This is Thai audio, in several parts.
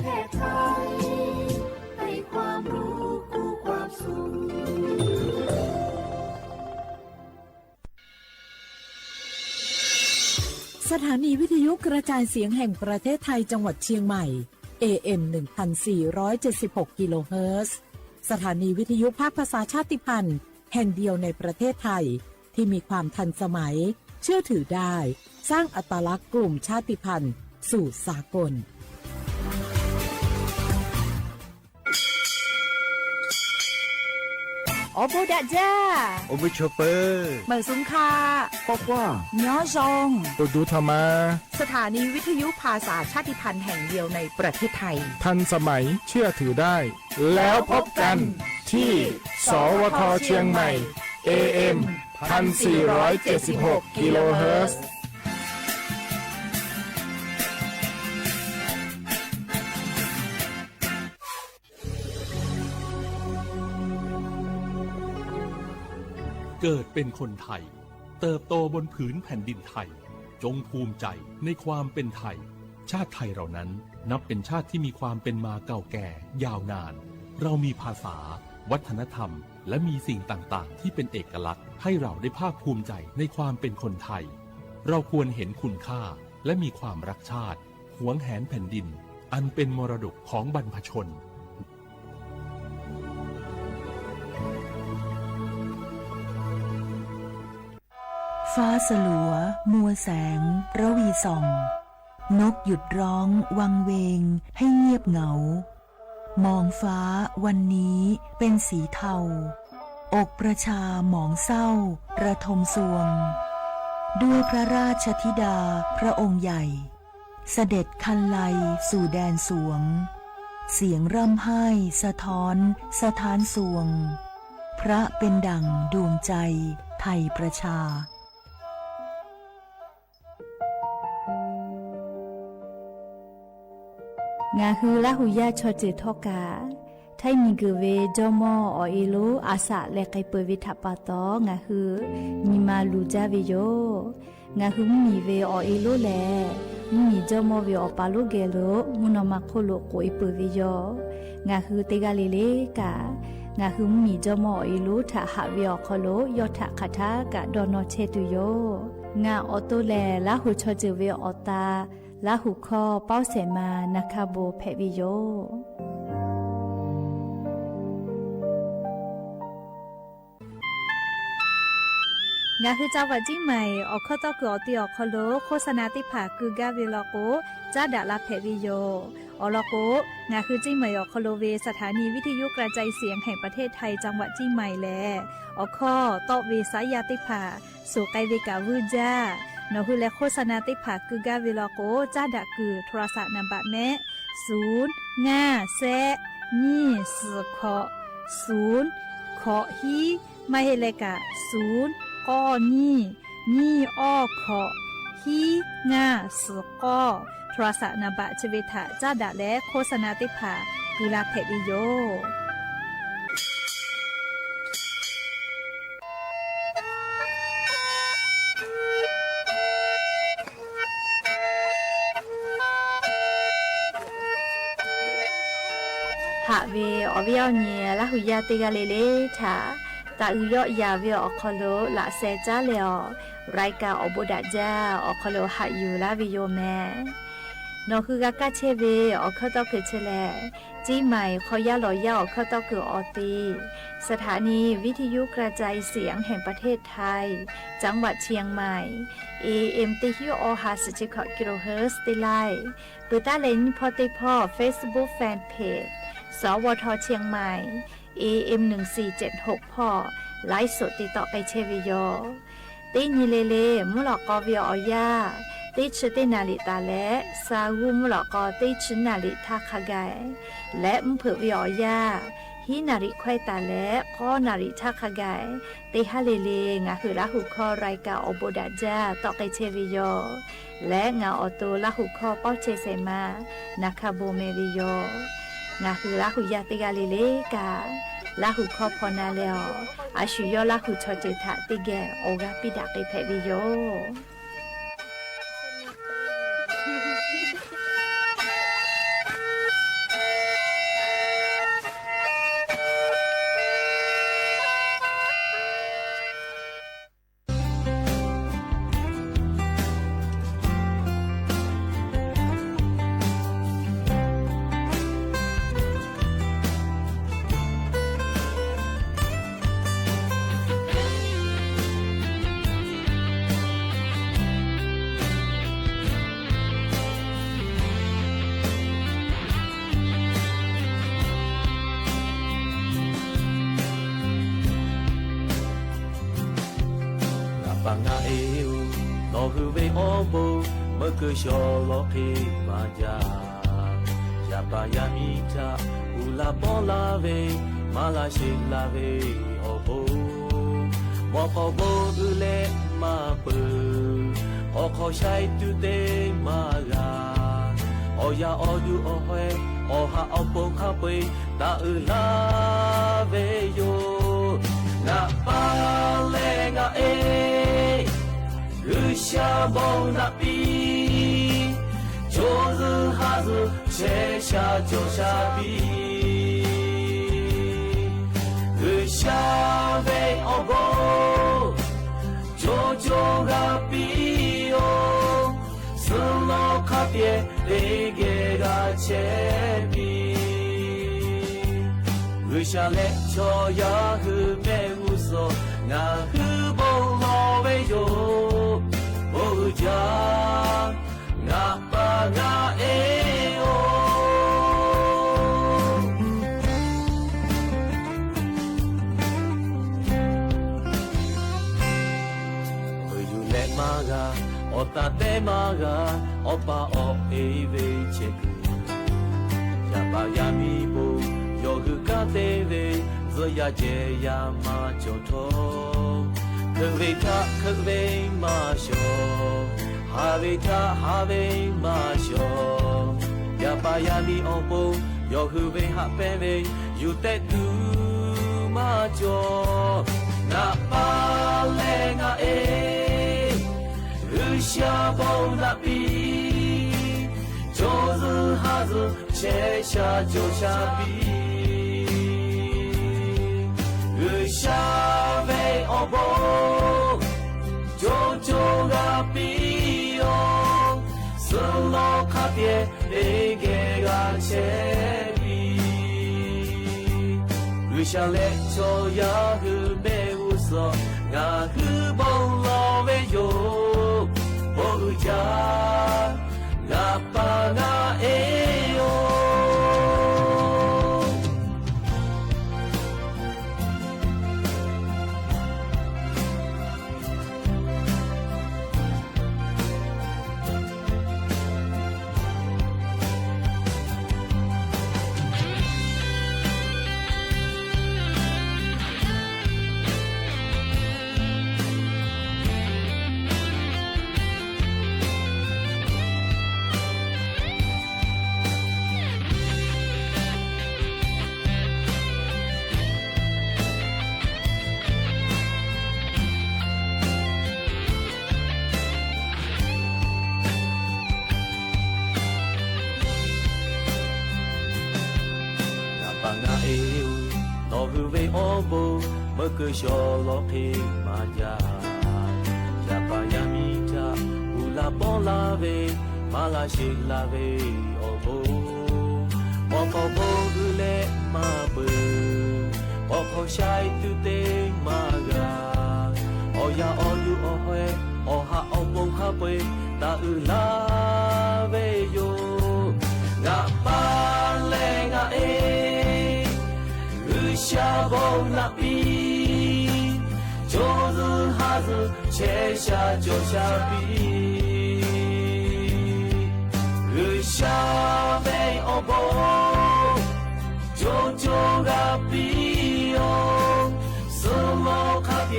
เทศไทยให้ความรู้คู่ความสุขสถานีวิทยุกระจายเสียงแห่งประเทศไทยจังหวัดเชียงใหม่ AM 1476 กิโลเฮิรตซ์สถานีวิทยุภาคภาษาชาติพันธุ์แห่งเดียวในประเทศไทยที่มีความทันสมัยเชื่อถือได้สร้างอัตลักษณ์กลุ่มชาติพันธุ์สู่สากลโอโบดะจ้าโอเบชเปอร์เหมอซุงคาปอกว่าย้อซงตัวดูธรรมาสถานีวิทยุภาษาชาติพันธุ์แห่งเดียวในประเทศไทยทันสมัยเชื่อถือได้แล้วพบกันที่สวทเชียงใหม่ AM 1476 กิโลเฮิรตซ์เกิดเป็นคนไทยเติบโตบนผืนแผ่นดินไทยจงภูมิใจในความเป็นไทยชาติไทยเรานั้นนับเป็นชาติที่มีความเป็นมาเก่าแก่ยาวนานเรามีภาษาวัฒนธรรมและมีสิ่งต่างๆที่เป็นเอกลักษณ์ให้เราได้ภาคภูมิใจในความเป็นคนไทยเราควรเห็นคุณค่าและมีความรักชาติหวงแหนแผ่นดินอันเป็นมรดกของบรรพชนฟ้าสลัวมัวแสงระวีส่องนกหยุดร้องวังเวงให้เงียบเหงามองฟ้าวันนี้เป็นสีเทาอกประชาหมองเศร้าระทมสวงด้วยพระราชธิดาพระองค์ใหญ่เสด็จคันไลสู่แดนสวงเสียงร่ำไห้สะท้อนสถานสวงพระเป็นดั่งดวงใจไทยประชางาฮือละหุยาชอจิทอกาไทมีกเวจอมออเอโลอาสะและไกเปวิทัปปะตองาฮือมีมาลูจาเวโยงาฮือมีเวอเอโลแลมีจอมอเวอปาโลเกโลมุนมาโคโลโกอิเปเวโยงาฮือเตกาเลเลกางาฮือมีจอมอเอโลทะหะเวอคโลยอทะคาทากะดอนอเชตุโยงาออโตแลละหุชอจิเวอตาลาหุคอเป้าเสมานาคาโบเพวิโยงาคือเจ้าวัดจิ้งใหม่ออกข้อต่อเกือตีออกคอโลโฆษณาติผาคือกาเวลโกจ้าดาลาเพวิโยอลโกงาคือจิ้งใหม่ออกคอโลเวสถานีวิทยุกระจายเสียงแห่งประเทศไทยจังหวัดจิ้งใหม่แลออกข้อต่อเวสายาติผาสู่ไกเวกาวูจ้านหุและโฆษณาติผาคือกาเวลโกจ้าดะคือโทรศัพท์นำบัตรแม่0 5 แซนี่4ขอ0ขอฮีไม่ให้เลกะ0ก้อนี่อ้อขอฮีง่า4ก้อโทรศัพท์นำบัตรชเวทะจ้าดะและโฆษณาติผาคือลาเพดิโยหาเวอเวียวเนียละหุยาเตกาเลเลทาตาอุยอยาเวอคอโลละเซจาเลอรายกาอโบดาจาอคอโลหะยูลาวิโยแมนอคือกากาเชเวอคอตอคือเชแลจี้ใหม่ขอยาลอยาอคอตอคืออตีสถานีวิทยุกระจายเสียงแห่งประเทศไทยจังหวัดเชียงใหม่ AM ติฮิโอฮาสจิคกิโลเฮิรตซ์ติไลปืตาเลนพอติพอ Facebook Fan Pageสวทเชียงใหม่ AM 1476พอไลฟ์สดติดต่อไปเชวิโยตินิเลเลมุหลอกกอวิออยาติชตินาลิตาและซาวุมุหลอกกอติชนาลิทาคากายและมเผือวิออยาฮินาริควายตาและข้อนาริทาคากายติฮาเลเลงาคือละหุคอรายกาอโบดาจาต่อไปเชวิโยและงาออโตละหุคอเป้าเชเซมานาคาโบเมวิโยงาคือละหุยาติกาลิเลกาละหุคอพอนาเลออาชุยอละหุชอเจทะติแกโอกาปิดาเกเพวิโย คือเวอโบเมื่อคือชอลอเพมาจายาปายามิจาอุลาปอลาเวมาลาชิลาเวโอโบมอปอโบอุเลมาเปอขอใช้ตุเตมาลาอยาอดูอเฮอหาอปงข้าไปตาอุลาเวโยงาปาเลงาเอ日下梦那比，就是哈子写下就下笔，日下为奥波，就个比哟，是老卡别得给个切比，日下来就要和没无所，俺和不老为哟。家ngà pa ngà e o you let ma ga o ta te ma ga o pa o e ve che ku ya pa ya mi bu yo hu ka te ve zo ya je ya ma jo tho可为他，可为马修，哈为他，哈为马修，呀巴呀咪奥布，要去为哈贝为，有得杜马脚，那巴勒那诶，日下包那比，就是哈子切下就下比。日下为奥波，就个比哟，是老卡别得给个切比，日下来就要去没无所，俺去帮老为哟，不家，俺把俺哎哟。มื่อคือชอลอเพมาจายาปายามิจาอุลาปอลาเวมาลาชิลาเวโอโบมอปอโบอุเลมาเปอขอใช้ตุเตมากาอยาอยูอเฮอหาอปงฮาเปตาอุลาเวโยงาปาเลงาเอ下包那比，就是哈子切下就下比，日下为奥波，就个比哟，是老卡别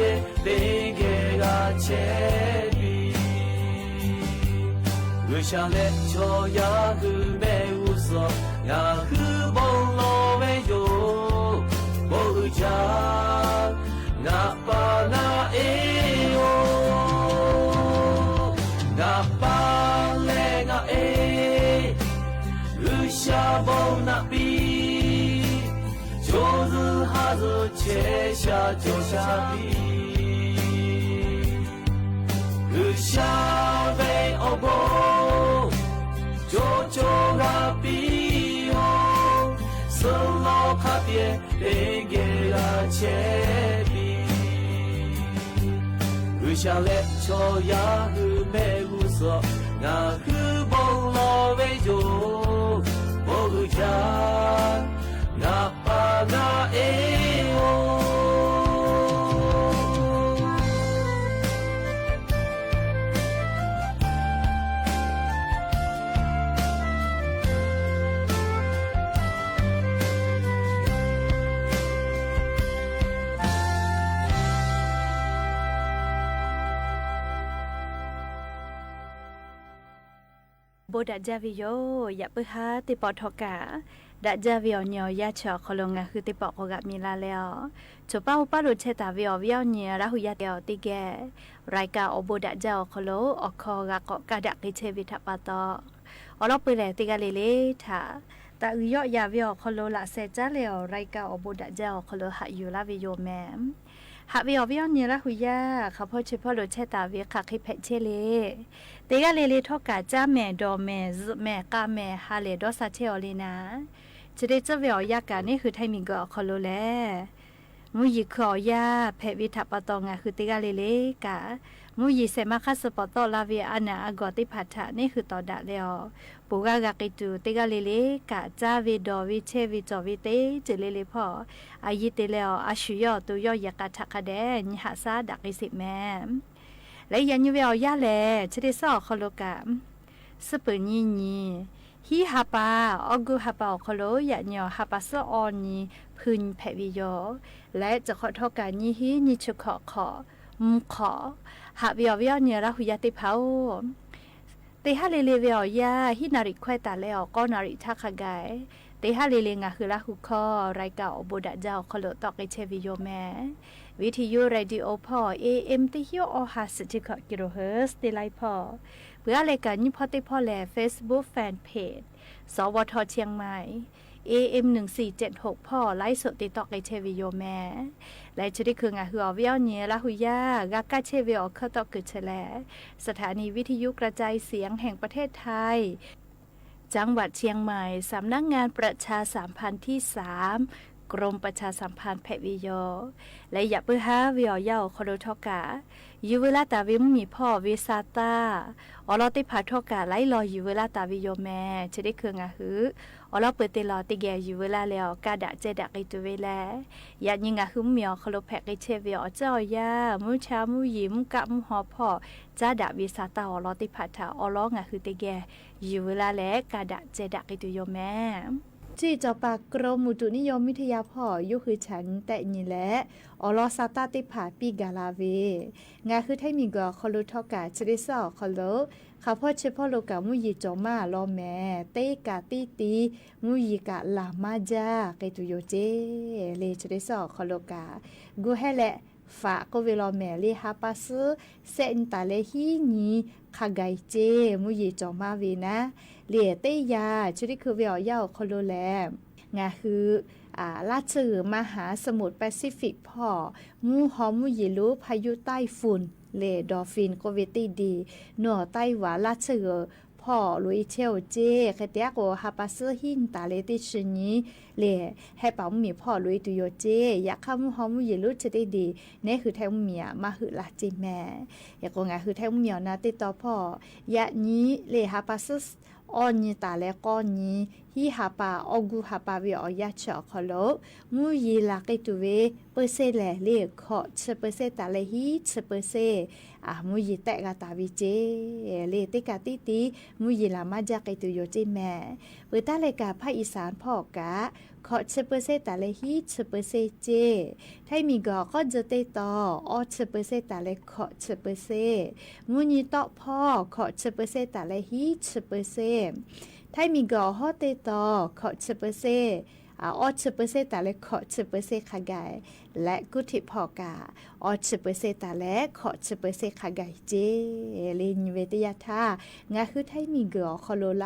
得给个切比，日下来就要去没无所，俺去帮老为哟。家那巴那哎哟，那巴勒那哎，日下包那比，就是哈子切下就下比，日下为奥波，就个比哟。是老卡别得给个切比，日下来就要去没无所，俺去帮老为就不家，俺把俺哎哟。ดะจาวิโยอย่าเปหาติปอทอกาดะจาวิโอเนียยาชอคลงงาคือติปอกกะมีลาแล้วจุป้าอุปารุเชตาวิโอวิโอเนียราหุยาเตียวติแกรายกาอบดะจาอคโลอคอกะกะกะดะกิเชวิทปาตออลอปแลติกะเลเลทาตาอุยอยาวิโอคโลละเซจาเลอรายกาอบดะจาอคโลหะอยู่ลาวิโยแมมหาวิโอวิโอเนียราหุยาข้าพ่อเฉพาะโลเชตาวิคักให้เพเชเลเตกะเลเลทอกะจ้าแม่ดอแม่ซแม่กะแม่ฮาเลดอซาเชอเลนาจะได้เจ้าเวียยากานี่คือไทมิงก็คอโลแลมูยิขอยาเพวิทัปตองคือติกาเลเลกะมูยิเซมาคัสปตอลาเวียอานาอากอติพัทะนี่คือตอดะแล้วปูกากากิตูติกาเลเลกะจาวิดอวิเชวิจอวิเตเจเลเลพออายิเตแล้วอาชุยอตุยอยากาทักะเดนิหาซาดักอิสิแมและยันยูเวียยาแลชะได้ซอคอโลกะสเปญีนีฮีฮาปาออกูฮาปาคโลยะเนียวฮาปาซออนีพึนแผวิโยและจะขอทอการนี้ฮีนิชขอขอหาวิวเนียราหุยาติเผาเตฮาเลเลเวียยาฮินาริควายตาเลอก็นาริทักขกายเตฮาเลเลงาคือลาหุคอรายเก่าโบดะเจ้าคโลตอกเชวิโยแมวิทยุเรดิโอพอ AM ติฮิโอฮาสติกกิโลเฮิร์ตติไลพอเพื่อรายการนี้พอติพอแล Facebook Fanpage สวทเชียงใหม่ AM 1476พ่อไลฟ์สดติดต่อกับเชวิโยแม่และจะได้คืองาฮือวิวเนียละหุยากากาเชวิโอเข้าต่อเกิดเฉลสถานีวิทยุกระจายเสียงแห่งประเทศไทยจังหวัดเชียงใหม่สำนักงานประชาสัมพันธ์ที่3กรมประชาสัมพันธ์แพทย์วิโยและอย่าเพื่อหาวิวยาวคโดทอกายูเวลาตาวิมมีพ่อวิซาตาอลอติพาทอกาไล่รอยูเวลาตาวิโยแม่จะได้คืองาฮืออลอเปิดเตลอติแกยูเวลาแล้วกาดะเจดะกิตุเวลาอย่ายิงาฮือเมียวคโลแพกเชวิอเจ้ายามูชามูยิมกะมูฮอพ่อจ้าดะวิซาตาอลอติพาทาอลองาฮือติแกยูเวลาแล้วกาดะเจดะกิตุโยแม่จีจอปากกรมอุตุนิยมวิทยาพ่อยุคือฉันแต่นี่แหละอลอซาตาติผาปีกาลาเวงาคือไทมีกอคอลุทอกาชริซอคอโลข้าพ่อเฉพาะโลกามุยีจอมาลอแม่เตกาตีตีมุยีกะลามาจาเกตุโยเจเลชริซอคอโลกากูให้แหละฝากก็เวลาแม่เลฮาปัสเซนตาเลฮีนีขากายเจมุยีจอมาเวนะเลียเตยาชริคือเวียวยาวคอโลแลงาคือราชมหาสมุทรแปซิฟิกพ่อมูฮอมูยิลูพายุใต้ฝุ่นเลดอฟินโควิตีดีหนัวไต้หวันราชพ่อลุยเชลเจคเตียโกฮาปาเซหินตาเลติชนีเลให้ป๋ามีพ่อลุยตุโยเจอยากข้ามฮอมูยิลูจะได้ดีนี่คือแทงเมียมาหือละจิแม่อยากงาคือแทงเมียนาติต่อพ่อยะนี้เลฮาปาเซออนีตาเลก้อนนี้ฮีฮาปาอกูฮาปาวิอยาชอคโลมูยีลากิตุเวเปเซแลเลขอเชเปเซตาเลฮีเชเปเซมูยีแตกาตาวิเจเลติกาติติมูยีลามาจากิตุโยจิแม่เปตาเลกาภาคอีสานพ่อกะขอเชเปเซตาเลฮีเชเปเซเจไทมีกอก็จะเตตออเชเปเซตาเลขอเชเปเซมูยีตอพ่อขอเชเปเซตาเลฮีเชเปเซไทมีกอฮอเตตอขอเชเปเซออเชเปเซตาเลขอเชเปเซขากายและกุธิพอกาออเชเปเซตาเลขอเชเปเซขากายเจลินเวทยาธางาคือไทมีกอคอโลไล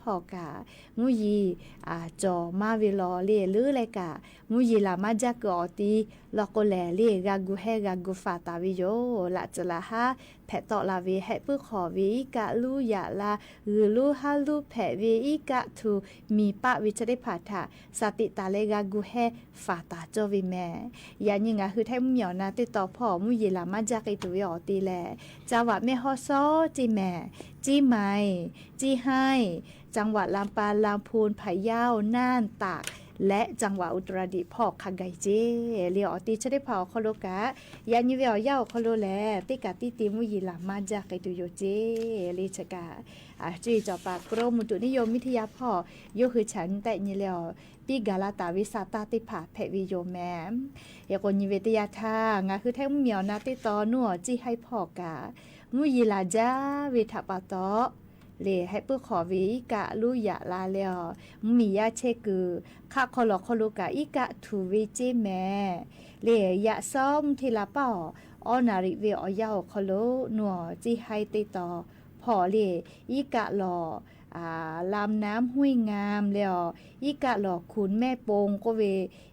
พอกามุยีจอมาเวลอเลลือเลกามุยีลามาจากกอตีลอกโกแลเลกากูเฮกากูฟาตาวิโยละจลาฮาแผตอลาเวแฮปื้อขอวิกะลูยาลาลูฮาลูแผเวอีกะทูมีปะวิชได้ผาถาสติตาเลกากูเฮฟาตาจอวิแมยานิงาคือไทยมุหยอนาติต่อพ่อมุยีลามาจากไอตุยอตีแลจาวะแม่ฮอซอจีแม่จีไมจีให้จังหวัดลำปางลำพูนพะเยาน่านตากและจังหวัดอุตรดิตถ์พ่อขากายเจเลียวอตีจะได้เผาคโลกะยานิเวียวเย้าคโลแลติกาติติมุยีลามาจากไอตุโยเจลีชกาจีจอปากกรมอุตุนิยมวิทยาพ่อโยคือฉันแต่นี่แล้วปีกาลาตาวิสาตาติผาแพวิโยแมมยากนิเวทยาทางาคือแท่งเมียวนาติตอนัวจีให้พ่อกามุยีลาจาวิทปาตอ เลยให้เพื่อขอวิกะลุยะลาเลอมียาเชกือข้าคอลอคอลูกะอีกะทูวิจิแม่เลยยะซ้อมทีละเป้าออนาริเวอยาคอโลหนัวจีไฮติต่อพอเลยอีกะหลอลำน้ำห้วยงามแล้วอีกะหลอกขุนแม่โปงก็เว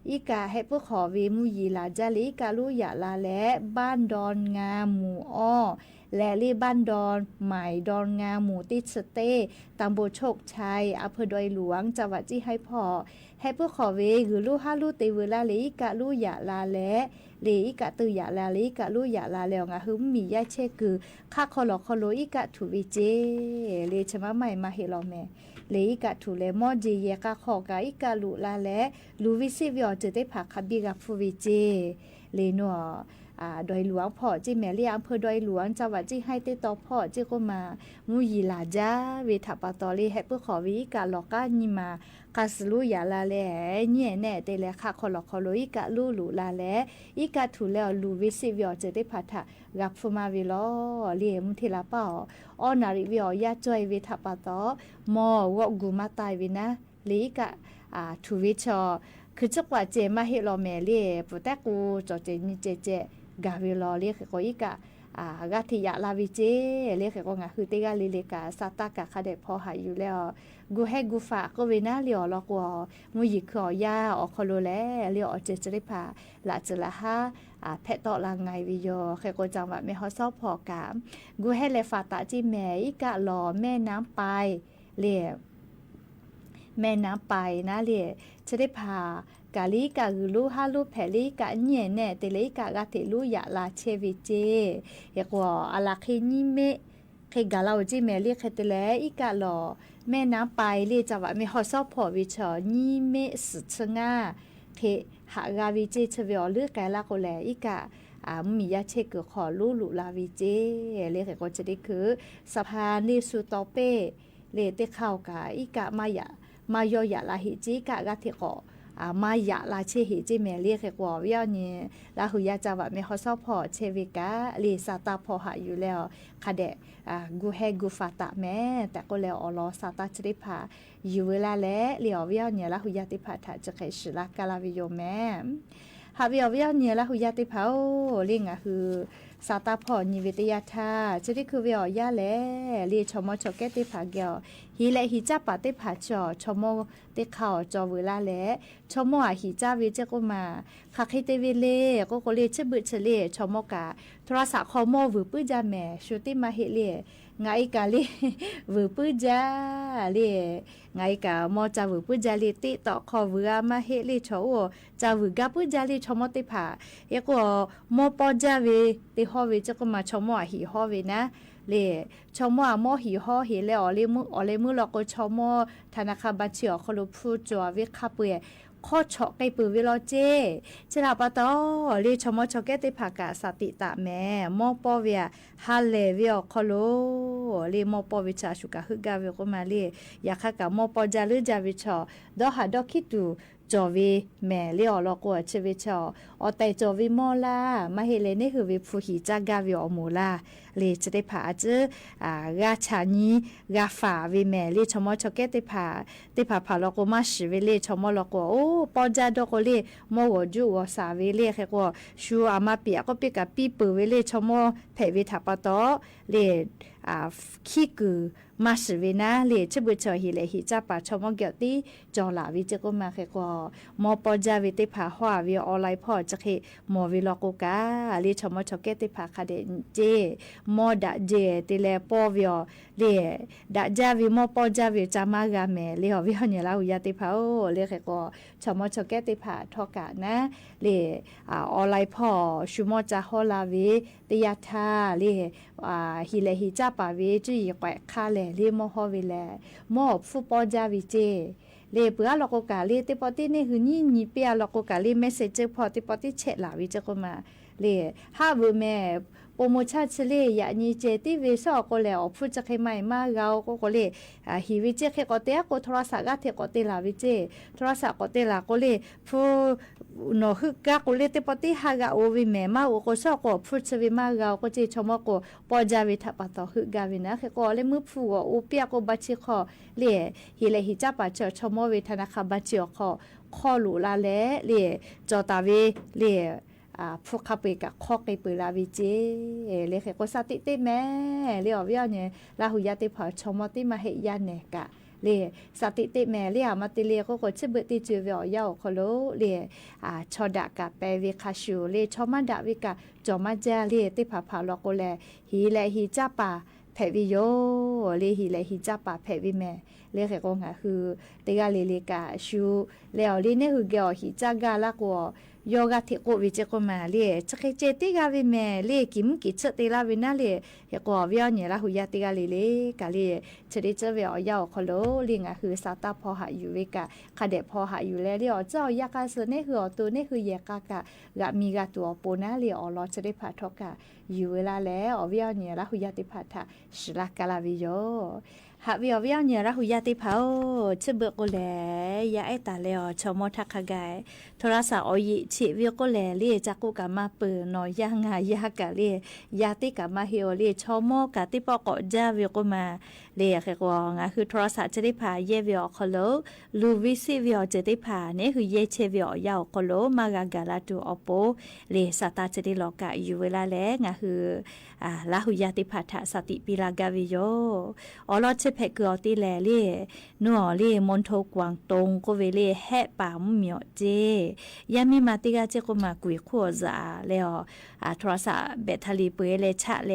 อีกะให้เพื่อขอเวมุยีลาจาลีกะลุยะลาและบ้านดอนงามหมู่อ้อและรีบ้านดอนใหม่ดอนงามหมู่ติดสเตตำบลโชคชัยอำเภอดอยหลวงจังหวัดจีให้พอให้เพื่อขอเวคือลูฮาลูเตเวลาลีกะลุยะลาและลีกะตือยะลาลีกะลุยะลาแล้วงะหึมมียะเชคือข้าคอลอคอโลอีกะถูวิเจเลชมะใหม่มาเฮลอแม่เลยกะถูเลมอจีเยกะขอกะอีกะลุลาและลูวิซิวิอจะได้ผักคบิกะฟูวิเจเลนัวดอยหลวงพ่อจีแม่เลียอำเภอดอยหลวงจังหวัดจีให้ติดต่อพ่อจีก็มามุยีลาจาเวทัปตอลีให้เพื่อขอวิกะลอกะนิมากาสลุยาลาแลเนี่ยแน่เตเลค่ะคอลอคอโลอีกะลูลูลาแลอีกะถูแล้วลูวิซิวิอจะได้ผัดรับฟูมาวิลอเลียมทีละเป้าออนาริวิอยาจอยเวทัปตอมอวะกูมาตายวินะลีกะทูวิชอคือจักว่าเจมาเฮลอแม่เลียปุตะกูจอเจนี่เจกาวิลอเรียกก็อีกะกาทิยะลาวิเจเรียกก็งะคือเตกาลิเลกาซาตากะคาเดพอหายอยู่แล้วกูให้กูฝากก็เวน่าเลียวลอกว่ามุยิขอยาออกคอโลแลเลียวอเจจะได้พาละจะละฮะแพะตอลางไงวิโยแค่ก็จังหวะไม่ฮอซอบพอกามกูให้เลฟาตาจิแม่อีกะหลอแม่น้ำไปเลียแม่น้ำไปนะเลียจะได้พากาลีกาลูฮาลูแผลีกาเนี่ยแน่เตลีกากาเตลูยาลาเชวิเจเอกว่าอาลาเคนิเมเคกาลาวจิแมเรียเคเตเลอีกาลอแม่น้ำไปเรียจังหวะไม่ฮอซอบพอวิชอนิเมสุชงาเคหากาวิเจเชวิอเลือกไกลาโกแลอีกามียาเชกขอลูลุลาวิเจเรียกก็จะได้คือสภานิสุตอเปเลเตเข้ากาอีกามายอยาลาหิจิกากาเทกมายะลาเชหิจิเมเรียกว่าวิญญาณลาหุยาจังหวัดเมฮอซอพอเชวิกาลีซาตาพอหาอยู่แล้วคาเดกูเฮกูฟาตะแม่แต่ก็แล้วอลอซาตาจริพาอยู่เวลาและเหลียววิญญาณลาหุยาติพาถาจะเคยสิลากาลาวิโยแม่หาวิญญาณลาหุยาติพาเรียงคือซาตาพอนิเวตยาธาจะได้คือวิญญาณและลีชมอชอเกติพาเกียวฮีและฮิจับปาติพาจอชมอติข่าวจอเวลาและชมอฮิจาวิเจก็มาคักให้เตเวเลก็เลชบึเฉเลชมอกาโทรศัพท์คอมอวือปื้จาแม่ชุติมาเฮเลไงกาเลวือปื้จาเลไงกามอจาวือปื้จาเลติต่อคอวือมาเฮเลชอจาวือกาปื้จาเลชมอติพาเอกว่ามอปอจาเวติฮอเวเจก็มาชมอหิฮอเวนะเลชมอมอหิฮอเฮเลอเลมือลอกชมอธนาคารบัญชีอคลุพูจัวเวคาเปข้อเฉาะไกปือเวลาเจลาปะตอเรียชมอชอแกติภากาสติตะแม่มอปอเวียฮัลเลเวียคอโลเรียมอปอวิชาชุกะฮึกาเวก็มาเรียอยากกะมอปอจาลือจาวิชอดอหาดอคิตูจอวีแม่เลี้ยวลอกว่าเชวิชออแต่จอวีมอลามาเฮเลนี่คือวิฟูหิจากาวิอมูลาเลจะได้ผาจืกาชานีกาฝาวิแม่เลชมอชอแกติผาผาลอกมาชิวิเลชมอลอกว่าโอ้ปอจาดอกเลมอวจูวสาวิเลแค่ว่าชูอามาเปียก็เปียกับปีปือวิเลชมอแผ่วิถาปตอเลขี้กือมาสิวินะเลชบุชอฮิเลหิจับปะชมอเกียวตีจอลาวิเจก็มาแค่ว่ามอปอจาวิติผาหัววิออนไลน์พอจะเคมอวิลอกกาเลชมอชอเกติผาคาเดเจมอดะเจติเลปอวิอเลดะจาวิมอปอจาวิจามากาเมเลหวิหญลาหุยาติผาโอเลแค่ก็ชมอชอเกติผาทอกะนะเลออนไลน์พอชุมอจาฮอลาวิติยาธาเลฮิเลหิจับปะวิจุยไปคาเลเลมอฮอวิเลมอฟุปอจาวิเจเลเปือลอกกาเลติปอตินี่คือนี่เปียลอกกาเลเมสเซจพอติปอติเชลาวิเจก็มาเลฮาเวแม่ โปรโมชั่นเฉลี่ยอย่างนี้เจที่เวซอก็แล้วพูดจะให้ใหม่มาเราก็เลยฮีวิเจแค่ก็เตะก็โทรศัพท์ก็เทก็เตะลาวิเจโทรศัพท์ก็เตะลาก็เลยผู้โนฮึกก็เลยเตะปฏิหารโอวิแม่มาโอก็ชอบก็พูดจะวิมาเราก็เจชมก็ปอจาวิทับต่อฮึกกาวินะแค่ก็เลยมือผู้อุปยาก็บัชิคอเลยฮีเลยฮิจับปัจเจชมวิธนาคารบัชิคอข้อหลูลาและเลยจอตาเวเลยพวกข้าไปกับข้อไกปืนลาวิเจเลยแค่ก็สติเตแม่เลยอวิวเนี่ยลาหุยาติพอชมติมาเหยานเนี่ยกะเลยสติเตแม่เลยมาติเลยก็ชิบติจูเวียขโลเลยชอดะกะเปวิคาชูเลยชอมาดาวิกะจอมาเจเลยติผาผาลอกแลฮีแลฮีจ้าป่าแผวิโยเลยฮีแลฮีจ้าป่าแผวิแม่เลยแค่ก็งะคือติกาเลกะชูแล้วลีเนี่ยคือเกี่ยวฮีจ้ากาละก็โยกะที่กูวิจิกมาเลยจะเคยเจติกาวิแม่เลยกิมกิจติลาวินาเลยเฮก็วิญญาณละหุยติกาเลยกะเลยจะได้เจอเวียยาวขโลลิงะคือสตาพอหาอยู่เวกะคาเดพอหาอยู่แล้วเลยเจ้ายากาสเนี่ยคือตัวเนี่ยคือแยกกะกะมีกะตัวปูนะเลยอรอจะได้พาทกะอยู่เวลาแล้ววิญญาณละหุยติพาทะสละกะลาวิโยหาวิญญาณละหุยติพาจะเบิกแลยาไอตาแล้วชมทักขกายโทรศัพท์อยิชีวิก็แลเรียจักกูกะมาเปิดนอยางายากะเรียยาติกะมาเฮียวเรียชอมกะติปอกจาวิก็มาเรียแค่กงะคือโทรศัพท์จะได้พาเยวิอคโลลูวิซิวิอจะได้พาเนี่ยคือเยเชวิอยาวคโลมากากาลาตูอโปเรียสตาจะได้ลอกะอยู่เวลาแล้วงะคือลาหุยาติพัทธสติปิลากาวิโยอลอเชเพกอติแลเรียนัวเรียมณฑลกวางตงก็เวเรียแฮปามเหมียวเจยามีมาติกาเจก็มากุยขัวซาแล้วโทรศัพท์แบตเตอรี่เปื่อยเลยชะเล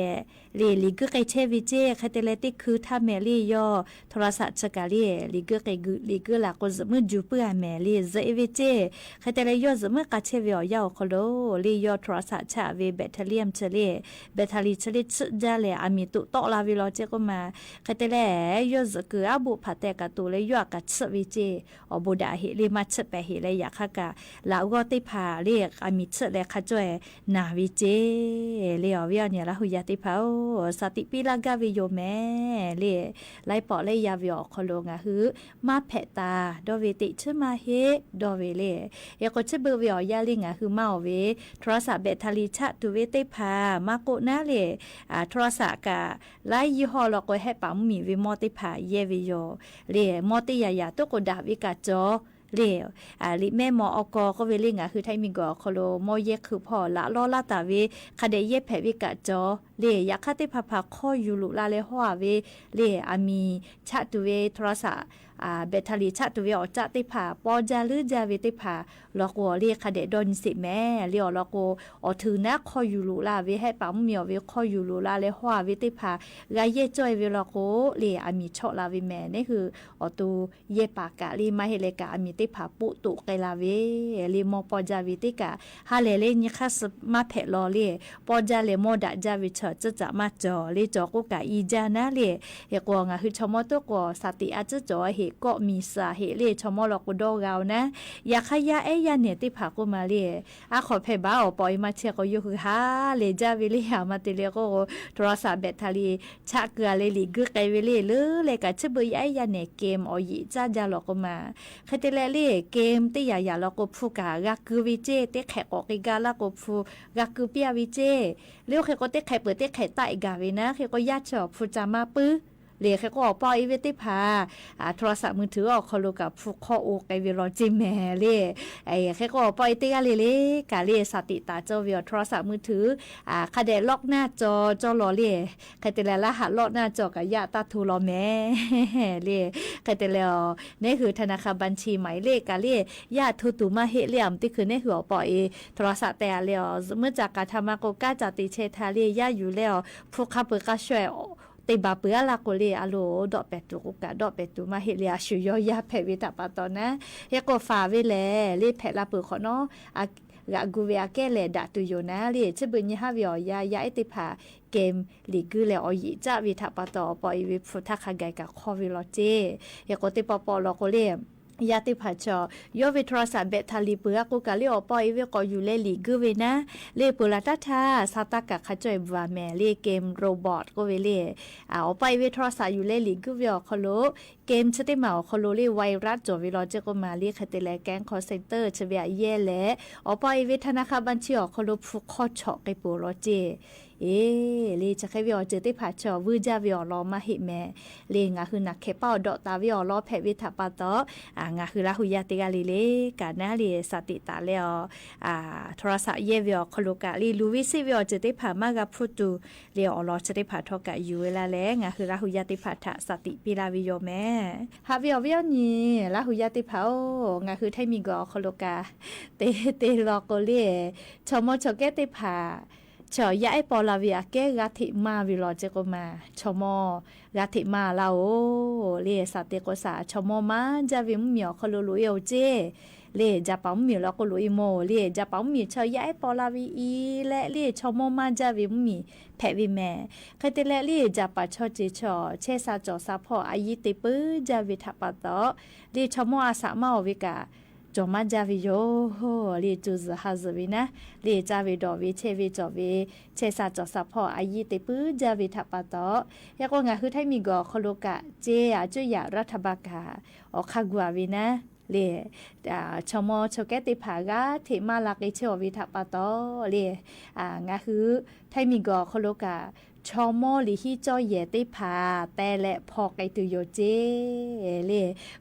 ยลิกไกเชวิเจคาเตเลติคือถ้าแมลี่ย่อโทรศัพท์ชะกาลีลิกไกลิกละก็จะมือจูเปื่อแมลี่เจวิเจคาเตเลย่อจะมือกาเชวิอยาวคโลลีย่อโทรศัพท์ชะเวแบตเตอรี่เฉลี่ยแบตเตอรี่เฉลี่ยจาเลยอามีตุตอลาวิโลเจก็มาคาเตเลย่อจะคืออาบุพัตเตกาตูเลยย่อกัดวิเจอบุดาเฮลิมาชเปเฮเลยอยากค่ะกะลาวก็ติพาเรียกอามิชเลยค่ะจ่วยนาวิเจเลียวเวียเนี่ยละหุยาติพาสติปิลากาวิโยแม่เลียไลปอเลยยาวิอคโลงะหือมาแผตาดอเวติชมาเฮดอเวเลยาก็ชเบวิอยาลิงะคือมาเวโทรศัพท์แบตเตอรี่ชะตุเวติพามาโกนาเลโทรศัพท์กะไลยี่ห้อลก็ให้ปั๊มมีวิมอติพาเยวิโยเลียมอติยายาตุกดาวิกาจอเลี้ยวลิแม่หมออกก็เวลิงคือไทมิงก็คโลมอเยคือพอละลอลาตาเวคาเดเยแผวิกะจอเลียยาคาติพาพาข้ออยู่ลุลาเลหัวเวเลียอามีชะตุเวโทรศัพท์แบตเตอรี่ชะตุเวอจะติพาปอจาลือจาเวติพาลอกวเลียคาเดดอนสิแม่เลียวลอกอถือนะข้ออยู่ลุลาเวให้ปั๊มเมียวเวข้ออยู่ลุลาเลหัวเวติพากาเยจอยเวลอกเลียอามีชอลาเวแม่นี่คืออตูเยปากะลีมาเฮเลกะอามีติพาปุตุไกลาเวลีโมปอจาวิติกะฮาเลเลนิคัสมาเพลอเลปอจาเลโมดะจาวิเชจะมาจอเลจอกุกะอีจานะเลเฮกวงะคือชมอตัวกอสติอาจจะจอเฮก็มีสาเหเลชมอลกุโดกาวนะอยากขยะยาเนี่ยติพากุมาเลขอเพบ้าอปอยมาเชก็อยู่คือฮาเลจาวิเลหามาติเลก็โทรศัพท์แบตเตอรี่ชะเกลือเลลิกึไกวิเลเลกะชะเบยยาเนี่ยเกมอยิจาจาลกุมาคติเลเลเกมติยาลก็พูกะรักคือวิเจเตแขกอกิกาลก็พูรักคือเปียวิเจเลี้ยวแขก็เตแขเปิดเตแขไตกาวินะแขก็ญาติชอบพูจามาปื้อเลียแค่ก็ออกปอยเวติพาโทรศัพท์มือถือออกคอลูกับฟูข้อโอไกวิโรจิแม่เล่ไอ้แค่ก็ออกปอยเตียเล่กาเล่สติตาเจ้าวิโทรศัพท์มือถือคาเดล็อกหน้าจอรอเล่ใครแต่ละรหัสล็อกหน้าจอกับยาตาทูรอแม่เล่ใครแต่แล้วนี่คือธนาคารบัญชีหมายเลขกาเล่ยาทูตูมาเฮเลียมที่คือนี่คือออกปอยโทรศัพท์แต่แล้วเมื่อจากการทำมาโกก้าจติเชทาเล่ยาอยู่แล้วพวกข้าเปิดก็ช่วยติบาเปือลาโกเลอโลดอกเป็ดตุกะดอกเป็ดตุมาเฮเลียชุยอยาเพวิตาปาตอนนะเฮก็ฟาเวแลเลเพลาเปือขอเนาะกะกูเวอาแกเลดะตุโยนะเลชบึญญาวิอยายาอิติพาเกมลิกุเลอยิจะวิทาปาตอปอยวิฟุทาคาไกกะคอวิโลเจเฮก็ติปอปอลอโกเล ยาติผาชอยอวิทรศาสตร์เบทาลีเปือกูกะเลอปอยเวกออยู่เลลีกูเวนะเลปุลาตาทาซาตากะขจอยบวาแมเลเกมโรบอทกูเวเลอปอยเวทรศาสตร์อยู่เลลีกูเวคอโลเกมชะติมาคอโลเลไวรัสจอวิลอเจกมาลีคาเตแลแก๊งคอเซ็นเตอร์ชเวียเยแลอปอยเวธนาคารบัญชีอคอโลฟุคอชอไกปูโรเจเลจะใครวิอเจติผาชอวือจาวิอลอมาหิแมเลงาคือนักเคเป้าดอตาวิอลอแพวิทาปาตองาคือลาหุยาติกาลีเลกานาลีสติตาเลอโทรศัพท์เยวิอคอโลกาลีลูวิซิวิอเจติผามากาพุตูเลอลอเจติผาทอกะอยู่เวลาแลงาคือลาหุยาติผาทะสติปิลาวิโยแมฮาวิอวิอนี่ลาหุยาติผางาคือไทมิกอคอโลกาเตลอโกเลชอมอชอเกติผาชอยาไอปอลาวิอาเกกาธิมาวิลอเจโกมาชอมอกาธิมาลาโอเลียสเตโกสาชอมอมาจาวิมเหมียวคอโลลุเอลเจเลียจะปั๊มเหมียวแล้วก็ลุยโมเลียจะปั๊มเหมียวชอยาไอปอลาวิอีและเลียชอมอมาจาวิมมีแพวิแม่ใครเตเลเลียจะปัดชอเจชอเชซาจอซาพออายิติปื้จาวิทัปตอเลียชอมออาสามาอวิกาจอมาจาวิโยลีจูซฮาซวินะลีจาวิดอวิเชวิจอวิเชซาจอซาพออายิติปื้จาวิทัปตอยากงาคือไทมิกอคโลกะเจอาจุยารัฐบากาอคากัววินะเลชมอชแกติผากาเทมาลักเชอวิทัปตเลงาคือไทมิกอคโลกะชอมอลิฮิจอเยติผาแต่และพอไกตุโยเจเล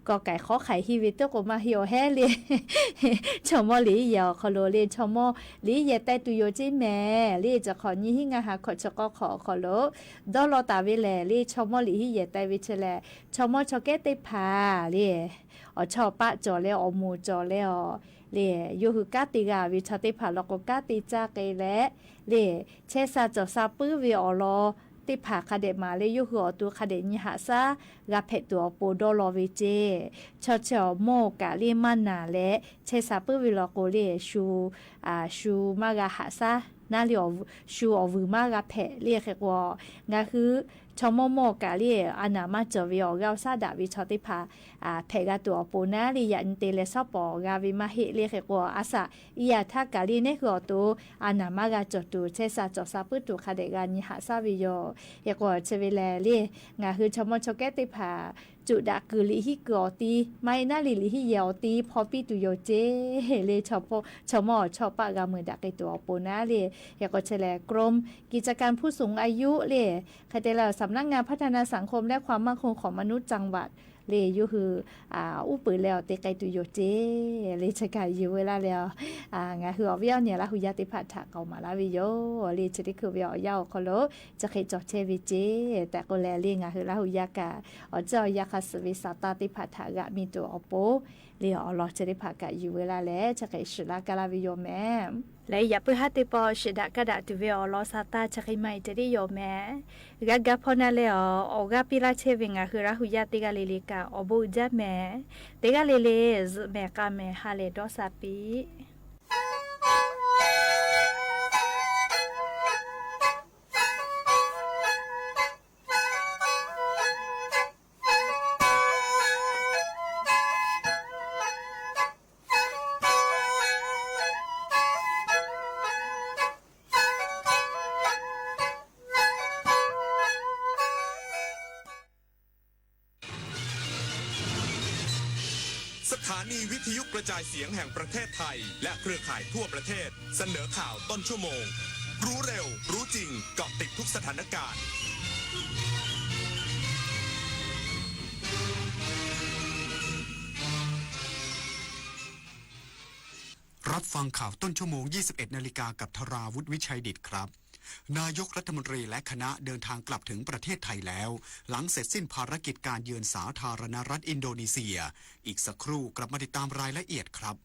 ก็ไก่ขอไข่ฮิวิตก็มาฮิโอแฮเลชอมอลิยอคอโลเลชอมอลิเยแต่ตุโยเจแม่เลจะขอนี้ฮิงาหาขอชก็ขอคอโลดอลอตาเวแลเลชอมอลิฮิเยแต่วิเชแลชอมอชแกติผาเลชอปะจอเลอมูจอเลเลยูคือกาติกาวิชติผาลก็กาติจากเกและเลเชซาจอซาปื้อวิออลอติผาคาเดมาเลยูคืออตัวคาเดนิหาซากาเพตัวโปโดโลวิเจชอชอโมกาเลมันนาและเชซาปื้อวิลอโกเลชูมากาหาซานาเลียวชูอวือมากาเพเรียกว่างาคือชอมโมกาเลียอานามาจอวิออกาซาดาวิชอติผาเพกาตัวปูนาลียันเตเลซอปอกาวิมาเฮเรียกว่าอาซาอียาทากาลีเนกอตัวอานามากาจอตูเชซาจอซาปุตุคาเดกานิหาซาวิโยเอกว่าเชเวเลเลีงาคือชอมชอแกติผาจุดาคือลิฮิกอตีไม่น่าลิฮิเยอตีพอปีตุโยเจเลชอมอชอปากามือดักไอตัวปูนาเลเอกว่าเชลกรมกิจการผู้สูงอายุเลใครแต่ละสำนักงานพัฒนาสังคมและความมั่นคงของมนุษย์จังหวัดเลยูคืออุปแล้วเตไกตุโยเจเลชะกายอยู่เวลาแล้วงาคืออวิอเนี่ยละหุยาติพัฒน์เก่ามาลาวิโยเลชติคือวิอยาวคอโลจะเคยจอเชวิเจแต่ก็แลเลงาคือละหุยากาจอยาคาสวิสตาติพัฒน์กะมีตัวอโปเลอลอชติพักะอยู่เวลาแล้วจะเคยสุลากาลาวิโยแม่และอย่าเพิ่งหัดปอชิดากระดาษที่เวอลอซาตาจะเคยไม่จะได้โยแม่กะพอนาเลออกาปิลาเชวิงาคือราหุยาติกาเลลิกาอบูจาแม่ติกาเลเลซแม่กาแม่ฮาเลดอซาปีสถานีวิทยุกระจายเสียงแห่งประเทศไทยและเครือข่ายทั่วประเทศเสนอข่าวต้นชั่วโมงรู้เร็วรู้จริงเกาะติดทุกสถานการณ์รับฟังข่าวต้นชั่วโมง 21 นาฬิกากับธราวุฒิวิชัยดิษฐ์ครับนายกรัฐมนตรีและคณะเดินทางกลับถึงประเทศไทยแล้วหลังเสร็จสิ้นภารกิจการเยือนสาธารณรัฐอินโดนีเซียอีกสักครู่กลับมาติดตามรายละเอียดครับ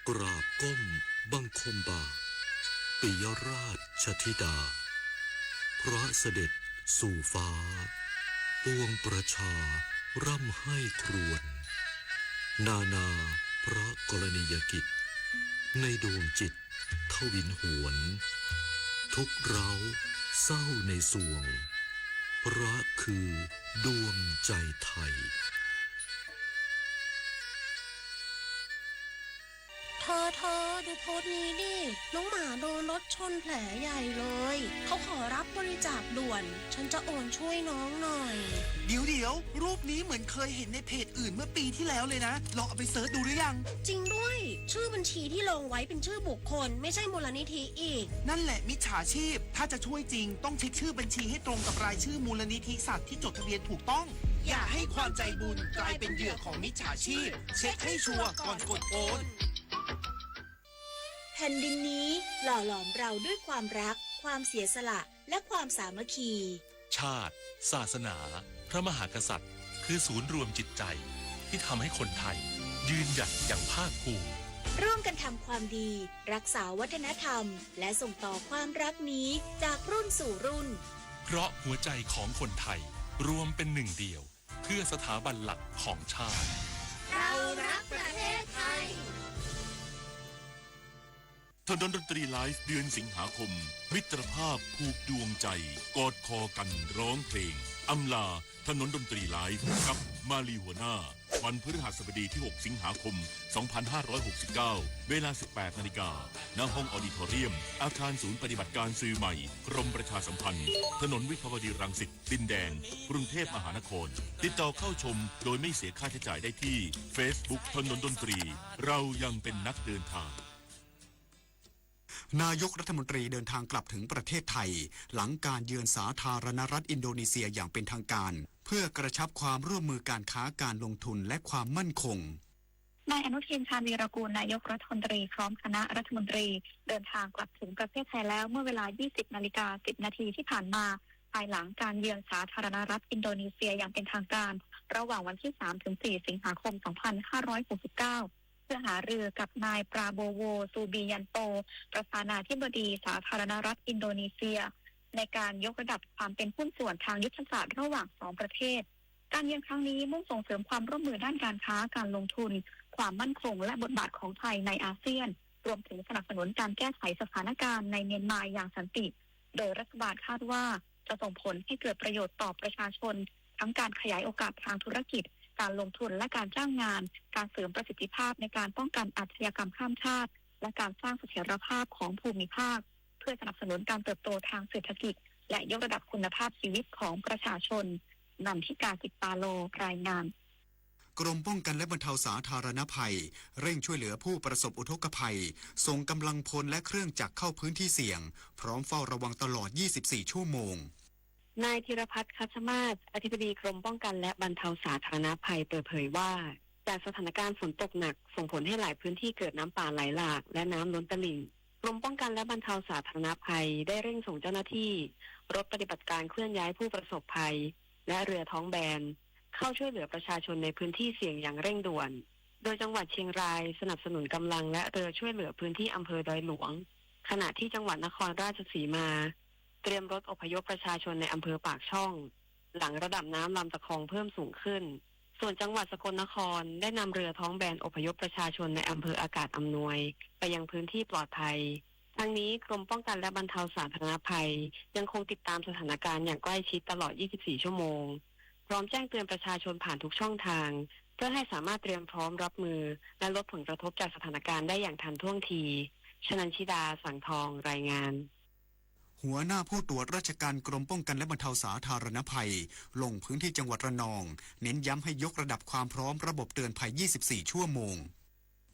กราบก้มบังคมบาทปิยราชธิดาพระเสด็จสู่ฟ้าปวงประชาร่ำให้ครวญนานาพระกรณียกิจในดวงจิตทวินหวนทุกเร้าเศร้าในสวงพระคือดวงใจไทย เธอดูโพสต์นี้ดิน้องหมาโดนรถชนแผลใหญ่เลยเขาขอรับบริจาคด่วนฉันจะโอนช่วยน้องหน่อยเดี๋ยวรูปนี้เหมือนเคยเห็นในเพจอื่นเมื่อปีที่แล้วเลยนะลองเอาไปเสิร์ชดูหรือยังจริงด้วยชื่อบัญชีที่ลงไว้เป็นชื่อบุคคลไม่ใช่มูลนิธิอีกนั่นแหละมิจฉาชีพถ้าจะช่วยจริงต้องเช็คชื่อบัญชีให้ตรงกับรายชื่อมูลนิธิสัตว์ที่จดทะเบียนถูกต้องอย่าให้ความใจบุญกลายเป็นเหยื่อของมิจฉาชีพเช็คให้ชัวร์ก่อนกดโอนแผ่นดินนี้หล่อหลอมเราด้วยความรักความเสียสละและความสามัคคีชาติศาสนาพระมหากษัตริย์คือศูนย์รวมจิตใจที่ทำให้คนไทยยืนหยัดอย่างภาคภูมิร่วมกันทำความดีรักษาวัฒนธรรมและส่งต่อความรักนี้จากรุ่นสู่รุ่นเพราะหัวใจของคนไทยรวมเป็นหนึ่งเดียวเพื่อสถาบันหลักของชาติเรารักประเทศไทยถนนดนตรีไลฟ์เดือนสิงหาคมมิตรภาพผูกดวงใจกอดคอกันร้องเพลงอำลาถนนดนตรีไลฟ์กับมาลีหัวหน้าวันพฤหัสบดีที่ 6 สิงหาคม 2569 เวลา 18 นาฬิกาณห้องออดิทอเรียมอาคารศูนย์ปฏิบัติการสื่อใหม่กรมประชาสัมพันธ์ถนนวิภาวดีรังสิตดินแดงกรุงเทพมหานครติดต่อเข้าชมโดยไม่เสียค่าใช้จ่ายได้ที่ Facebook ถนนดนตรีเรายังเป็นนักเดินทางนายกรัฐมนตรีเดินทางกลับถึงประเทศไทยหลังการเยือนสาธารณรัฐอินโดนีเซียอย่างเป็นทางการเพื่อกระชับความร่วมมือการค้าการลงทุนและความมั่นคงนายอนุทินชาญวีรกูลนายกรัฐมนตรีพร้อมคณะรัฐมนตรีเดินทางกลับถึงประเทศไทยแล้วเมื่อเวลา 20:10 นาทีที่ผ่านมาภายหลังการเยือนสาธารณรัฐอินโดนีเซียอย่างเป็นทางการระหว่างวันที่ 3-4 สิงหาคม 2569เพื่อหารือกับนายปราโบโวซูบียันโตประธานาธิบดีสาธารณรัฐอินโดนีเซียในการยกระดับความเป็นหุ้นส่วนทางยุทธศาสตร์ระหว่างสองประเทศการเยือนครั้งนี้มุ่งส่งเสริมความร่วมมือด้านการค้าการลงทุนความมั่นคงและบทบาทของไทยในอาเซียนรวมถึงสนับสนุนการแก้ไขสถานการณ์ในเมียนมาอย่างสันติโดยรัฐบาลคาดว่าจะส่งผลให้เกิดประโยชน์ต่อประชาชนทั้งการขยายโอกาสทางธุรกิจการลงทุนและการจ้างงานการเสริมประสิทธิภาพในการป้องกันอาชญากรรมข้ามชาติและการสร้างเสถียรภาพของภูมิภาคเพื่อสนับสนุนการเติบโตทางเศรษฐกิจและยกระดับคุณภาพชีวิตของประชาชนนันทิกา จิตตาโลรายงานกรมป้องกันและบรรเทาสาธารณภัยเร่งช่วยเหลือผู้ประสบอุทกภัยส่งกำลังพลและเครื่องจักรเข้าพื้นที่เสี่ยงพร้อมเฝ้าระวังตลอด 24 ชั่วโมงนายธีรพัฒน์ คัชมาศอธิบดีกรมป้องกันและบรรเทาสาธารณภัยเปิดเผยว่าจากสถานการณ์ฝนตกหนักส่งผลให้หลายพื้นที่เกิดน้ำป่าไหลหลากและน้ำล้นตลิ่งกรมป้องกันและบรรเทาสาธารณภัยได้เร่งส่งเจ้าหน้าที่รถปฏิบัติการเคลื่อนย้ายผู้ประสบภัยและเรือท้องแบนเข้าช่วยเหลือประชาชนในพื้นที่เสี่ยงอย่างเร่งด่วนโดยจังหวัดเชียงรายสนับสนุนกำลังและเรือช่วยเหลือพื้นที่อำเภอดอยหลวงขณะที่จังหวัดนครราชสีมาเตรียมรถอพยพประชาชนในอำเภอปากช่องหลังระดับน้ำลำตะคองเพิ่มสูงขึ้นส่วนจังหวัดสกลนครได้นำเรือท้องแบนอพยพประชาชนในอำเภออากาศอำนวยไปยังพื้นที่ปลอดภัยทั้งนี้กรมป้องกันและบรรเทาสาธารณภัยยังคงติดตามสถานการณ์อย่างใกล้ชิดตลอด 24 ชั่วโมงพร้อมแจ้งเตือนประชาชนผ่านทุกช่องทางเพื่อให้สามารถเตรียมพร้อมรับมือและลดผลกระทบจากสถานการณ์ได้อย่างทันท่วงทีชนันชิดาสังทองรายงานหัวหน้าผู้ตรวจราชการกรมป้องกันและบรรเทาสาธารณภัยลงพื้นที่จังหวัดระนองเน้นย้ำให้ยกระดับความพร้อมระบบเตือนภัย 24 ชั่วโมง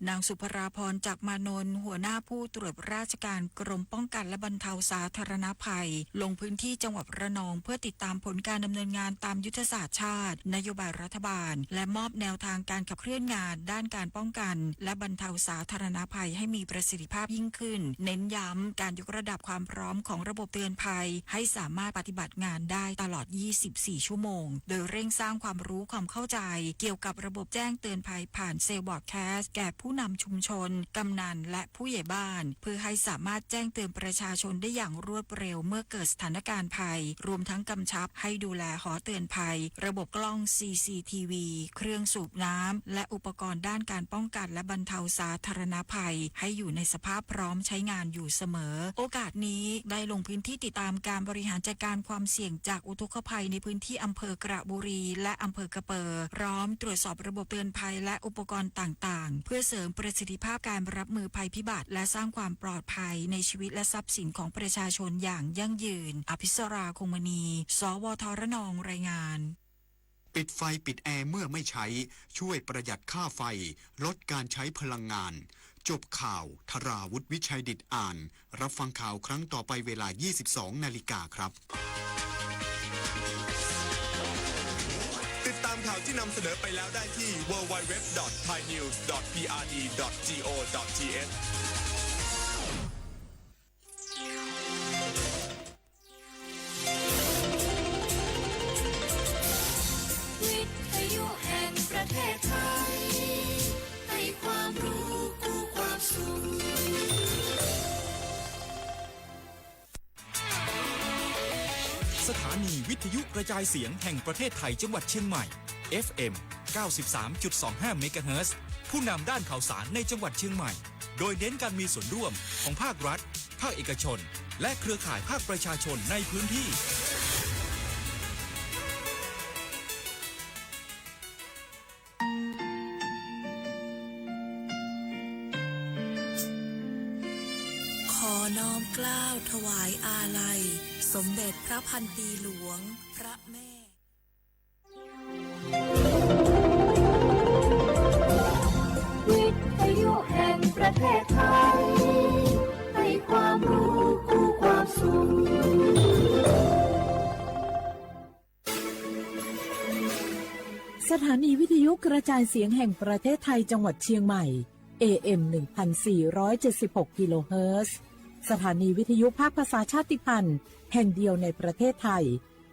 นางสุภราพรจักรมานนท์หัวหน้าผู้ตรวจราชการกรมป้องกันและบรรเทาสาธารณภัยลงพื้นที่จังหวัดระนองเพื่อติดตามผลการดำเนินงานตามยุทธศาสตร์ชาตินโยบายรัฐบาลและมอบแนวทางการขับเคลื่อนงานด้านการป้องกันและบรรเทาสาธารณภัยให้มีประสิทธิภาพยิ่งขึ้นเน้นย้ำการยกระดับความพร้อมของระบบเตือนภัยให้สามารถปฏิบัติงานได้ตลอด 24 ชั่วโมงโดยเร่งสร้างความรู้ความเข้าใจเกี่ยวกับระบบแจ้งเตือนภัยผ่านเซลล์บอร์ดแคสต์แก่ผู้นำชุมชนกำนันและผู้ใหญ่บ้านเพื่อให้สามารถแจ้งเตือนประชาชนได้อย่างรวดเร็วเมื่อเกิดสถานการณ์ภัยรวมทั้งกำชับให้ดูแลหอเตือนภัยระบบกล้อง CCTV เครื่องสูบน้ำและอุปกรณ์ด้านการป้องกันและบรรเทาสาธารณภัยให้อยู่ในสภาพพร้อมใช้งานอยู่เสมอโอกาสนี้ได้ลงพื้นที่ติดตามการบริหารจัดการความเสี่ยงจากอุทกภัยในพื้นที่อำเภอกระบุรีและอำเภอกระเปอพร้อมตรวจสอบระบบเตือนภัยและอุปกรณ์ต่างๆเพื่อเสริม ริมประสิทธิภาพการรับมือภัยพิบัติและสร้างความปลอดภัยในชีวิตและทรัพย์สินของประชาชนอย่างยั่งยืนอภิสราคงมณี สวทระนองรายงานปิดไฟปิดแอร์เมื่อไม่ใช้ช่วยประหยัดค่าไฟลดการใช้พลังงานจบข่าวธราวุฒิวิชัยดิษฐ์อ่านรับฟังข่าวครั้งต่อไปเวลา 22 นาฬิกาครับติดตามข่าวที่นำเสนอไปแล้วได้ที่ www.thainews.prd.go.thวิทยุแห่งประเทศไทยให้ความรู้คู่ความสุขสถานีวิทยุกระจายเสียงแห่งประเทศไทยจังหวัดเชียงใหม่ FM 93.25 เมกะเฮิรตซ์ผู้นำด้านข่าวสารในจังหวัดเชียงใหม่โดยเน้นการมีส่วนร่วมของภาครัฐภาคเอกชนและเครือข่ายภาคประชาชนในพื้นที่ขอน้อมเกล้าถวายอาลัยสมเด็จพระพันปีหลวงพระแม่วิทยุแห่งประเทศไทยให้ความรู้คู่ความสุขสถานีวิทยุกระจายเสียงแห่งประเทศไทยจังหวัดเชียงใหม่ AM 1476 กิโลเฮิรตซ์สถานีวิทยุภาคภาษาชาติพันธุ์แห่งเดียวในประเทศไทย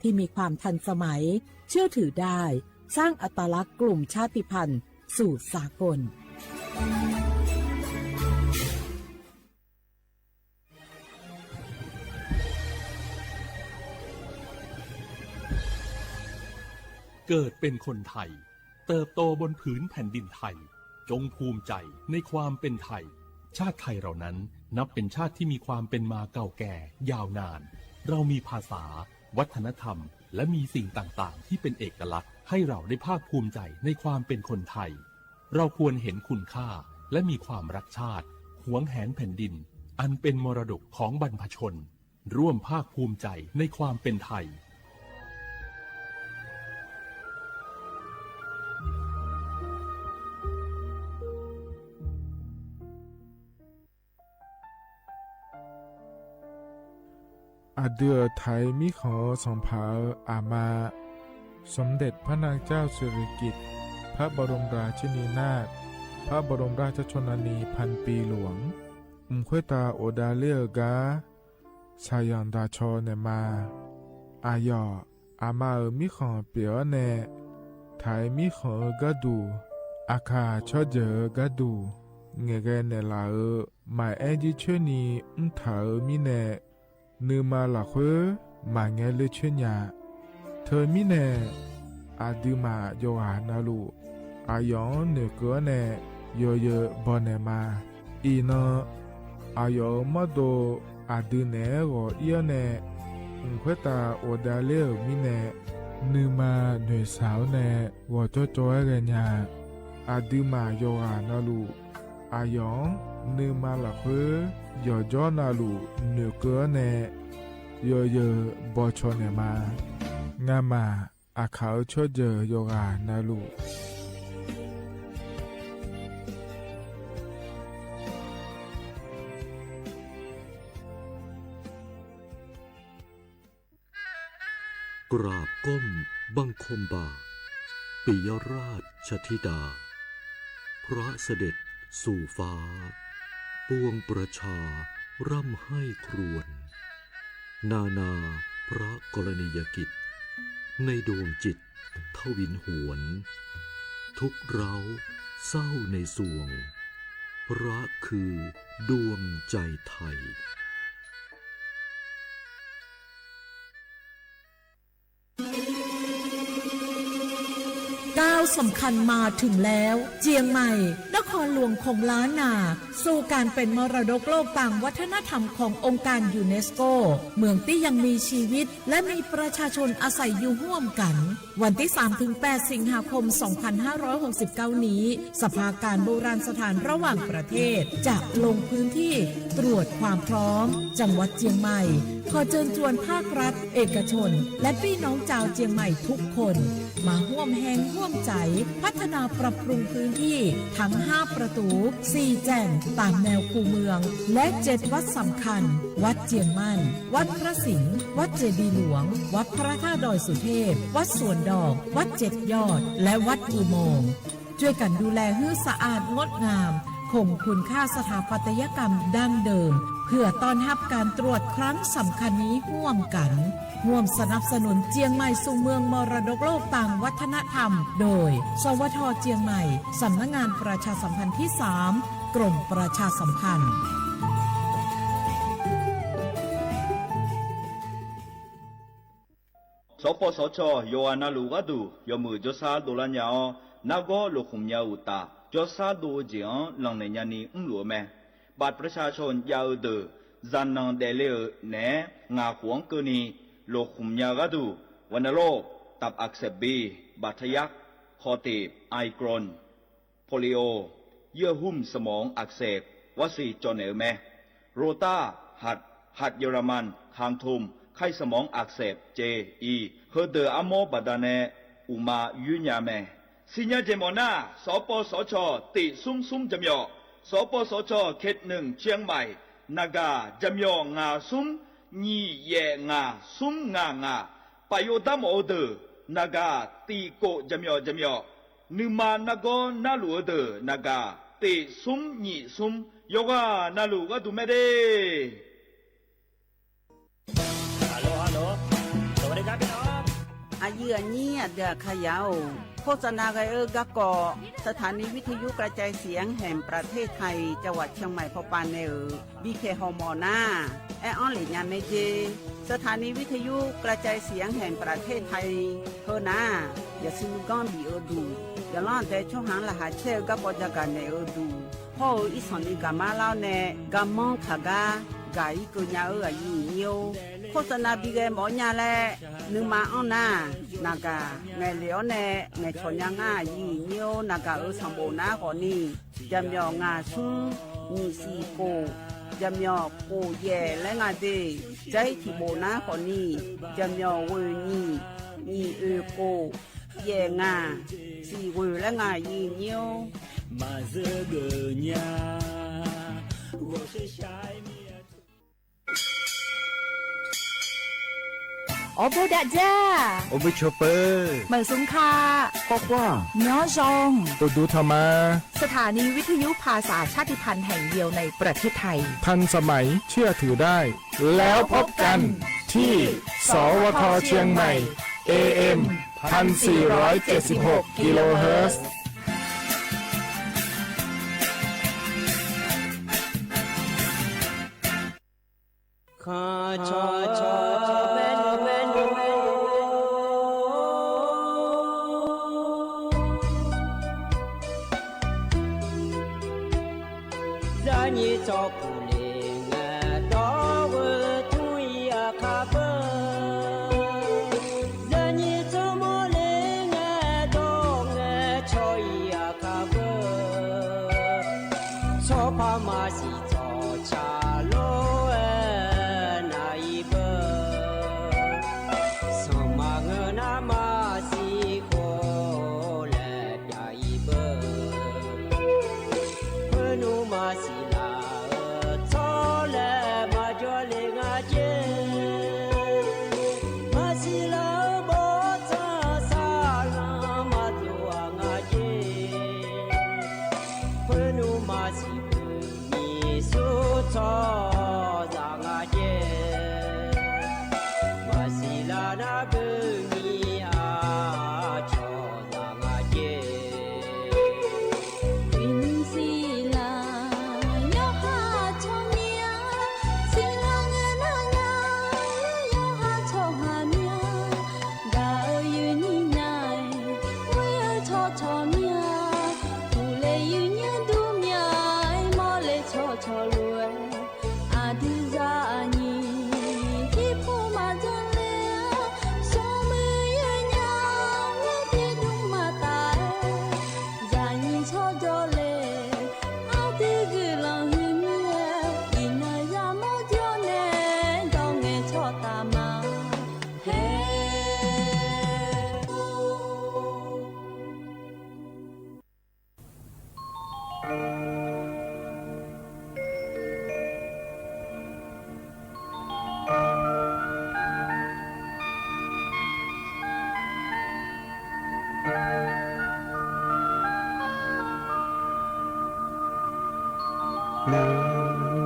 ที่มีความทันสมัยเชื่อถือได้สร้างอัตลักษณ์กลุ่มชาติพันธุ์สู่สากลเกิดเป็นคนไทยเติบโตบนผืนแผ่นดินไทยจงภูมิใจในความเป็นไทยชาติไทยเรานั้นนับเป็นชาติที่มีความเป็นมาเก่าแก่ยาวนานเรามีภาษาวัฒนธรรมและมีสิ่งต่างๆที่เป็นเอกลักษณ์ให้เราได้ภาคภูมิใจในความเป็นคนไทยเราควรเห็นคุณค่าและมีความรักชาติหวงแหนแผ่นดินอันเป็นมรดกของบรรพชนร่วมภาคภูมิใจในความเป็นไทยอาเดือไทยมิขอสองผาอามาสมเด็จพระนางเจ้าสิริกิติ์พระบรมราชินีนาถพระบรมราชชนนีพันปีหลวงควยตาโอดาเลียกาชายันดาชอเนมาอายออามามิขอเปียวเนไทยมิขอกะดูอาคาชอเจอกะดูเงเกเนลาหมายแอจิเชนีถามิเนนือมาละเควมาเงเลเชญาเธอมิเนอาดืมาโยอานาลูอายองเนเกเนโยเยบอเนมาอีนอายอมโดอาดืเนโกเอียเนควยตาโอดาเลมิเนนือมาเนสาวเนวอโจโจเอเกญาอาดืมาโยอานาลูอายองนือมาละเควย่อจอนาลูเนเกเนโยเยบอชอเนมางามาอาขาวชอเจโยกานาลูกราบก้มบังคมบาทปิยราชธิดาพระเสด็จสู่ฟ้าปวงประชาร่ำให้ครวญนานาพระกรณียกิจในดวงจิตทวินหวนทุกเร้าเศร้าในสวงพระคือดวงใจไทยก้าวสำคัญมาถึงแล้วเจียงใหม่น ครหลวงของล้านนาสู่การเป็นมรดกโลกต่างวัฒนธรรมขององค์การยูเนสโกเมืองที่ยังมีชีวิตและมีประชาชนอาศัยอยู่ร่วมกันวันที่ 3-8 สิงหาคม 2569 นี้สภาการโบราณสถานระหว่างประเทศจะลงพื้นที่ตรวจความพร้อมจังหวัดเชียงใหม่ขอเชิญชวนภาครัฐเอกชนและพี่น้องชาวเชียงใหม่ทุกคนมาร่วมแรงร่วมใจพัฒนาปรับปรุงพื้นที่ทั้ง5ประตู4แจ่งตามแนวคูเมืองและ7วัดสำคัญวัดเจียงมั่นวัดพระสิงห์วัดเจดีย์หลวงวัดพระธาตุดอยสุเทพวัดสวนดอกวัด7ยอดและวัดอุโมงค์ช่วยกันดูแลให้สะอาดงดงามคงคุณค่าสถาปัตยกรรมดั้งเดิมเพื่อต้อนรับการตรวจครั้งสำคัญนี้ร่วมกันร่วมสนับสนุนเจียงใหม่สู่เมืองมรดกโลกต่างวัฒนธรรมโดยสวท.เจียงใหม่สำนักงานประชาสัมพันธ์ที่3กรมประชาสัมพันธ์สปสชโยอานาลูกาดูยมือจสาโดลัญญานาโกลุคุมยาอุตาจสาโดเจียงหลังในยานีหลวแม่บัตรประชาชนยาวเดอจันนังเดเลเนงาขวงกนีโลคุมยากาดูวันโรคตับอักเสบบีบาดทะยักคอตีบไอกรนโพลิโอเยื่อหุ้มสมองอักเสบวัซีจอนเอลแมโรตาหัดเยอรมันคางทุมไข้สมองอักเสบเจอีเฮเดออะโมบาดาเนอุมายุญญาแมสิญญาเจมอนาสปสชติซุ่มจำยอสปสชเขต1เชียงใหม่นากาจำยองาซุ่มญีเยงาซุ่มงาปโยดามโอเดนากาตีโกจำยนึมานาโกนาลูเดนากาติซุ่มญีซุ่มโยกานาลูกาดูเมเดฮัลโหลสวัสดีครับพี่น้องอายุอันนี้เดือขยาวโฆษณาไกกะกอสถานีวิทยุกระจายเสียงแห่งประเทศไทยจังหวัดเชียงใหม่พอปานเนอบีเคฮอมอนาแอออนหลิญาเมเจสถานีวิทยุกระจายเสียงแห่งประเทศไทยเฮนาอย่าซื้อก้อนบีเอดูอย่าล่อนแต่ช่วงหางละหาเชลกะปอจักกันเนอดูพ่ออีสอนนี่กะมาเล่าเนกะมองขากากายกุญญาอายุเนียวโฆษณาบีเกหมอญาแลนึงมาอ้อนนานากาไงเหลียวแน่ไงชนยังง่ายีเนียวนากาสัมโบนาก่อนนี่จำยองาซุ่มมีสีโกจำยอโกแย่และงาเดใจที่โบนาก่อนนี่จำยอเวนี่โกแย่งาสีเวและงายีเนียวมาเซเกญา我是下面อโบดาจ้าโอเบชเปอร์เหมืองสุงคาปอกว่าย้อจงตูดูธรรมาสถานีวิทยุภาษาชาติพันธุ์แห่งเดียวในประเทศไทยทันสมัยเชื่อถือได้แล้วพบกันที่สวทเชียงใหม่ AM 1476 กิโลเฮิรตซ์ข้าชอเมนูรานีจอกุเลงดอวทุยาคาเบรานีจอโมเลงดองชอยาคาเบชอพามาสิจอชาโล错错命，不累云烟渡。能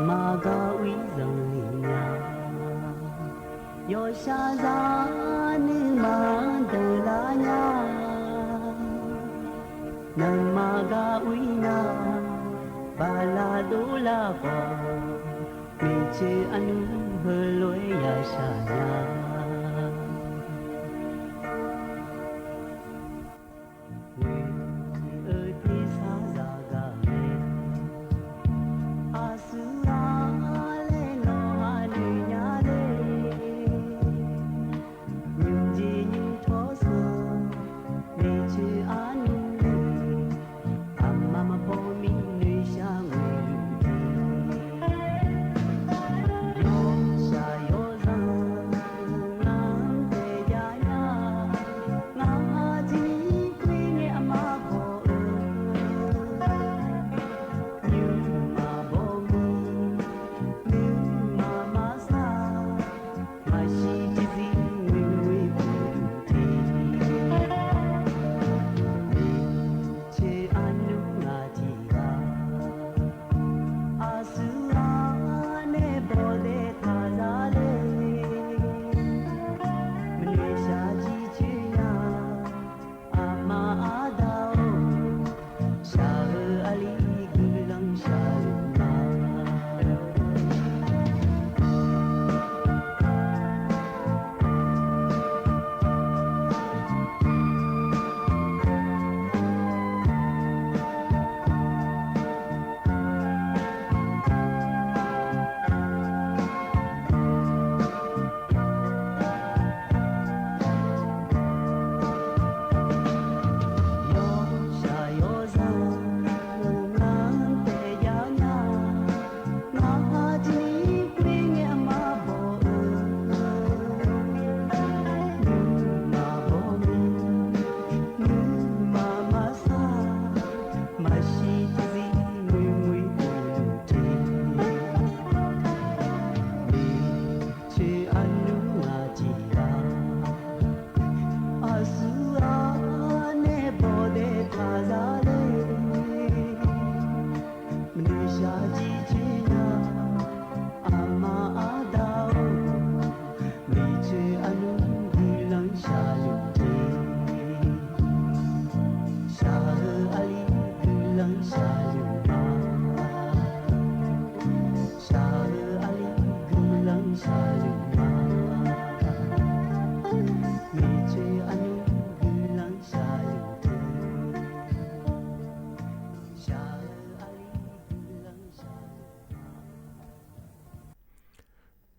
马嘎为人里呀，有啥子能忙得啦呀？能马嘎为那巴拉多拉巴，没去安努和罗呀啥呀？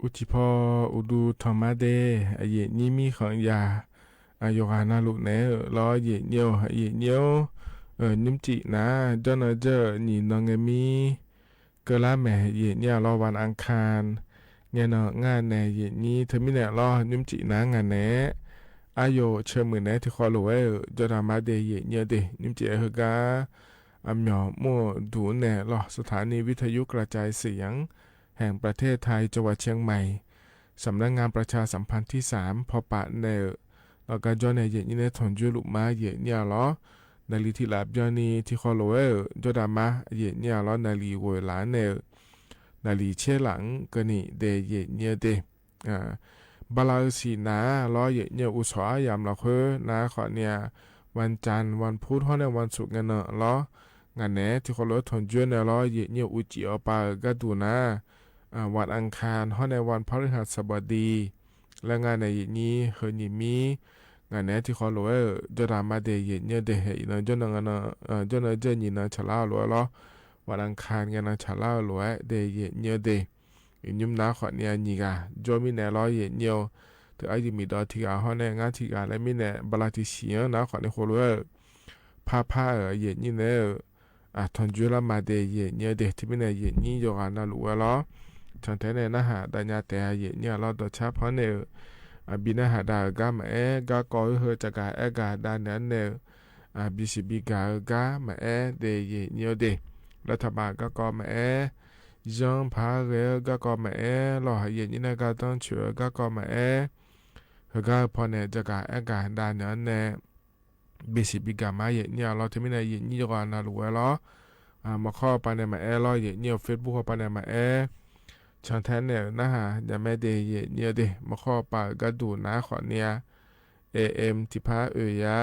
อุจิพออุดูธรรมะเดเยนี่มีของยาโยกานาลุเนรอเยเนียวเยเนียวนิมจินะจนเจอนี่นองมีเกลาแม่เยเนี่ยรอวันอังคารเงนงานแน่เยนี่เธอมีแน่รอนิมจินะงานแน่อายุเชื่อมือแน่ที่ขอรู้ว่าจะทำมาเดเยเนี่ยเดนิมจิเฮกาอำยอมั่วดูแน่รอสถานีวิทยุกระจายเสียงแห่งประเทศไทยจังหวัดเชียงใหม่สำนักงานประชาสัมพันธ์ที่3พอปะเนแล้วก็จอในเย็นนี้ในถอนจุลุมาเย็นเนี่ยล้อนาลีที่หลับจอนี้ที่ขอรู้ว่าจอดามาเย็นเนี่ยล้อนาลีโวยหลานเนนาลีเชื่อหลังก็นี่เดเย็นเนี่ยเดบาลาสีนาล้อเย็นเนี่ยอุษยามเราคือนาขอเนี่ยวันจันทร์วันพุธห้องในวันศุกร์กันเนอะล้องานแหนที่ขอรู้ถอนจุเนี่ยล้อเย็นเนี่ยอุจิอปากระดูนะวันอังคารห้องในวันพฤหัสบดีและงานในนี้เฮนิมีงานนี้ที่เขารู้ว่าจะทำมาเดียเนี่ยเดียนะจนงานจนเจนี่นะฉลาดรู้แล้ววันอังคารงานฉลาดรู้เดียเนี่ยเดียยุ่มน้าขอเนี่ยนี่กะจอมีเนี่ยร้อยเนี่ยถึงไอ้ที่มีดอที่กะห้องในงานที่กะและมีเนี่ยบลาที่เสียนะขอเนี่ยเขารู้ว่าผ้าเย็นนี่เนี่ยทอนจุลมาเดียเนี่ยเดียที่มีเนี่ยเย็นนี่โยกานะรู้แล้วฉันเทเนี่ยนะฮะแต่เนี่ยแต่เย็นเนี่ยเราตัวชาเพราะเนี่ยบินหาดากามากาก็เฮจากกาดานนั้นเนี่ยบิสิบิกากามาเดเยเนียวเด รัฐบาลก็แม่ยังพาเรือก็แม่รอเย็นนี่นะก็ต้องเชื่อก็แม่ก็พอเนี่ยจะการอากาศด้านนั้นเนี่ยเบสิบิกามาเย็นเนี่ยเราที่ไม่ได้เย็นนี่ก็น่ารู้แล้วมาข้อไปในมารอเย็นเนี่ยเฟซบุ๊กไปในมาช่างแทนเนี่ยนะฮะอย่าไม่ได้เย็นเนี่ยดิมาข้อไปก็ดูนะขอเนี่ยAM ที่พายา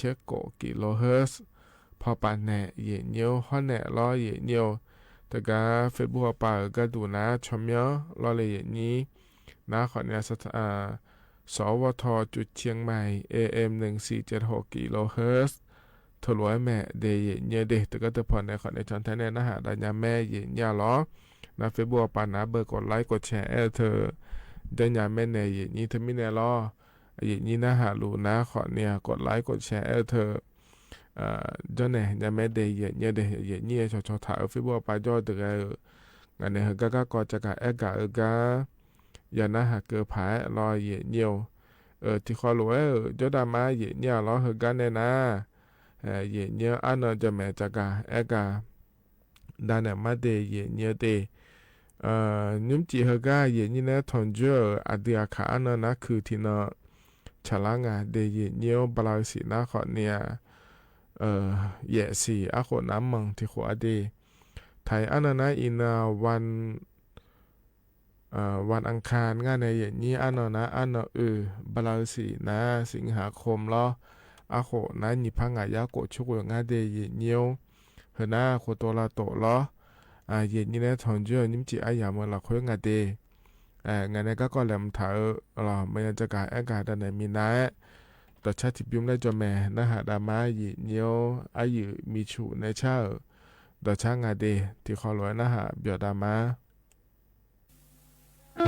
4,000กิโลเฮิรตซ์พอปานแหน่เย็นเนี่ยฮอนแหน่รอเย็นเนี่ยแต่ก็เฟซบุ๊กไปก็ดูนะชมเยอะรอเลยเย็นนี้นะขอเนี่ยสวทจุดเชียงใหม่ AM 1476กิโลเฮิรตซ์ถลวยแม่เดยเย็นเดแต่ก็จะพอในขอในช่างแทนเนี่ยนะฮะดันยาแม่เย็นเนี่ยล้อนะเฟซบุ๊กปานนะเบอร์กดไลค์กดแชร์เธอเดินยาแม่ในเย็นนี้เธอไม่แน่ล้ออย่างนี้นะฮะรู้นะขอเนี่ยกดไลค์กดแชร์เธอจนเนี่ยยังไม่ได้เนี่ยเดเนี่ยชอถ่ายเฟซบุ๊กไปจอเดืองานเนี่ยก็จะการก็อย่านะฮะเกิดผายรอเนี่ยที่ขอรู้จอดามาเนี่ยรอกันเนี่ยนะเนี่ยอันนั้นจะแม่จะการด้านเนี่ยมาเดเนี่ยเดนุ่มจีเฮกาเนี่ยนะทอนเจออดีอาคาอันนั้นนะคือที่น่ะฉลางเดยเนียวบลาสีนะขอเนี่ยเยสีอาโคน้ำมังที่ขวาดีไทยอันนั้นนะอินาวันอังคารงานในอย่างนี้อันนั้นนะอันนั้นบลาสีนะสิงหาคมล้ออาโคนะนิพังอายาโกชุกงานเดยเนียวเฮน่าโคตัวละโตล้อเย็นนี้นะทอนเจอนิ่มจีอายามันละคุยงานเดงานนี้ก็แหลมถ่ายเราไม่อยากจะการอากาศด้านไหนมีนะต่อชาติพิมพ์ได้จอแม่นะฮะดามาหยีเนียวอายุมีชูในชาต่อช่างงานเดที่ขอรวยนะฮะเบียดามา เ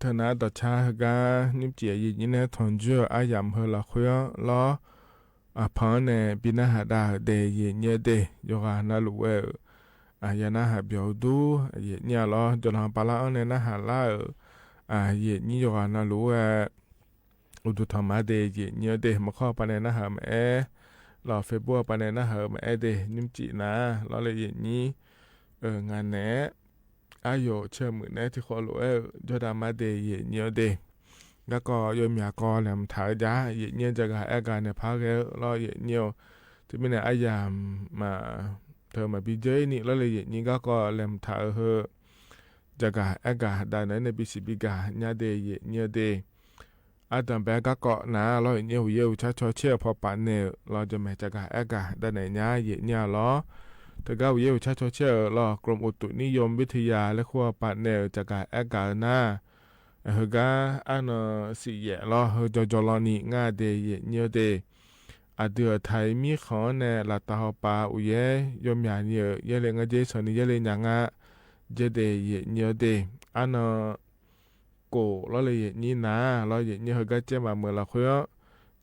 เธอนาต่อชาฮกานิมเจียยินเนทอนจูอายามเฮลาคุยล้อพอเนบินาหาดาเดยเนเดยกานาลูเอายานาหาเบียวดูเยเนี่ยล้อจนหาปาลาเนนาหาลาเยนี่ยกานาลูอุดุธรรมะเดยเนเดมาข้อปาเนนาหาเอล้อเฟบัวปาเนนาหาเอเดนิมจีนะล้อเลยเยนี้งานเนอายุเชื่อมือเนที่ขอรู้จดามาเดยเนเดแล้วก็ยมยากรแหลมถ่ายยาเยเนี่ยจะกอาการในพักแล้วล้อเยเนี่ยที่ไม่เนี่ยอายามมาเธอมาบีเจนี่แล้วเลยเยนี่ก็แหลมถ่ายเฮจะกอาการได้ในบิสิบิกาเนี่ยเดยเนเดอาดัมแบกก็นะล้อเยเนี่ยวิวชัดชอเชื่อพอปานเนเราจะไม่จะกอาการได้ในเนี่ยเยเนี่ยล้อแต่ก็วิวชัดชอเชื่อล้อกรมอุตุนิยมวิทยาและขั้วปานเนจะกอาการหน้าเฮกาอันสิเยล้อเฮจอลอนี่งาเดยเนเดอเดือไทยมีขอแนลาตาฮปาอุเยยมยาเยเยเลงเจสนิเยเลยังะเจเดยเนเดอันโกล้อเลยนี่นะล้อเยเนเฮกาเจมาเมื่อละคุย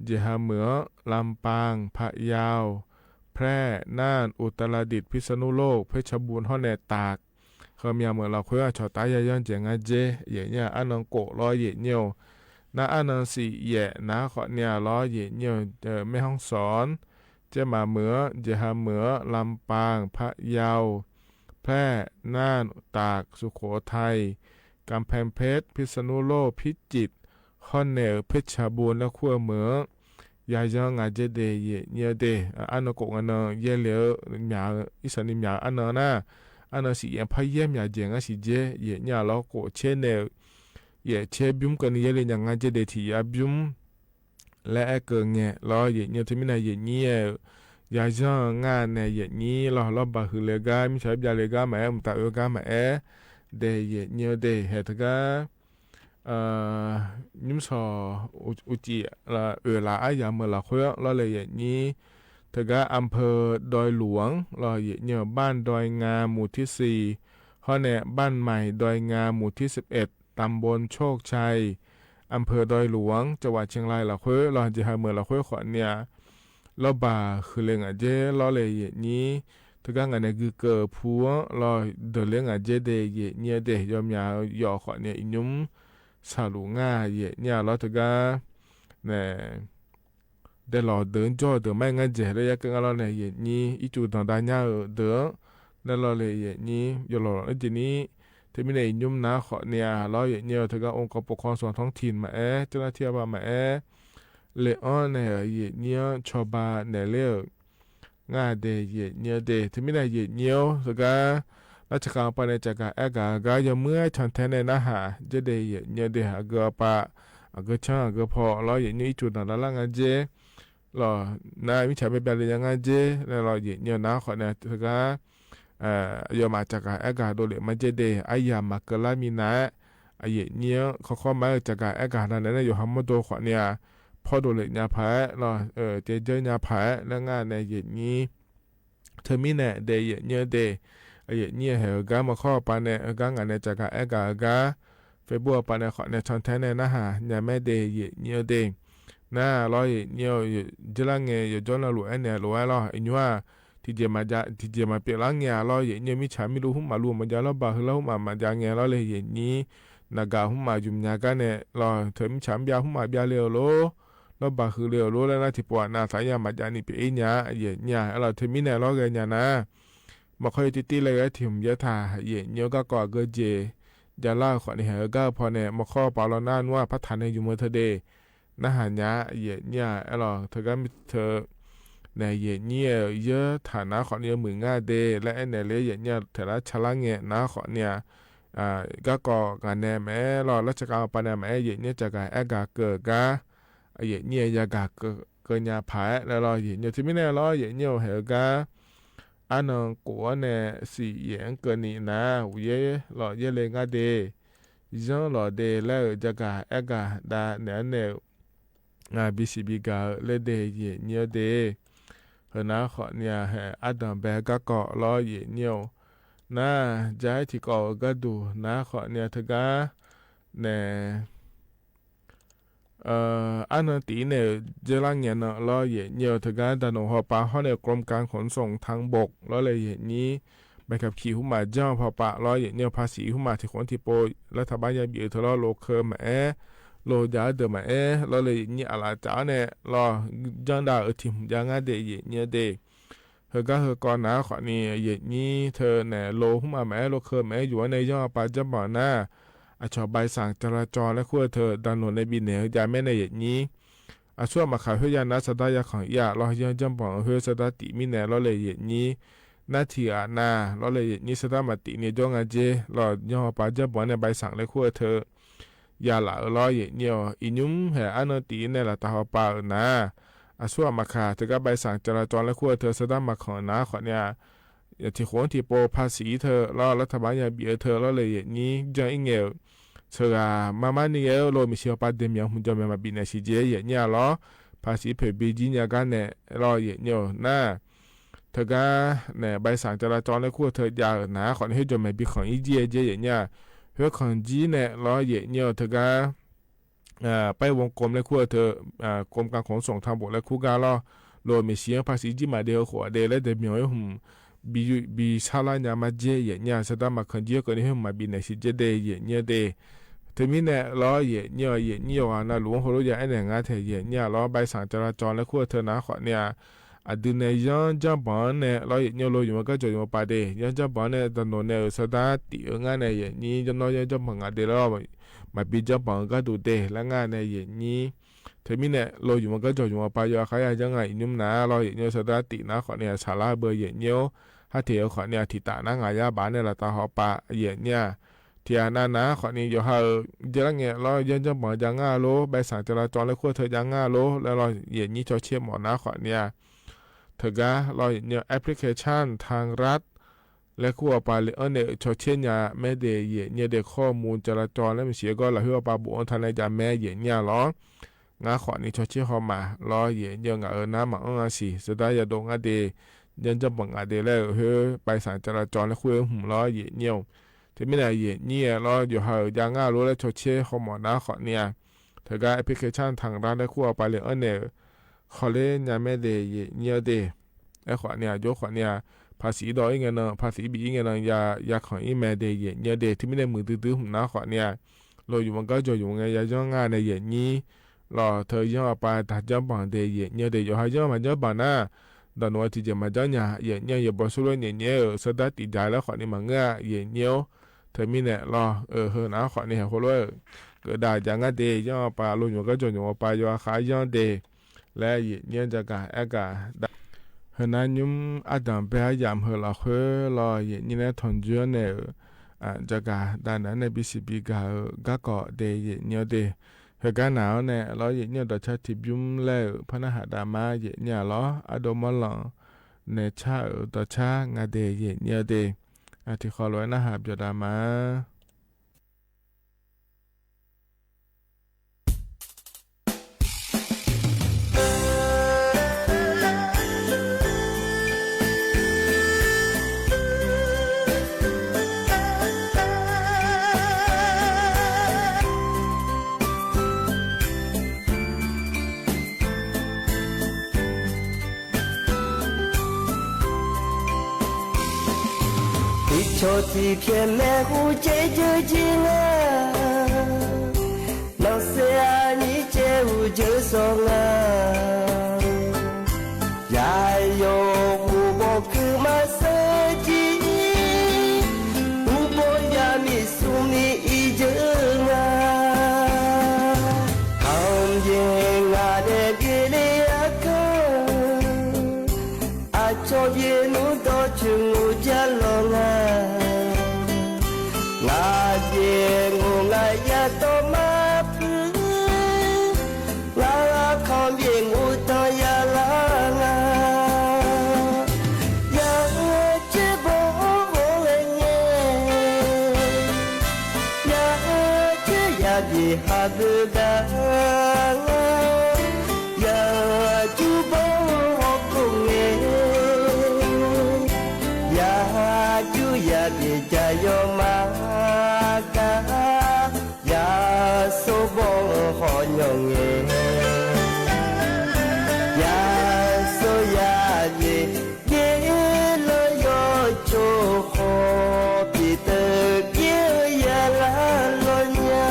เจหาเมื่อลำปางพะเยาแพร่น่านอุตรดิตถ์พิษณุโลกเพชรบูรณ์ฮอดแนตากเขามีเมื่อเราคุยชอตายย้อนเจงเจเยเนี่ยอันโกล้อเยเนียวนาอันสิเยนาขอเนี่ยล้อเยเนียวแม่ห้องสอนเจมาเหมือเจหาเหมือลำปางพะเยาแพร่น่านตากสุโขทัยกำแพงเพชรพิษณุโลกพิจิตรฮอนเนลเพชรบูรณ์และขั้วเหมือยายองอาเจเดเยเนียเดอันโกงอันเยเหลียวหมาอิสันนิหมาอันน่ะอันสิเยพะเยหมาเจงสิเจเยเนี่ยล้อโกเชเนลเยเชบิมกันเยเลยยังอาเจเดทีอาบิมและเกิงเงล้อเยเนี่ยที่ไม่นายเยเนี่ยยายองงานเนี่ยเยนี่ล้อบะฮือเลกามิใช้ยาเลกาแม่มุตาเอกาแม่เดเยเนี่ยเดเฮตกานิมสออุจิละลาอายามเมื่อละคุยล้อเลยเยนี่ทกาอำเภอดอยหลวงล้อเยเนี่ยบ้านดอยงามหมู่ที่4ฮอเนี่ยบ้านใหม่ดอยงามหมู่ที่11ตำบลโชคชัยอำเภอดอยหลวงจังหวัดเชียงรายละคุยล้อจะหาเมื่อละคุยขอเนี่ยล้อบาคือเลงอาเจล้อเลยเยนี่ทกางานเนี่ยคือเกิดพัวล้อเดินเลงอาเจเดเยเนี่ยเดยอมยาหยอขอเนี่ยอินุมสาลุง่าเยเนี่ยล้อทกาเนี่ยเดี๋ยวเราเดินจ่อเดินไม่งั้นเจเลยยังกันเราเนี่ยเยนี่อีจูต่างดานยาเดินแล้วเราเลยเยนี่ยอเราเจนี่ที่มีในยุ่มน้าขอเนี่ยเราเยเนี่ยถึงกับองค์กรปกครองส่วนท้องถิ่นมาเจ้าหน้าที่ว่ามาเลออนเนี่ยเยเนี่ยชาวบ้านเนี่ยเลี้ยงาเดเยเนี่ยเดที่มีในเยเนี่ยถึงกับราชการปานจากการกายเมื่อชันแทนในนาหาเจเดเยเนี่ยเดหากปะก็ช่างก็พอเราเยเนี่ยจุดนั้นละงานเจรอนายมิชาเป็นแบบยังไงเจแล้วเราเยเนี่ยนะขอเนี่ยถึงกับยอมาจากการโดยมันเจเดอายามาเกลามีนะเยเนี่ยเขามาจากการนั้นเนี่ยอยู่ฮัมมโดขอเนี่ยพอโดยเนี่ยพายเราเจเจเนี่ยพายแล้วงานในเยนี้เธอมีเนี่ยเดเยเนี่ยเดเยเนี่ยเหรอกามาข้อปานเนี่ยกางานเนี่ยจากกาเฟบัวปานเนี่ยขอเนี่ยชันแทนเนี่ยนะฮะเนี่ยแม่เดเยเนี่ยเดน่าร้อยเนี่ยจลังเงยจอนละหลวยเนี่ยหลวยล้ออินว่าที่เจมาจะที่เจมาเปลังเงยล้อเนี่ยมิฉาไม่รู้หุ่มมารู้มันจะล้อบาคือล้อหุ่มมาจะเงยล้อเลยเยนี้นากาหุ่มมาจุ่มยากันเนี่ยล้อเธอมิฉามยาหุ่มมาเบียเลี้ยวโลล้อบาคือเลี้ยวโลแล้วนะที่ปวดนาสายามาจานี่เปย์เนี่ยเยเนี่ยเราเธอมิเนี่ยล้อเกยเนี่ยนะมาค่อยติเลยถิ่มยะถาเยเนี่ยก็ก่อเกเจจะเล่าขอเนี่ยก็พอเนี่ยมาข้อปาลน่านว่าพัฒนาอยู่เมื่อเธอเดนะหายะเยเนี่ยเราเธอก็เธอในเยเนี่ยเยอะฐานะขอเนี่ยมือง่าเดและในเลี้ยเนี่ยเธอละชะลังเงนะขอเนี่ยก็ก่อการแนมเราราชการปานแนมเยเนี่ยจะกายกาเกิดกาเยเนี่ยยากาเกินยาผายแล้วเราเยเนี่ยที่ไม่แน่เราเยเนี่ยเหรอกาอันกัวเนี่ยสี่เยงเกินนี่นะเยเราเยเลยง่าเดยังเราเดแล้วจะกายกาดาเนี่ยบิสิบิกาเลเดเยเนี่ยเดเฮนะขอเนี่ยอัดแบกก็ล้อเยเนี่ยน่าใจที่ก็ดูนะขอเนี่ยทกา อันนั้นตีเนี่ยเจริญเนี่ยนะเราเหยียดถึงการดันหัวปลาเขาเนี่ยกรมการขนส่งทางบกแล้วเลยอย่างนี้ใบขับขี่หุ่นมาเจ้าพอปะเราเนี่ยภาษีหุ่นมาที่คนที่โปรัฐบาลยาบีเธอเราโลเคอร์มาโลยาเดิมมาเราเลยเนี่ยอะไรจ้าเนี่ยเราจังได้ทีมยังไงเดียเนี่ยเดเธอก็เธอก่อนนะขอนี่อย่างนี้เธอเนี่ยโลหุ่นมาโลเคอร์มาอยู่ในย่อปลาจะบ่อหน้าชอบใบสั่งจราจรและขั้วเธอดันหนุนในบินเหนียวยาแม่ในอย่างนี้ช่วงมาขายเฮือยานัสดายาของยาเรายังจำบอกเฮือสดาติมีแนวเราเลยอย่างนี้นาทีนาเราเลยอย่างนี้สดามาติเนี่ยจ้องอาเจเราย่อปลาจะบ่อในใบสั่งและขั้วเธอยาหล่าเราอย่างนี้อินุ่มแห่อันตีในละตาหัวปลานะช่วงมาขายเธอก็ใบสั่งจราจรและขั้วเธอสดามาของนะขอเนี่ยที่คนที่โปภาษีเธอเรารัฐบาลยาเบียเธอเราเลยอย่างนี้จะอิงเอลเธอมามานี่เรอมีเชื่อปาเดมียหุ่นจอมมาบินในสิเจอย่างนี้ล้อภาษีเผยบีจีเนี่ยกันเนี่ยรออย่างนี้นะเธอก็เนี่ยใบสั่งจราจรและคู่เธอยาหนาขอให้จอมมาบิของอีเจอย่างนี้เพื่อของจีเนี่ยรออย่างนี้เธอก็ไปวงกลมและคู่เธอกรมการขนส่งทางบกและคู่การรอมีเสียภาษีจีมาเดียวหัวเดและเดมียหุ่นบีชาลายามาเจอย่างนี้สดามาคันเดียวกันให้มาบินในสิเจเดอย่างนี้เดถึงมีเนี่ยล้ออย่างนี้ว่านะหลวงเขารู้อย่างไอ้เนี่ยงานเทียเนี่ยล้อใบสั่งจราจรและคู่เธอนะขอเนี่ยอดีตเนี่ยย้อนจับบอลเนี่ยล้ออย่างนี้เราอยู่มันก็จะอยู่มาปาเดย้อนจับบอลเนี่ยตอนนั้นเนี่ยสดาติงานเนี่ยอย่างนี้จนน้อยจับบอลงานเดล้อมาบินจับบอลก็ดูเดและงานเนี่ยอย่างนี้ถึงมีเนี่ยเราอยู่มันก็จะอยู่มาปายาขายยังไงนุ่มหนาล้ออย่างนี้สดาตินะขอเนี่ยชาลาเบอร์อย่างนี้ถ้าเที่ยวขอเนี่ยทิตานั่งอายาบ้านเนี่ยละตาหัวปลาอย่างเนี่ยที่นั่นนะขอนี้อยู่หาเจริญเนี่ยเรายังจะบอกยังง่าโลใบสั่งจราจรและขั้วเธอยังง่าโลแล้วเราอย่างนี้จะเชื่อหมอนะขอเนี่ยเธอก็เราเนี่ยแอปพลิเคชันทางรัฐและขั้วปลาเนี่ยจะเชื่อเนี่ยไม่ได้เนี่ยเด็กข้อมูลจราจรและมันเสียก็เราหัวปลาบุญทันในจาแม่อย่างเนี่ยหรองาขอนี้จะเชื่อเขามาเราอย่างน้ำมันสิสุดท้ายจะโดนอดียังจะบังอาจได้แล้วเฮ้ไปสั่งจราจรและคุยหุ่มล้อเหยียดเนี่ยวที่ไม่ได้เหยียดเนี่ยล้ออยู่ห่างยังง่ารู้และชดเชยข้อมูลนะขอเนี่ยเธอก็แอปพลิเคชันทางร้านได้คู่ไปเลยเนี่ยขอเล่นยังไม่ได้เหยียดเนี่ยเดไอ้ขอเนี่ยยกขอเนี่ยภาษีดอยเงินภาษีบีเงินยาของอีเมลเดเหยียดเนี่ยเดที่ไม่ได้มือตื้อหุ่มนะขอเนี่ยเราอยู่มันก็จะอยู่ไงยาย่อง่ายในเหยียดนี้รอเธอย่อไปตัดย่อบังเดเหยียดเนี่ยเดอยู่ห่างย่อมันย่อบังนะตอนวันที่จะมาเจ้าเนี่ยอย่างอย่าบอกสุดเลยเนี่ยสดาติดใจแล้วขอนี่มาเงาอย่างเนี้ยเธอมีเนี่ยรอเฮ้นะขอนี่เขาเลยเกิดได้ยังไงเดย์ย่อปลาลุงอยู่ก็จนอยู่ปลาย่อขายย่อเดย์และอย่างจะกะเอกะเฮนั้นยุ่มอาดัมไปยามเฮละเฮรออย่างนี้เนี่ยทนจุนเนี่ยจะกะด้านนั้นในบิสิบิกะก็เกาะเดย์อย่างเนี้ยเดย์เหตุการณ์หนาวเนี่ยเราอย่างนี้ต่อชาติบิมแล้วพนักหาดามาอย่างนี้ล้ออดมลองในชาต่อชางาเดอย่างนี้เดที่ขอร้อยนะหาบดามา秋天偏美湖接就近啊，老师啊你接我就送啊，呀哟我不去马赛基，我不要你送你一整啊，看见我的给你啊看，啊昨夜我到去我家楼啊。to ma phu la khom bien u ta ya la nga ya che bo le nye ya che ya bi ha bu da ya chu bo ko nge ya chu ya bi ja yo ma ka bo ho nhong nghe ya so ya ye ye lo yo cho ho pi te ye ya la lo nya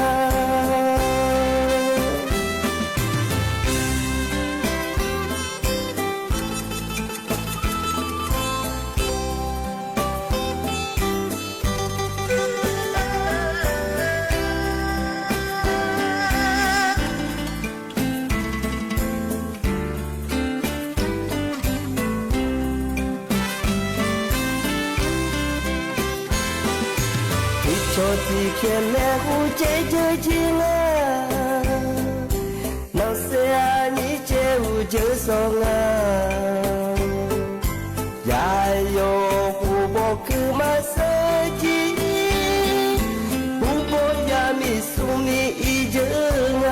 cho thì khiến mẹ hú chế chơi chinh à nó sẽ nhí chế hú chế song à ya yo hú bò cứ mà sơ chi hú bò ya mi su mi y chơ à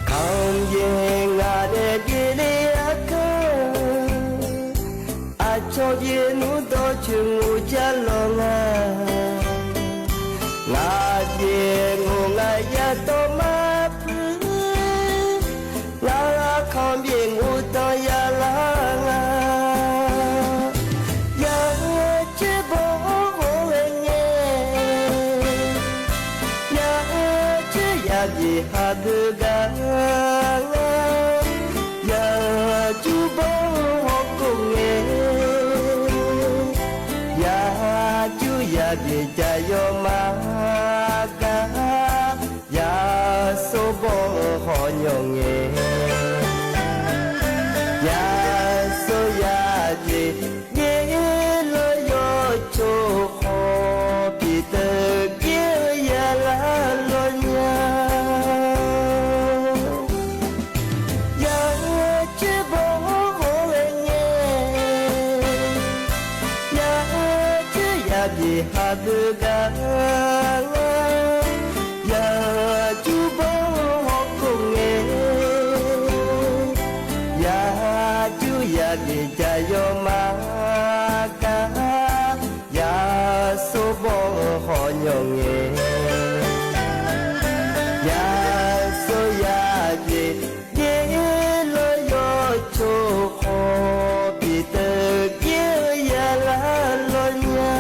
không ye ngà để đi đi à cơ à cho ye nu đó chừng u cha lòng à ngà ye ngô ngà ya to ma phứ ngà không ye ngô to ya la ngà ya che bo ho nghe ya che ya ye ha de ga ya chu bo ho cùng nghe ya chu ya ye cha yo ma ga ya so bo ho nhong nghe ya so ya ye ye lo yo cho ho pi te ye ya la lo nya ya che bo ho nghe ya che ya ye ha de ga ya chu bo ho cùng nghe ya chu ya ye cha yo ma ga ya so bo ho nhong nghe ya so ya ye ye lo yo cho ho pi te ye ya la lo nya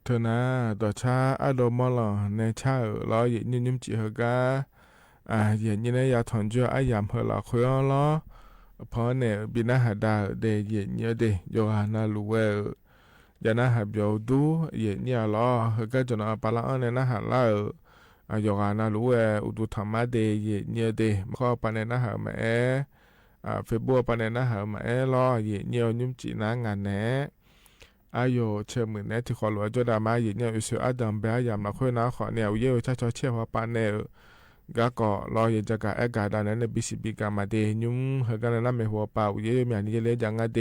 เธอนะต่อชาอาโดมอลในชาล้อเย็นยุ่มจีเหกาเย็นยี่ในยาถอนจัวอายามเหล่าคุยล้อเพราะเนี่ยบินาหาดาเดเย็นเยอะเดโยฮานาลูเวยานาหับโยดูเย็นเนี่ยล้อเหกาจนปาลาในนาหาลาโยฮานาลูเวอุดุธรรมะเดเย็นเยอะเดข้อปานในนาหาแม่เฟบัวปานในนาหาแม่ล้อเย็นเยอะยุ่มจีนางานแหนอายุเชื่อมือเนี่ยที่ขอหลวงจดามาอย่างเนี่ยอุสุอาดัมเบียยามนักคุยนะขอเนี่ยเยอะชาชอเชื่อว่าปานเนี่ยก็ก็รออย่างจะการกาดานในบิสิบิกามาเดยุ่งเหตุการณ์นั้นไม่หัวเปล่าเยอะอย่างนี้เลยจังเด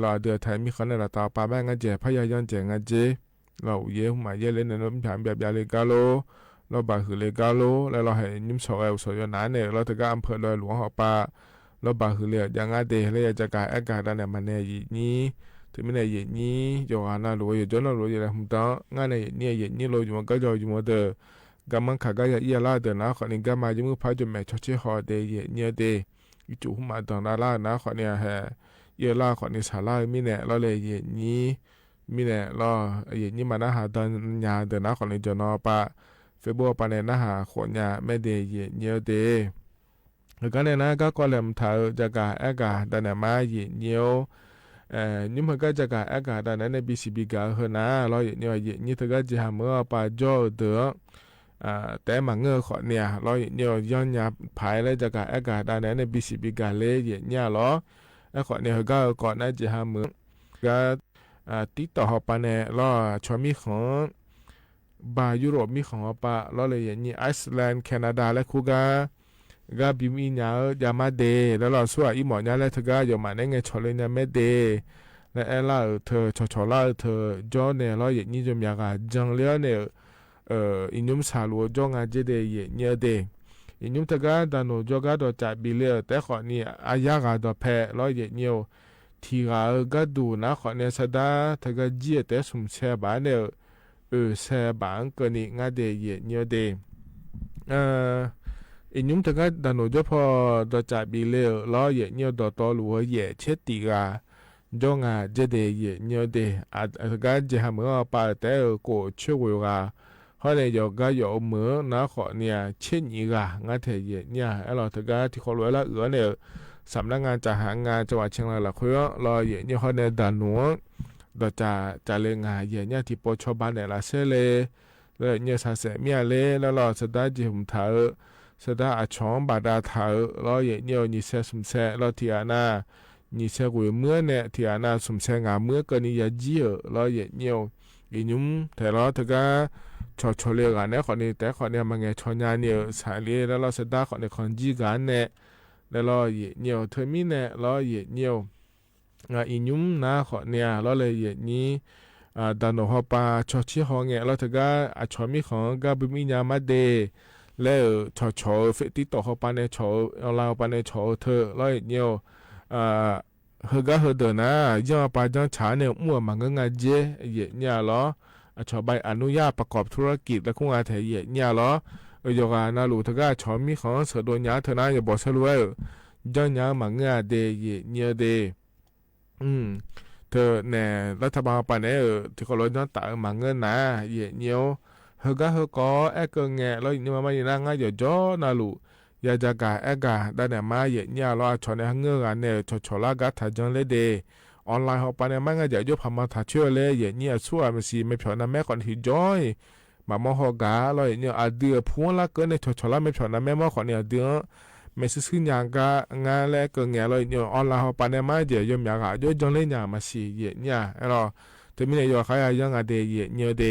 เราเดือดไทยมีคนในเราต่อปาแม่งเจพยายามเจงเจเราเยอะมาเยอะเลยในน้ำผานแบบยาเลกาโลเราบาหือเลกาโลแล้วเราเห็นยุ่งสอยสอยนานเนี่ยเราถึงก็อำเภอลอยหลวงหอปาเราบาหือเลยจังเดเลยจะการกาดานมันเนี่ยนี้ถึงไม่ได้อย่างนี้โยอานารู้อยู่จนเรารู้อยู่แล้วผมต้องงานในเนี่ยอย่างนี้เราอยู่มันก็จะอยู่มันเดิมกำมันขาก็อย่าลาเดินนะคนนี้ก็มาอยู่มือพายจนแม่ชดเชยหอเดียเนี่ยเดย์จู่มาตอนลานะคนนี้ฮะอย่าลาคนนี้สาลาไม่เนี่ยเราเลยอย่างนี้ไม่เนี่ยเราอย่างนี้มานะหาตอนยาเดินนะคนนี้จะนอปะเฟบัวปะเนี่ยนะหาคนยาไม่เดย์เนี่ยเดย์แล้วก็เนี่ยนะก็กอลมเท้าจะกาแอกาแต่เนี่ยมาเนี่ยนี่มันก็จะการอากาศตอนนั้นในบีซีบีกาเหรอนะเราอย่างนี้ว่าอย่างนี้เธอก็จะหาเมื่อปาจอเดือแต่มาเงือขอเนี่ยเราอย่างนี้ย้อนยับภายแล้วจะการอากาศตอนนั้นในบีซีบีกาเลยอย่างนี้หรอไอ้ขอเนี่ยก็ก่อนนั้นจะหาเมื่อก็ติดต่อหอปานเนี่ยเราชอบมีของ บายุโรปมีของปะล้อเลยอย่างนี้ไอซ์แลนด์แคนาดาและคูกากาบิมีเนาะยามาเดแล้วเราสวยอีหมอเนี่ยแล้วเธอก็อยู่มาในไงชอเลยเนี่ยไม่เดและเอล่าเธอชอล่าเธอจอเนี่ยเราอย่างนี้จะมีอะไรจังเลี้ยเนี่ยอินุมสาลัวจงอาเจเดยเนี่ยเดอินุมเธอก็ดานโนจอก็ดอจับบิเลแต่ขอนี่อายาก็ดอแพ้เราอย่างนี้ทีก็ก็ดูนะขอเนี่ยสดาเธอก็จีแต่สมเชบานเนี่ยเชบานก็นี่งาเดยเนี่ยเดอินุมเธอก็ดานโนจอพอดอจับบิเลเราอย่างนี้ดอตอลัวเย่เชติกาจงอาเจเดยเนี่ยเดเธอก็จะหาเมื่อปาแต่ก็ช่วยว่า后来有个有么那好呢，前一个我睇嘢呢，哎咯，这个ที่เขารู้แล้วเนี่ยสำนักงานจัดหางานจังหวัดเชียงรายละคุยรอ嘢เนี่ยเขาเนี่ยด่านหนูเราจะเลี้ยง嘢เนี่ยที่ปชบ้านเนี่ยละเสเลยแล้วเนี่ยสาเสมีอะไรแล้วเราสดาจิมถาสดาอาชองบาดาถารอ嘢เนี่ยนี่เสสมเสเราที่อานานี่เสกุยเมื่อเนี่ยที่อานาสมเสงาเมื่อก็นี่ยาจีรอ嘢เนี่ยอีนุ่มแต่เราเธอก็ชอเลี้ยกันเนี่ยคนนี้แต่คนนี้มันไงชอนยาเนี่ยสายเลี้ยแล้วเราเสด็จคนนี้คนจีกันเนี่ยแล้วเราเยี่ยวเธอมีเนี่ยเราเยี่ยวอีนุ่มนะคนเนี่ยเราเลยนี้ดันโนฮอปาชอชีฮองเนี่ยเราเธอก็ชอมีของก็บุมียามาเดแล้วชอเฟติโตฮอปาเนี่ยชอเราปาเนี่ยชอเธอเราเยี่ยวเฮก็เฮเดนะย่อปาจังฉาเนี่ยมั่วมันก็งาเจเนี่ยเหรอชอบใบอนุญาตประกอบธุรกิจและคุ้งอาเทียเนี่ยเหรอยกนาลูทก็ชอบมีของเสดญาเธอนะอย่าบอกสรวยจังยามังงาเดยเนี่ยเดเธอเนี่ยรัฐบาลปานเนี่ยที่เขาลดน้ำตามังเงินนะเนี่ยเฮก็เอกเงี้ยแล้วนี่มาอย่างนั้นง่ายอย่าจ่อนาลูอยากจะกาเอกาได้เนี่ยมาเนี่ยเราชอบในห้างเงินเนี่ยชอลากาถ้าจังเลยเดออนไลน์เขาไปเนี่ยมันก็จะยุบพม่าถ้าเชื่อเลยอย่างนี้ชั่วมันสิไม่เพียงนะแม่คนที่จ้อยมาโมโหกาเลยเนี่ยเดือพวงละเกินในชอละไม่เพียงนะแม่มาคนเนี่ยเดือไม่ซื้ออย่างกางานแล้วก็เงี้ยเลยเนี่ยออนไลน์เขาไปเนี่ยมันจะยุบอย่างก็ยุบจังเลยเนี่ยมันสิเนี่ยเราถึงมีเนี่ยเขาอย่างอะไรเนี่ยเด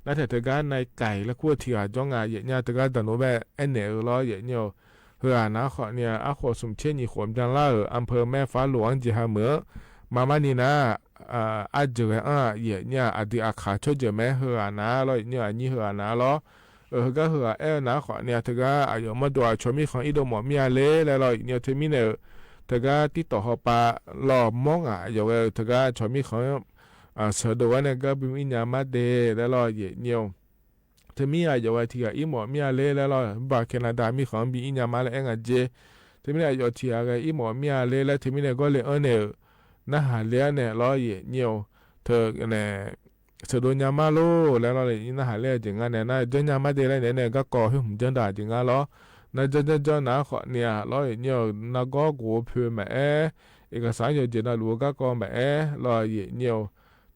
แล้วแต่การในไก่และขั้วที่จังอะไรเนี่ยแต่การตอนนู้นแบบเนี่ยเราเนี่ยเฮือนะเขาเนี่ยอาโคสมเช่นยี่ขวมจังละอำเภอแม่ฟ้าหลวงจีฮาเหมือมามานี่นะอาจจะเนี่ยอดีอาขาช่วยจะแม่เหือนะแล้วเนี่ยนี่เหือนะแล้วก็เหือนะขอเนี่ยเธอก็อายุมาตัวชมีของอีโดหมอมีอะไรแล้วเนี่ยเธอมีเนี่ยเธอก็ติดต่อเขาปะรอมองอยู่เธอก็ชมีของเสือตัวเนี่ยก็เป็นอินยามาเดแล้วเนี่ยเธอมีอยู่ที่อีหมอมีอะไรแล้วบาแคนาดามีของบีอินยามาแล้วเจเธอมีอยู่ที่อีหมอมีอะไรแล้วเธอมีเนี่ยก็เลยเนี่ยน่าหาเลี้ยเนี่ยร้อยเนี่ยเธอเนี่ยเสด็จยามาโลแล้วเราเลยน่าหาเลี้ยจริงๆเนี่ยน่าเดินยามาเดลัยเนี่ยก็ก่อให้ผมเดินได้จริงๆล้อน่าจะน่าขอเนี่ยร้อยเนี่ยน่าก็กูเพื่อแม่เอกสารอยู่เจน่าลูกก็แม่ร้อยเนี่ย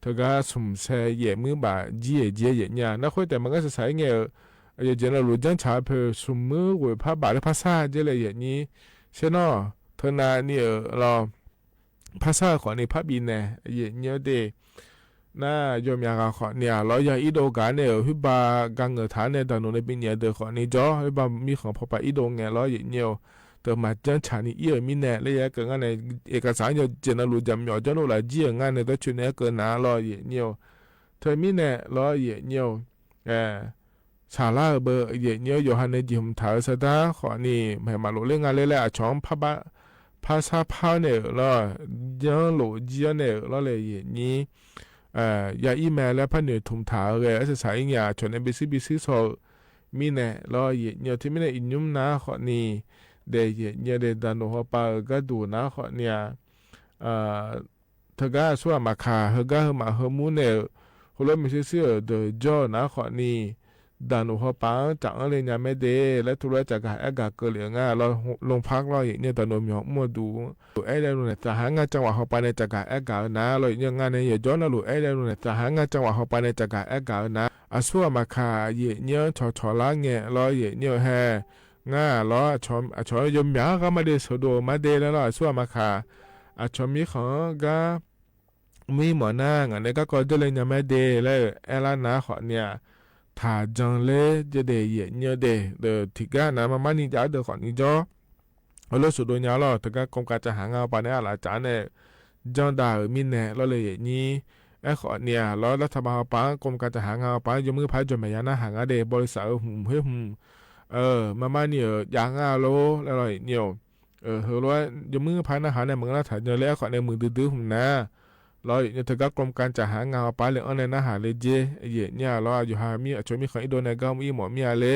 เธอก็สมเสยมือบ่าจีเนี่ยน่าคุยแต่มันก็จะใช้เงี้ยอยู่เจน่าลูกจังชาเพื่อสมมือกูพาบ่าและภาษาเจเลยอย่างนี้ใช่เนาะเธอน่าเนี่ยเราภาษาของในพระบินเนี่ยเนี่ยเดน่ายมยากขอเนี่ยเราอยากอีโดกันเนี่ยฮิบากังเงฐานเนี่ยตอนนู้นในปีเนี่ยเดอขอในจอฮิบามีของพอไปอีโดเนี่ยเราเนี่ยเติมมาจังฉานี่มีเนี่ยเลยอยากเกิดงานในเอกสารอยู่เจนรู้จำยอดจนรู้ละจีงานในตัวชุดเนี่ยเกินหนาเราเนี่ยเธอมีเนี่ยเราเนี่ยชาลาเบอร์เนี่ยอยู่หันในจิมถาสดาขอนี่ไม่มาลุเรื่องงานเลยแหละช่องพระภาษาพาเนี่ยเรายังหลุดเยอะเนี่ยเราเลยนี้อย่าอีเมลแล้วพันเนี่ยทุ่มถาเลยอาศัยอย่างชนในBCBCโซมีเนี่ยเราเนี่ยที่ไม่ได้อินยุ่มนะขอนี่เดี๋ยวเนี่ยเดี๋ยวดันหัวปลาก็ดูนะขอเนี่ยเธอก็ส่วนมาขาเธอก็มาเฮมูเนี่ยคนเราไม่ใช่เสื้อเดจอนะขอนี่ดันหัวปลาจากอะไรเนี่ยไม่ได้และทุเรศจากการแกเกลืองเราลงพักเราอย่างเนี่ยตอนนี้มีหัวมัวดูเดี๋ยวเนี่ยจะหางานจังหวะหัวปลาในจากการแกนะเราอย่างงานในย้อนเราเดี๋ยวเนี่ยจะหางานจังหวะหัวปลาในจากการแกนะส่วนมาขาเนี่ยชอละเนี่ยเราเนี่ยแห่ง่าเราชอยมยาก็มาเดสโดมาเดแล้วเราส่วนมาขาชมีของก็มีหมอนั่งอันนี้ก็จะเลยเนี่ยไม่เดแล้วลานาขอเนี่ยเ ถาจังเลจะเดเยเนเดเดทิกานะมานี่จ้าเดขอนี่จ้อเอาเลยสุดโดยยาวแล้วถึงกรมการจะหางานไปเนี่ยหลายจานเนี่ยจังได้มีแน่เราเลยนี่ไอ้ขอเนี่ยแล้วรัฐบาลปังกรมการจะหางานไปยมือพายจนไม่ยานะหางานเดบริษัทเฮ้ยมาเนี่ยยางาโลแล้วเนี่ยเฮ้ยว่ายมือพายนะหาเนี่ยมึงละถ่ายเจอแล้วขอในมือดื้อผมนะแล้วเนี่ยถึงกรมการจะหางานไปเลยอันเนี่ยนะหาเลยเจเนี่ยเราอยู่หามีช่วยมีของอินโดนีเซียมีหมอมีอะไร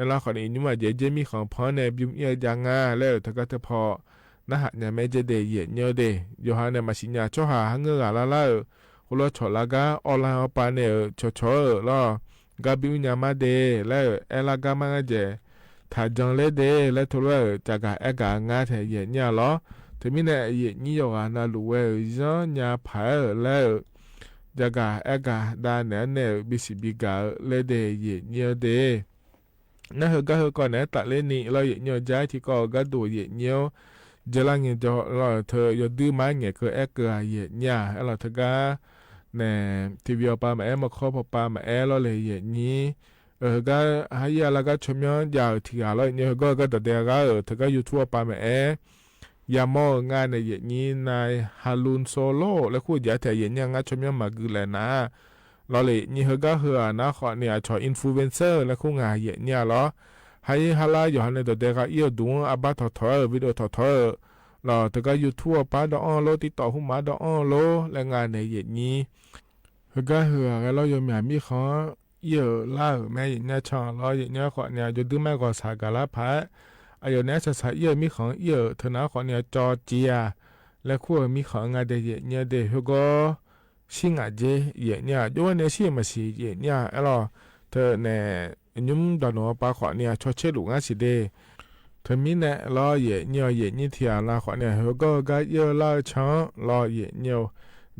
แล้วขอในนี้ว่าเจมีของพอเนี่ยบิมยางาแล้วถึงก็จะพอนะฮะเนี่ยไม่จะเดย์เนี่ยเดย์อยู่หาเนี่ยมาสิญญาช่วยหาเงือกอะไรแล้วคนละชอลากาออนไลน์ไปเนี่ยช่วยแล้วก็บิมยามาเดย์แล้วลากามาเจถ้าจังเลยเดย์แล้วทุเรศจากการกางาเทียเนี่ยล้อถึงมีเนี่ยนี่อยู่กันนะรู้ว่าย้อนยาผาแล้วจากการกาด้านเนี่ยบิสิบิกาเลยเดย์เนี่ยเดย์นั่นก็ก่อนเนี่ยตัดเล่นนี่เราเนี่ยใจที่ก็ดูเนี่ยจะละเงี้ยจะเราเธออยู่ดื้อไม้เงี้ยคือก็เนี่ยเราเธอก็เนี่ยทีวีป้าแม่มาขอป้าแม่เราเลยนี่ก็ให้ยาละก็ชมยาวที่เราเนี่ยก็ตัวเดียวก็เธอก็อยู่ทั่วป้าแม่ยามองานในนี้นายฮารุนโซโลและคู่ยาแต่ยังงานชมมากุเลนะเราเลยนี่ก็เหือนะขอเนี่ยชออินฟลูเอนเซอร์และคู่งานเนี่ยเหรอให้ฮาลาอยู่ในตัวเด็กก็เอี่ยวดวงอาบัตถอยวิดีโอถอยเราแต่ก็อยู่ทั่วป้าดอโลติดต่อหุ่มมาดอโลและงานในนี้ก็เหือเราอยู่มีเขาเอี่ยวล่าแม่เนี่ยช่างเราเนี่ยขอเนี่ยจะดื้อแม่ก็สากาลพะอายุเนี่ยสายเอี่ยวมีของเอี่ยวเธอนะขอเนี่ยจอเจียและคู่มีของงานเดียเนี่ยเด็กก็ชิงอาเจเนี่ยด้วยเนี่ยชิมาสิเนี่ยเราเธอเนี่ยยุ่งตอนนั้นป้าขอเนี่ยชดเชยลูกงานสิเดเธอมีเนี่ยรอเนี่ยนี่ที่อะไรขอเนี่ยก็เยอะรอช่างรอเนี่ย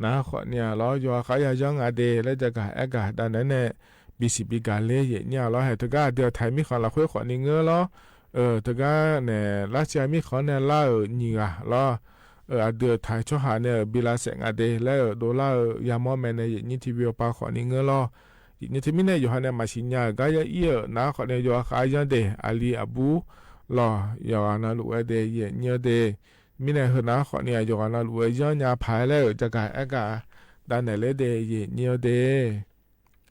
นะขอเนี่ยรออยู่ขายยังอาเดแล้วจะกะด้านนั้นเนี่ยบิสิบิกาเลยเนี่ยรอให้เธอก็เดี๋ยวไทยมีของเราคุยขอนี่เงื้อรอเธอก็เนี่ยรัสเซียมีของเนี่ยล่านี่อ่ะรอเดือไทยช่วยหาเนี่ยบิลาเซงอาเดแล้วดอลลาร์ยามอแมเนี่ยนี่ที่วิวป้าขอนี่เงื้อรอนี่ที่มีเนี่ยอยู่ในมาชิญญาก็ยังนะขอเนี่ยอยู่ขายยังเดอาลีอาบูรออยู่นะลูกเดเนี่ยเดมีเนี่ยนะขอเนี่ยอยู่นะลูกย้อนยาพายแล้วจะกะด้านไหนเลยเดเนี่ยเด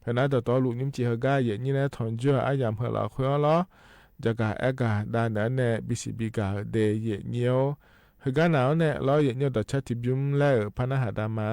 ขณะต่อลูกนิ่มจีเฮกานี่เนี่ยถอนจั่วอายามเฮลาคุยล้อจะกะด้านนั้นเนี่ยบิสิบิกาเดเนี่ยเฮกาหนาวเนี่ยล้อเนี่ยต่อชัดทิบยุมแล้วพนาหาดามา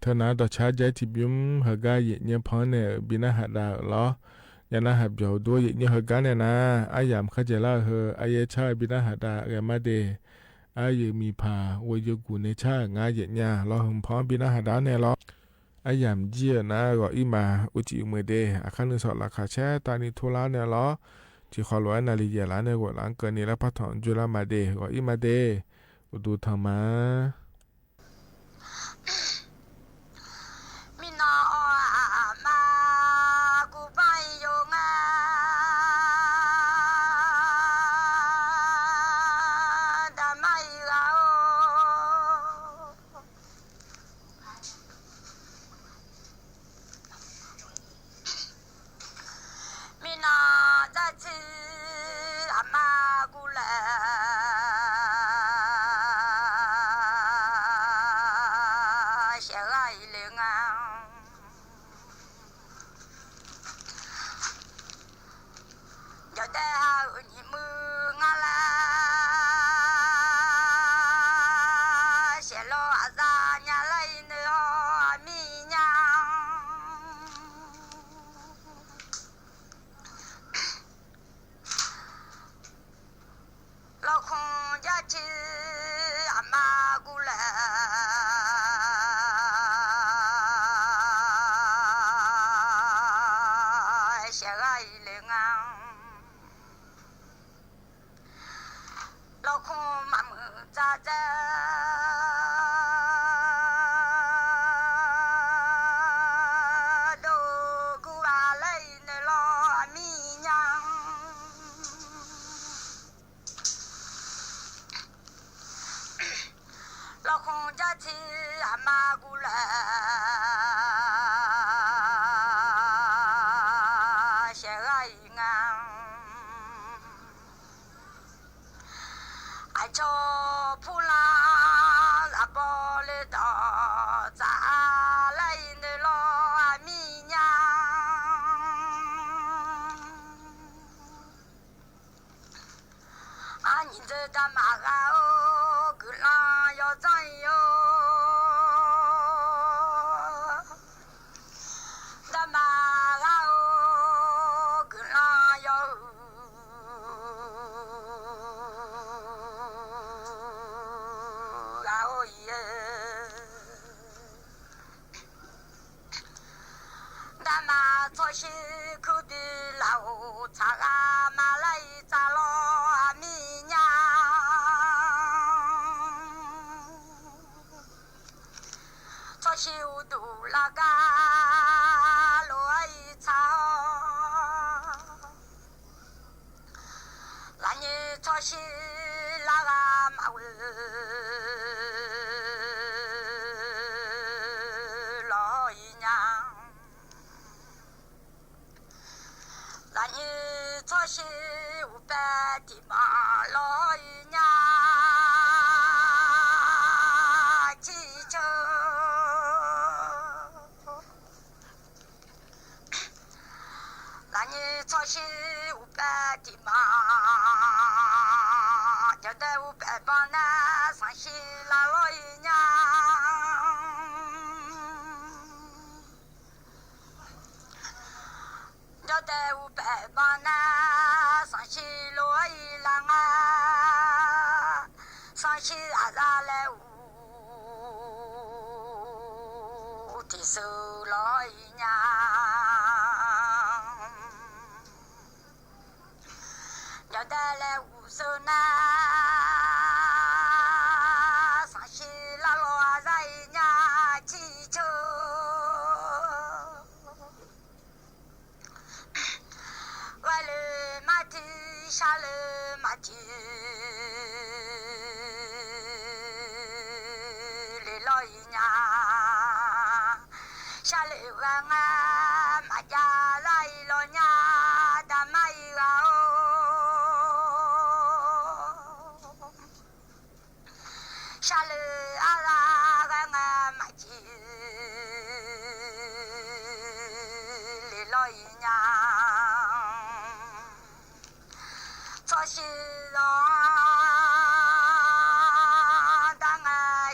เธอนาดอชาใจที่บิมเฮกาเยเนี่ยพอเนี่ยบินาหัดดาล้อยานาหับเบียวด้วยเยเนี่ยเฮกาเนี่ยนะอายามเข้าใจละเฮอายชาบินาหัดดาแกมาเดอายมีพาวยกูในชางาเยเนี่ยล้อหึมพร้อมบินาหัดดาเนี่ยล้ออายามเจียนะก็อีมาอุจิอุเมเดอาคันนึงสอดราคาแช่ตานิทุลาเนี่ยล้อที่ขอรวยนาลีเยลาเนี่ยกว่าหลังเกินนี่แล้วพัฒนจุลามาเดก็อีมาเดอุดูธรรมะ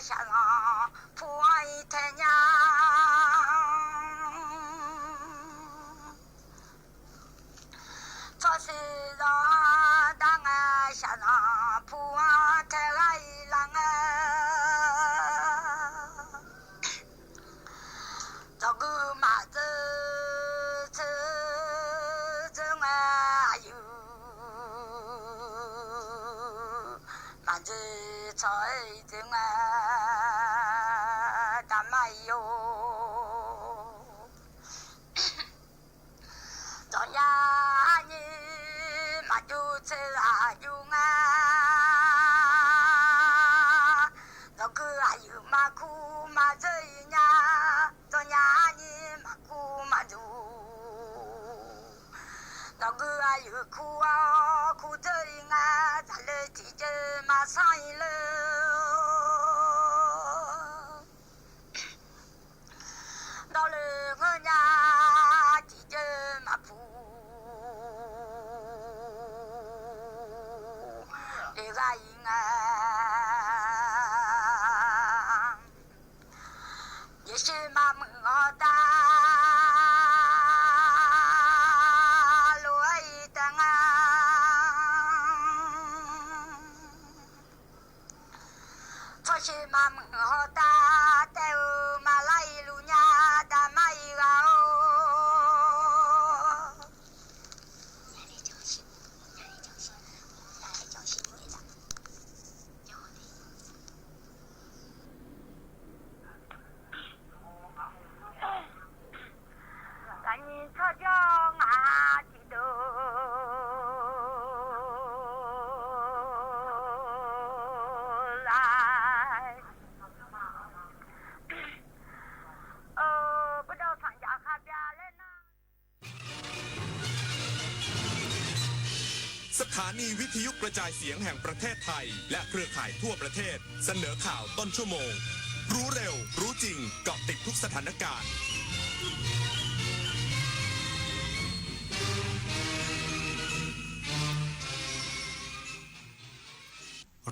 下让破一太娘。这草真啊，大麦哟，早呀你嘛就吃啊用啊，那个啊有嘛苦嘛这呀，早呀你嘛苦嘛就。那个啊有苦啊，苦着啊，咱了姐姐马上了。到了我家姐姐马铺，这个应啊，也是马门大。是马门好大，带我马来路呀，大马一个哦。咱你吵架啊，记得。สถานีวิทยุกระจายเสียงแห่งประเทศไทยและเครือข่ายทั่วประเทศเสนอข่าวต้นชั่วโมงรู้เร็วรู้จริงเกาะติดทุกสถานการณ์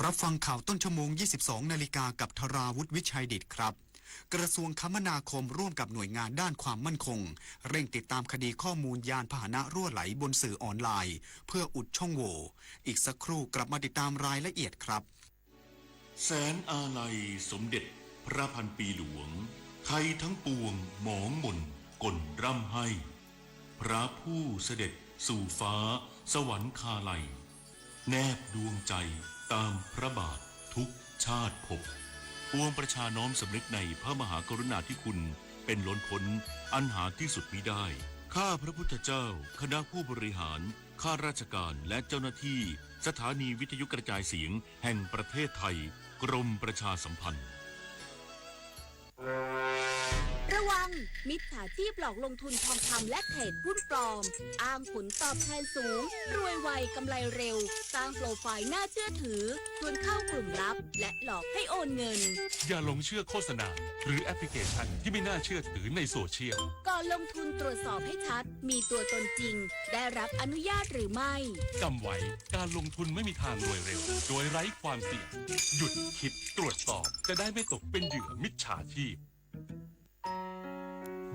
รับฟังข่าวต้นชั่วโมง 22 นาฬิกากับธราวุฒิวิชัยดิษฐ์ครับกระทรวงคมนาคมร่วมกับหน่วยงานด้านความมั่นคงเร่งติดตามคดีข้อมูลยานพาหนะรั่วไหลบนสื่อออนไลน์เพื่ออุดช่องโหว่อีกสักครู่กลับมาติดตามรายละเอียดครับแสนอาลัยสมเด็จพระพันปีหลวงไทยทั้งปวงหมองหม่นก่นร่ำให้พระผู้เสด็จสู่ฟ้าสวรรคาลัยแนบดวงใจตามพระบาททุกชาติภพปวงประชาน้อมสำนึกในพระมหากรุณาธิคุณเป็นล้นพ้นอันหาที่สุดมิได้ข้าพระพุทธเจ้าคณะผู้บริหารข้าราชการและเจ้าหน้าที่สถานีวิทยุกระจายเสียงแห่งประเทศไทยกรมประชาสัมพันธ์ ระวังมิจฉาชีพหลอกลงทุนทองคำและเทรดหุ้นปลอมอ้างผลตอบแทนสูงรวยไวกำไรเร็วสร้างโปรไฟล์น่าเชื่อถือชวนเข้ากลุ่มลับและหลอกให้โอนเงินอย่าหลงเชื่อโฆษณาหรือแอปพลิเคชันที่ไม่น่าเชื่อถือในโซเชียลก่อนลงทุนตรวจสอบให้ชัดมีตัวตนจริงได้รับอนุญาตหรือไม่จำไว้การลงทุนไม่มีทางรวยเร็วโดยไร้ความเสี่ยงหยุดคิดตรวจสอบจะได้ไม่ตกเป็นเหยื่อมิจฉาชีพ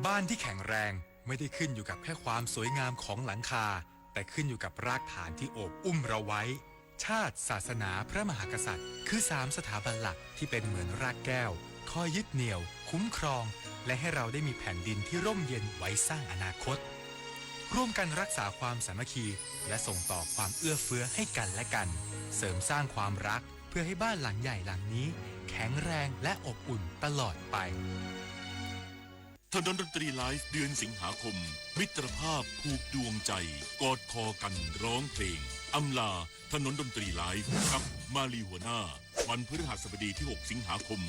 บ้านที่แข็งแรงไม่ได้ขึ้นอยู่กับแค่ความสวยงามของหลังคาแต่ขึ้นอยู่กับรากฐานที่โอบอุ้มเราไว้ชาติศาสนาพระมหากษัตริย์คือ3สถาบันหลักที่เป็นเหมือนรากแก้วคอยยึดเหนี่ยวคุ้มครองและให้เราได้มีแผ่นดินที่ร่มเย็นไว้สร้างอนาคตร่วมกันรักษาความสามัคคีและส่งต่อความเอื้อเฟื้อให้กันและกันเสริมสร้างความรักเพื่อให้บ้านหลังใหญ่หลังนี้แข็งแรงและอบอุ่นตลอดไปถนนดนตรีไลฟ์เดือนสิงหาคมมิตรภาพผูกดวงใจกอดคอกันร้องเพลงอำลาถนนดนตรีไลฟ์กับมาลีหัวหน้าวันพฤหัสบดีที่6สิงหาคม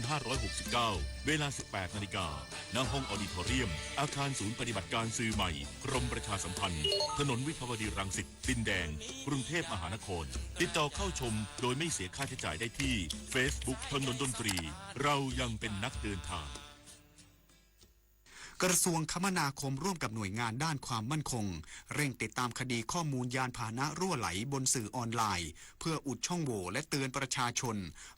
2569เวลา 18 นาฬิกาณห้องออดิทอเรียมอาคารศูนย์ปฏิบัติการสื่อใหม่กรมประชาสัมพันธ์ถนนวิภาวดีรังสิตดินแดงกรุงเทพมหานครติดต่อเข้าชมโดยไม่เสียค่าใช้จ่ายได้ที่ Facebook ถนนดนตรีเรายังเป็นนักเดินทางกระทรวงคมนาคมร่วมกับหน่วยงานด้านความมั่นคงเร่งติดตามคดีข้อมูลยานพาหนะรั่วไหลบนสื่อออนไลน์เพื่ออุดช่องโหว่และเตือนประชาชน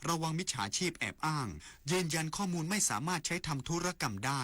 ระวังมิจฉาชีพแอบอ้างยืนยันข้อมูลไม่สามารถใช้ทำธุรกรรมได้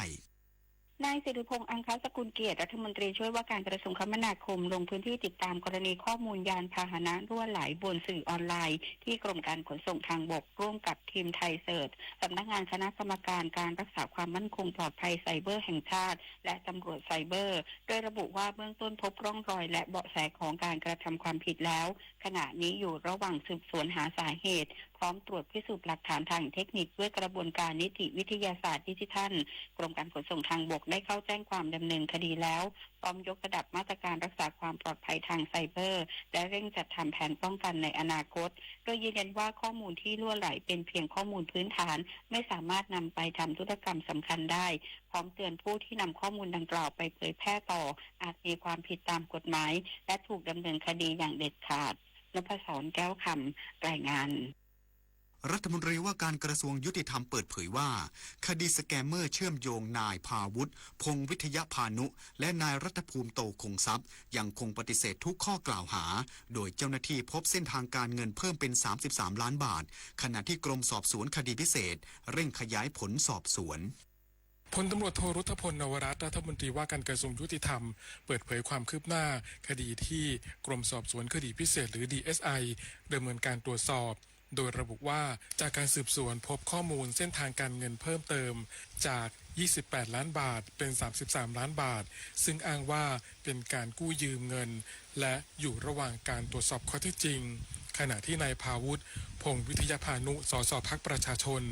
นายสิริพงษ์อังคสกุลเกียรติรัฐมนตรีช่วยว่าการกระทรวงคมนาคมลงพื้นที่ติดตามกรณีข้อมูลยานพาหนะรั่วไหลบนสื่อออนไลน์ที่กรมการขนส่งทางบกร่วมกับทีมไทยเซิร์ชสำนักงานคณะกรรมการการรักษาความมั่นคงปลอดภัยไซเบอร์แห่งชาติและตำรวจไซเบอร์โดยระบุว่าเบื้องต้นพบร่องรอยและเบาะแสของการกระทำความผิดแล้วขณะนี้อยู่ระหว่างสืบสวนหาสาเหตุพร้อมตรวจพิสูจน์หลักฐานทางเทคนิคด้วยกระบวนการนิติวิทยาศาสตร์ดิจิทัลกรมการขนส่งทางบกได้เข้าแจ้งความดำเนินคดีแล้วพร้อมยกระดับมาตรการรักษาความปลอดภัยทางไซเบอร์และเร่งจัดทำแผนป้องกันในอนาคตโดยยืนยันว่าข้อมูลที่รั่วไหลเป็นเพียงข้อมูลพื้นฐานไม่สามารถนำไปทำธุรกรรมสำคัญได้พร้อมเตือนผู้ที่นำข้อมูลดังกล่าวไปเผยแพร่ต่ออาจมีความผิดตามกฎหมายและถูกดำเนินคดีอย่างเด็ดขาดนพศรแก้วคำรายงานรัฐมนตรีว่าการกระทรวงยุติธรรมเปิดเผยว่าคดีสแกมเมอร์เชื่อมโยงนายพาวุฒิพงษ์วิทยพานุและนายรัฐภูมิโตคงทรัพย์ยังคงปฏิเสธทุกข้อกล่าวหาโดยเจ้าหน้าที่พบเส้นทางการเงินเพิ่มเป็น33ล้านบาทขณะที่กรมสอบสวนคดีพิเศษเร่งขยายผลสอบสวนพลตำรวจโทรุทธพลนวรัตน์รัฐมนตรีว่าการกระทรวงยุติธรรมเปิดเผยความคืบหน้าคดีที่กรมสอบสวนคดีพิเศษหรือ DSI ดำเนินการตรวจสอบโดยระบุว่าจากการสืบสวนพบข้อมูลเส้นทางการเงินเพิ่มเติมจาก28ล้านบาทเป็น33ล้านบาทซึ่งอ้างว่าเป็นการกู้ยืมเงินและอยู่ระหว่างการตรวจสอบข้อเท็จจริงขณะที่นายพาวุฒิพงษ์วิทยพานุสสพรรคประชาชน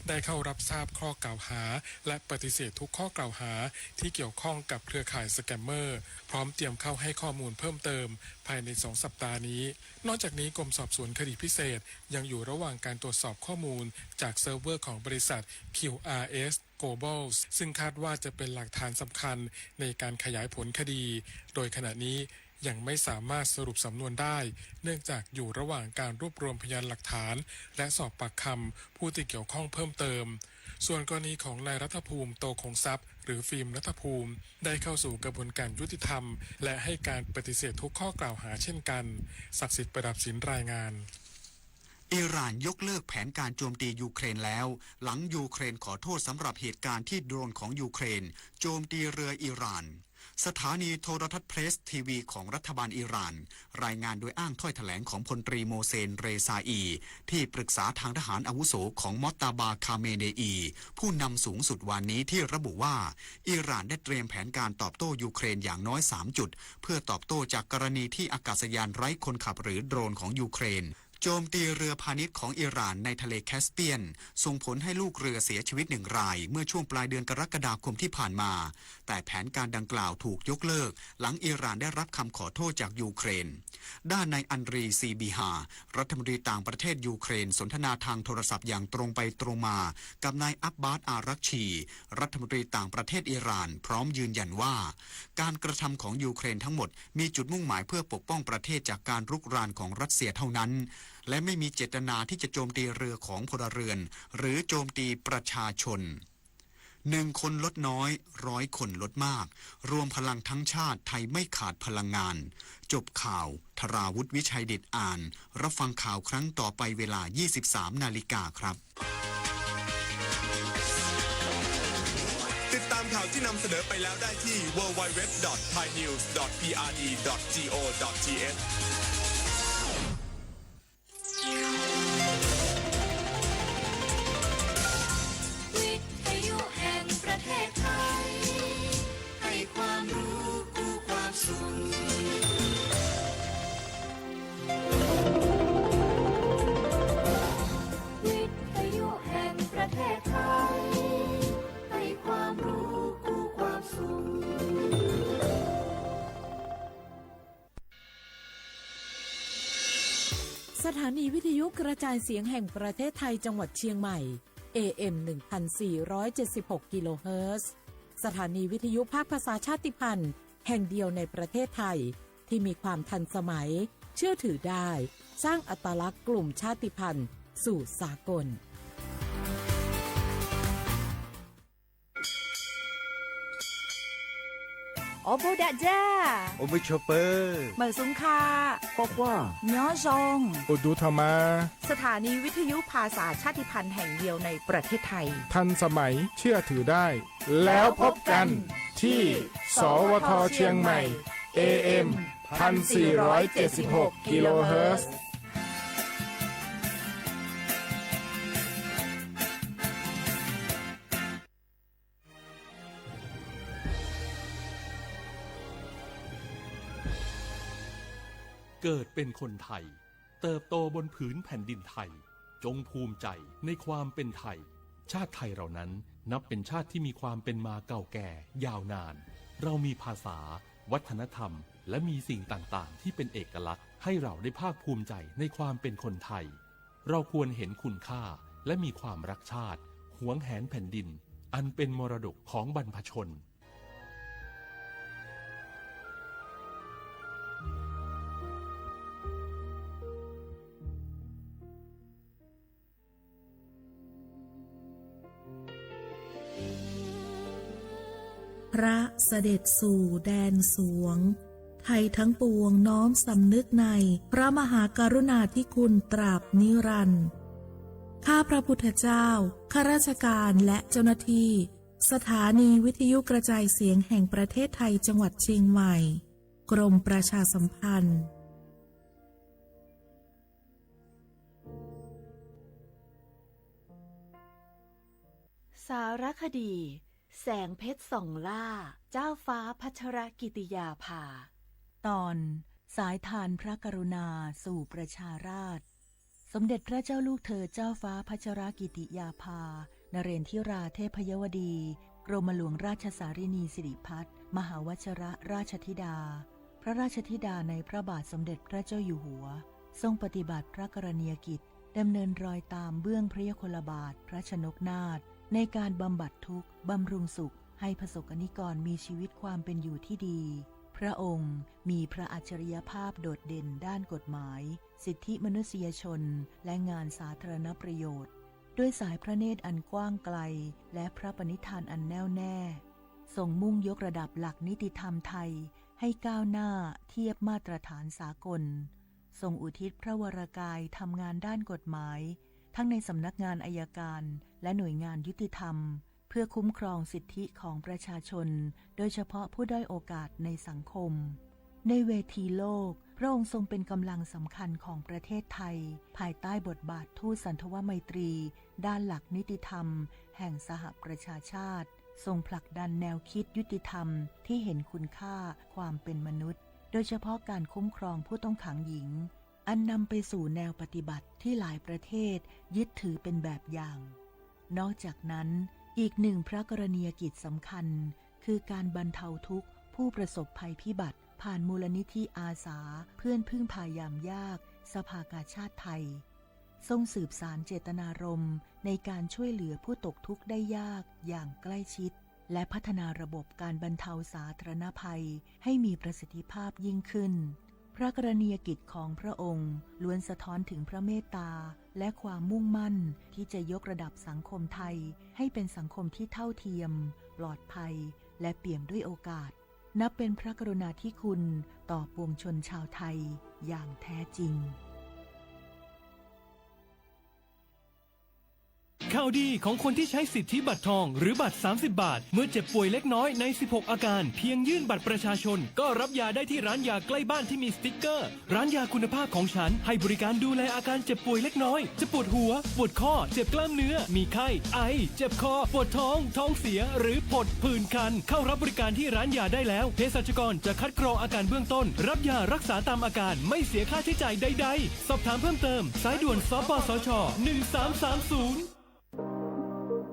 ได้เข้ารับทราบข้อกล่าวหาและปฏิเสธทุกข้อกล่าวหาที่เกี่ยวข้องกับเครือข่ายสแกมเมอร์พร้อมเตรียมเข้าให้ข้อมูลเพิ่มเติมภายใน2 สัปดาห์นี้นอกจากนี้กรมสอบสวนคดีพิเศษยังอยู่ระหว่างการตรวจสอบข้อมูลจากเซิร์ฟเวอร์ของบริษัท QRS Global ซึ่งคาดว่าจะเป็นหลักฐานสำคัญในการขยายผลคดีโดยขณะนี้ยังไม่สามารถสรุปสำนวนได้เนื่องจากอยู่ระหว่างการรวบรวมพยานหลักฐานและสอบปากคำผู้ที่เกี่ยวข้องเพิ่มเติมส่วนกรณีของนายรัฐภูมิโตคงทรัพย์หรือฟิล์มรัฐภูมิได้เข้าสู่กระบวนการยุติธรรมและให้การปฏิเสธทุกข้อกล่าวหาเช่นกันศักดิ์สิทธิ์ประดับศิลป์รายงานอิหร่านยกเลิกแผนการโจมตียูเครนแล้วหลังยูเครนขอโทษสำหรับเหตุการณ์ที่โดรนของยูเครนโจมตีเรืออิหร่านสถานีโทรทัศน์เพรสทีวีของรัฐบาลอิหร่านรายงานโดยอ้างถ้อยแถลงของพลตรีโมเซนเรซาอีที่ปรึกษาทางทหารอาวุโสของมอตตาบาคาเมเนอีผู้นำสูงสุดวันนี้ที่ระบุว่าอิหร่านได้เตรียมแผนการตอบโต้ยูเครนอย่างน้อย3จุดเพื่อตอบโต้จากกรณีที่อากาศยานไร้คนขับหรือโดรนของยูเครนโจมตีเรือพาณิชย์ของอิหร่านในทะเลแคสเปียนส่งผลให้ลูกเรือเสียชีวิต1 รายเมื่อช่วงปลายเดือนกรกฎาคมที่ผ่านมาแต่แผนการดังกล่าวถูกยกเลิกหลังอิหร่านได้รับคำขอโทษจากยูเครนด้านนายอันรีซีบีฮารัฐมนตรีต่างประเทศยูเครนสนทนาทางโทรศัพท์อย่างตรงไปตรงมากับนายอับบาสอารักชีรัฐมนตรีต่างประเทศอิหร่านพร้อมยืนยันว่าการกระทำของยูเครนทั้งหมดมีจุดมุ่งหมายเพื่อปกป้องประเทศจากการรุกรานของรัสเซียเท่านั้นและไม่มีเจตนาที่จะโจมตีเรือของพลเรือนหรือโจมตีประชาชน1 คนลดน้อย100 คนลดมากรวมพลังทั้งชาติไทยไม่ขาดพลังงานจบข่าวธราวุฒิวิชัยเดชอ่านรับฟังข่าวครั้งต่อไปเวลา 23 นาฬิกาครับติดตามข่าวที่นำเสนอไปแล้วได้ที่ www.thainews.pre.go.thวิทยุแห่งประเทศไทยให้ความรู้กู้ความสุขวิทยุแห่งประเทศไทยให้ความรู้กู้ความสุขสถานีวิทยุกระจายเสียงแห่งประเทศไทยจังหวัดเชียงใหม่ AM 1476 กิโลเฮิรตซ์สถานีวิทยุภาคภาษาชาติพันธุ์แห่งเดียวในประเทศไทยที่มีความทันสมัยเชื่อถือได้สร้างอัตลักษณ์กลุ่มชาติพันธุ์สู่สากล โอโบดะจ้า โอเบชอเปอร์ เหมอซุงคา ปอกว่า ย้อซง อุดูธรรมา สถานีวิทยุภาษาชาติพันธุ์แห่งเดียวในประเทศไทย ทันสมัยเชื่อถือได้ แล้วพบกันที่ สวทเชียงใหม่ AM 1476 กิโลเฮิรตซ์เกิดเป็นคนไทยเติบโตบนผืนแผ่นดินไทยจงภูมิใจในความเป็นไทยชาติไทยเรานั้นนับเป็นชาติที่มีความเป็นมาเก่าแก่ยาวนานเรามีภาษาวัฒนธรรมและมีสิ่งต่างๆที่เป็นเอกลักษณ์ให้เราได้ภาคภูมิใจในความเป็นคนไทยเราควรเห็นคุณค่าและมีความรักชาติหวงแหนแผ่นดินอันเป็นมรดกของบรรพชนพระเสด็จสู่แดนสวงไทยทั้งปวงน้อมสำนึกในพระมหากรุณาธิคุณตราบนิรันดร์ข้าพระพุทธเจ้าข้าราชการและเจ้าหน้าที่สถานีวิทยุกระจายเสียงแห่งประเทศไทยจังหวัดเชียงใหม่กรมประชาสัมพันธ์สารคดีแสงเพชรส่องล่าเจ้าฟ้าพัชรกิติยาภาตอนสายทานพระกรุณาสู่ประชาราษฎร์สมเด็จพระเจ้าลูกเธอเจ้าฟ้าพัชรกิติยาภานเรนทิราเทพยวดีกรมหลวงราชสารินีสิริพัฒน์มหาวชิรราชธิดาพระราชธิดาในพระบาทสมเด็จพระเจ้าอยู่หัวทรงปฏิบัติพระกรณียกิจดำเนินรอยตามเบื้องพระยุคลบาทพระชนกนาถในการบำบัดทุกข์บำรุงสุขให้ประสบกนิกรมีชีวิตความเป็นอยู่ที่ดีพระองค์มีพระอัจฉริยภาพโดดเด่นด้านกฎหมายสิทธิมนุษยชนและงานสาธารณประโยชน์ด้วยสายพระเนตรอันกว้างไกลและพระปณิธานอันแน่วแน่ทรงมุ่งยกระดับหลักนิติธรรมไทยให้ก้าวหน้าเทียบมาตรฐานสากลทรงอุทิศพระวรกายทำงานด้านกฎหมายทั้งในสำนักงานอัยการและหน่วยงานยุติธรรมเพื่อคุ้มครองสิทธิของประชาชนโดยเฉพาะผู้ด้อยโอกาสในสังคมในเวทีโลกพระองค์ทรงเป็นกำลังสำคัญของประเทศไทยภายใต้บทบาททูตสันทวไมตรีด้านหลักนิติธรรมแห่งสหประชาชาติทรงผลักดันแนวคิดยุติธรรมที่เห็นคุณค่าความเป็นมนุษย์โดยเฉพาะการคุ้มครองผู้ต้องขังหญิงอันนำไปสู่แนวปฏิบัติที่หลายประเทศยึดถือเป็นแบบอย่างนอกจากนั้นอีกหนึ่งพระกรณียกิจสำคัญคือการบรรเทาทุกข์ผู้ประสบภัยพิบัติผ่านมูลนิธิอาสาเพื่อนพึ่งพายามยากสภากาชาดไทยทรงสืบสานเจตนารมณ์ในการช่วยเหลือผู้ตกทุกข์ได้ยากอย่างใกล้ชิดและพัฒนาระบบการบรรเทาสาธารณภัยให้มีประสิทธิภาพยิ่งขึ้นพระกรณียกิจของพระองค์ล้วนสะท้อนถึงพระเมตตาและความมุ่งมั่นที่จะยกระดับสังคมไทยให้เป็นสังคมที่เท่าเทียมปลอดภัยและเปี่ยมด้วยโอกาสนับเป็นพระกรุณาธิคุณต่อปวงชนชาวไทยอย่างแท้จริง ข่าวดีของคนที่ใช้สิทธิบัตรทองหรือบัตร30 บาทเมื่อเจ็บป่วยเล็กน้อยใน16อาการเพียงยื่นบัตรประชาชนก็รับยาได้ที่ร้านยาใกล้บ้านที่มีสติ๊กเกอร์ร้านยาคุณภาพของฉันให้บริการดูแลอาการเจ็บป่วยเล็กน้อยจะปวดหัวปวดข้อเจ็บกล้ามเนื้อมีไข้ไอเจ็บคอปวดท้องท้องเสียหรือผดผื่นคันเข้ารับบริการที่ร้านยาได้แล้วเภสัชกรจะคัดกรองอาการเบื้องต้นรับยารักษาตามอาการไม่เสียค่าใช้จ่ายใดๆสอบถามเพิ่มเติมสายด่วนสปสช1330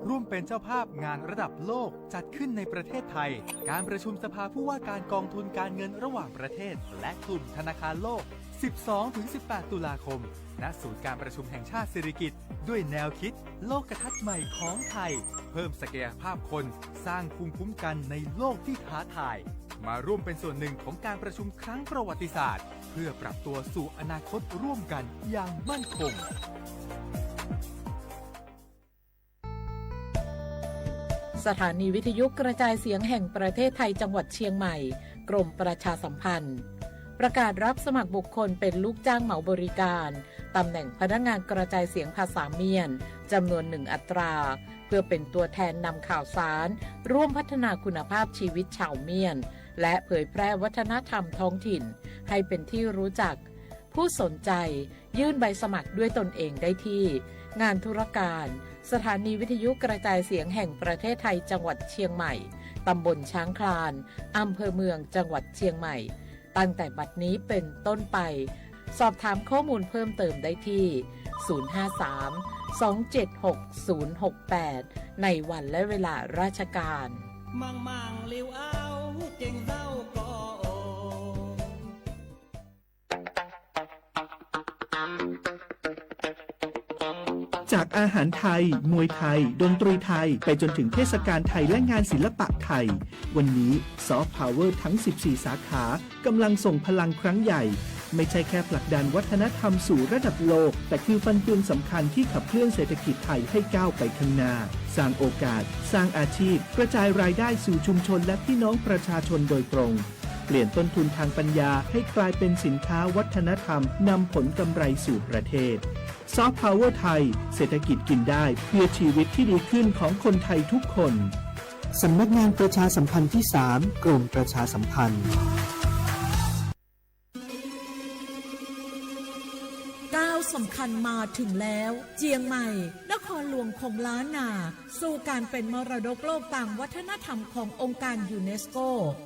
ร่วมเป็นเจ้าภาพงานระดับโลกจัดขึ้นในประเทศไทยการประชุมสภาผู้ว่าการกองทุนการเงินระหว่างประเทศและกลุ่มธนาคารโลก 12-18 ตุลาคมณศูนย์การประชุมแห่งชาติสิริกิติ์ด้วยแนวคิดโลกทัศน์ใหม่ของไทยเพิ่มศักยภาพคนสร้างภูมิคุ้มกันในโลกที่ท้าทายมาร่วมเป็นส่วนหนึ่งของการประชุมครั้งประวัติศาสตร์เพื่อปรับตัวสู่อนาคตร่วมกันอย่างมั่นคง สถานีวิทยุกระจายเสียงแห่งประเทศไทยจังหวัดเชียงใหม่กรมประชาสัมพันธ์ประกาศรับสมัครบุคคลเป็นลูกจ้างเหมาบริการตำแหน่งพนักงานกระจายเสียงภาษาเมียนจำนวน1 อัตราเพื่อเป็นตัวแทนนำข่าวสารร่วมพัฒนาคุณภาพชีวิตชาวเมียนและเผยแพร่วัฒนธรรมท้องถิ่นให้เป็นที่รู้จักผู้สนใจยื่นใบสมัครด้วยตนเองได้ที่งานธุรการสถานีวิทยุกระจายเสียงแห่งประเทศไทยจังหวัดเชียงใหม่ตำบลช้างคลานอำเภอเมืองจังหวัดเชียงใหม่ตั้งแต่บัดนี้เป็นต้นไปสอบถามข้อมูลเพิ่มเติมได้ที่053-276-068ในวันและเวลาราชการมังเลี้ยวเอาเก่งเจ้าก็จากอาหารไทยมวยไทยดนตรีไทยไปจนถึงเทศกาลไทยและงานศิลปะไทยวันนี้ซอฟต์พาวเวอร์ทั้ง14สาขากำลังส่งพลังครั้งใหญ่ไม่ใช่แค่ผลักดันวัฒนธรรมสู่ระดับโลกแต่คือฟันเฟืองสำคัญที่ขับเคลื่อนเศรษฐกิจไทยให้ก้าวไปข้างหน้าสร้างโอกาสสร้างอาชีพกระจายรายได้สู่ชุมชนและพี่น้องประชาชนโดยตรงเปลี่ยนต้นทุนทางปัญญาให้กลายเป็นสินค้าวัฒนธรรมนำผลกำไรสู่ประเทศซอฟต์พาวเวอร์ไทยเศรษฐกิจกินได้เพื่อชีวิตที่ดีขึ้นของคนไทยทุกคนสำนักงานประชาสัมพันธ์ที่3กรมประชาสัมพันธ์สำคัญมาถึงแล้วเจียงใหม่นครหลวงของล้านนาสู่การเป็นมรดกโลกต่างวัฒนธรรมขององค์การยูเนสโก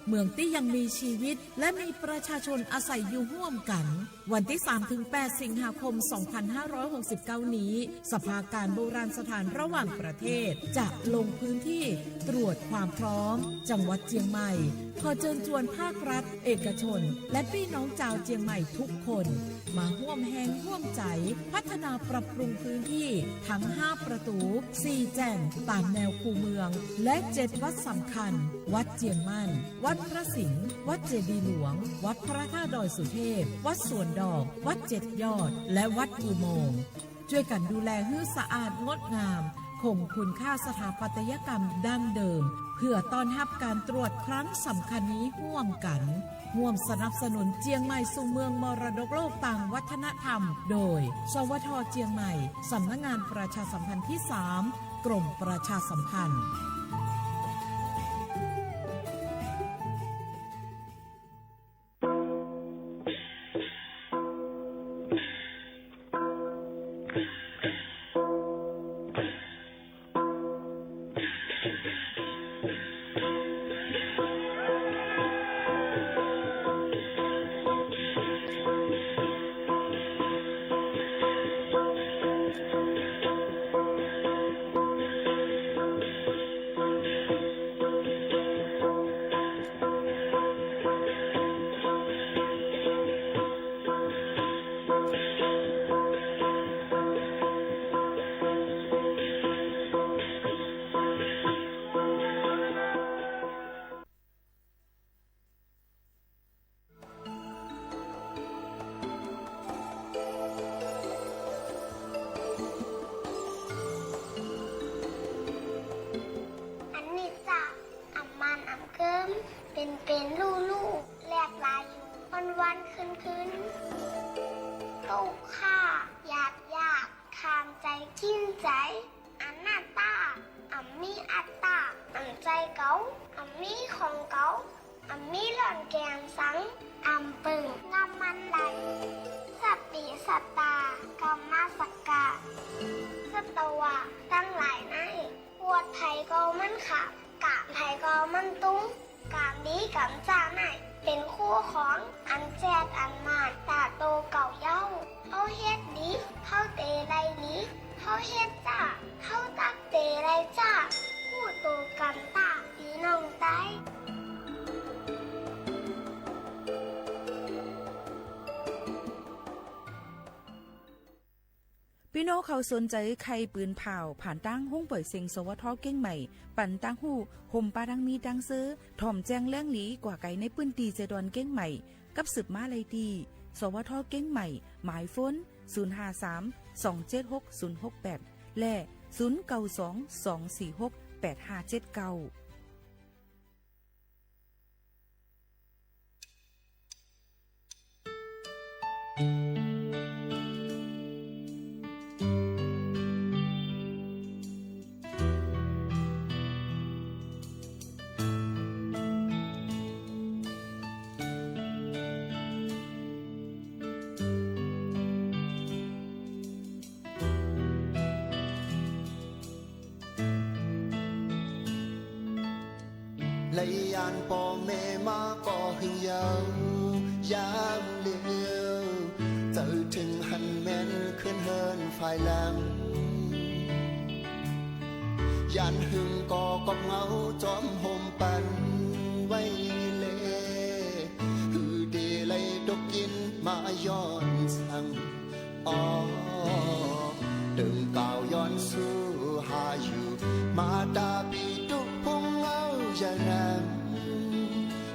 เมืองที่ยังมีชีวิตและมีประชาชนอาศัยอยู่ร่วมกันวันที่ 3-8 สิงหาคม 2569 นี้สภาการโบราณสถานระหว่างประเทศจะลงพื้นที่ตรวจความพร้อมจังหวัดเจียงใหม่ขอเชิญชวนภาครัฐเอกชนและพี่น้องชาวเจียงใหม่ทุกคนมาร่วมแรงร่วมใจพัฒนาปรับปรุงพื้นที่ทั้ง5ประตู4แจ่งตามแนวคูเมืองและ7วัดสำคัญวัดเจียงมั่นวัดพระสิงห์วัดเจดีย์หลวงวัดพระธาตุดอยสุเทพวัดสวนดอกวัด7ยอดและวัดอุโมงค์ช่วยกันดูแลให้สะอาดงดงามคงคุณค่าสถาปัตยกรรมดั้งเดิมเพื่อต้อนรับการตรวจครั้งสำคัญนี้ร่วมกันร่วมสนับสนุนเจียงใหม่สู่เมืองมรดกโลกต่างวัฒนธรรมโดยสวท.เจียงใหม่สำนักงานประชาสัมพันธ์ที่3กรมประชาสัมพันธ์เป็นลู่แหลกลายอยู่วันคืนลูกข้าอยากทางใจทิ้งใจอันหน้าตาอันมีอัตตาอันใจเก่าอันมีของเก่าอันมีหล่อนแกงสังอันปึงงามมันไหลสัตติสัตตากรรมสักกะสัตวะตั้งหลายในปวดไผ่ก็มันขากะไผ่ก็มันตุ้งกามดีกามจ้าไหนเป็นคู่ของอันแจดอันมาดตาโตเก่าเย้าเขาเฮ็ดดีเขาเตะไรนี้เขาเฮ็ดจ้าเขาตักเตะไรจ้าคู่โตกันตาพี่น้องตาย พี่น้องเขาสนใจใครปืนเผาผ่านตั้งห้องเปิดเสียงสวทเก้งใหม่ปั่นตั้งหูห่มปาดังมีดังซื้อถ่อมแจ้งแล้งหลีกว่าไก่ในปื้นตีเจดอนเก้งใหม่กับสืบมาเลยดีสวทเก้งใหม่หมายฟ้น053 276 068และ092 246 8579lấy an bò mẹ má có hình dấu dám liều tựถึงหันแม่นขึ้นเฮินฝ่ายหลังยานหึงก่อกอบเงาจอมห่มปันไว้เล่หือเดลัยดกกินมาย้อนสั่งอ๋อดึงก่าวย้อนสู้หาอยู่มาตาปีตุกพงเงาอย่างนั้น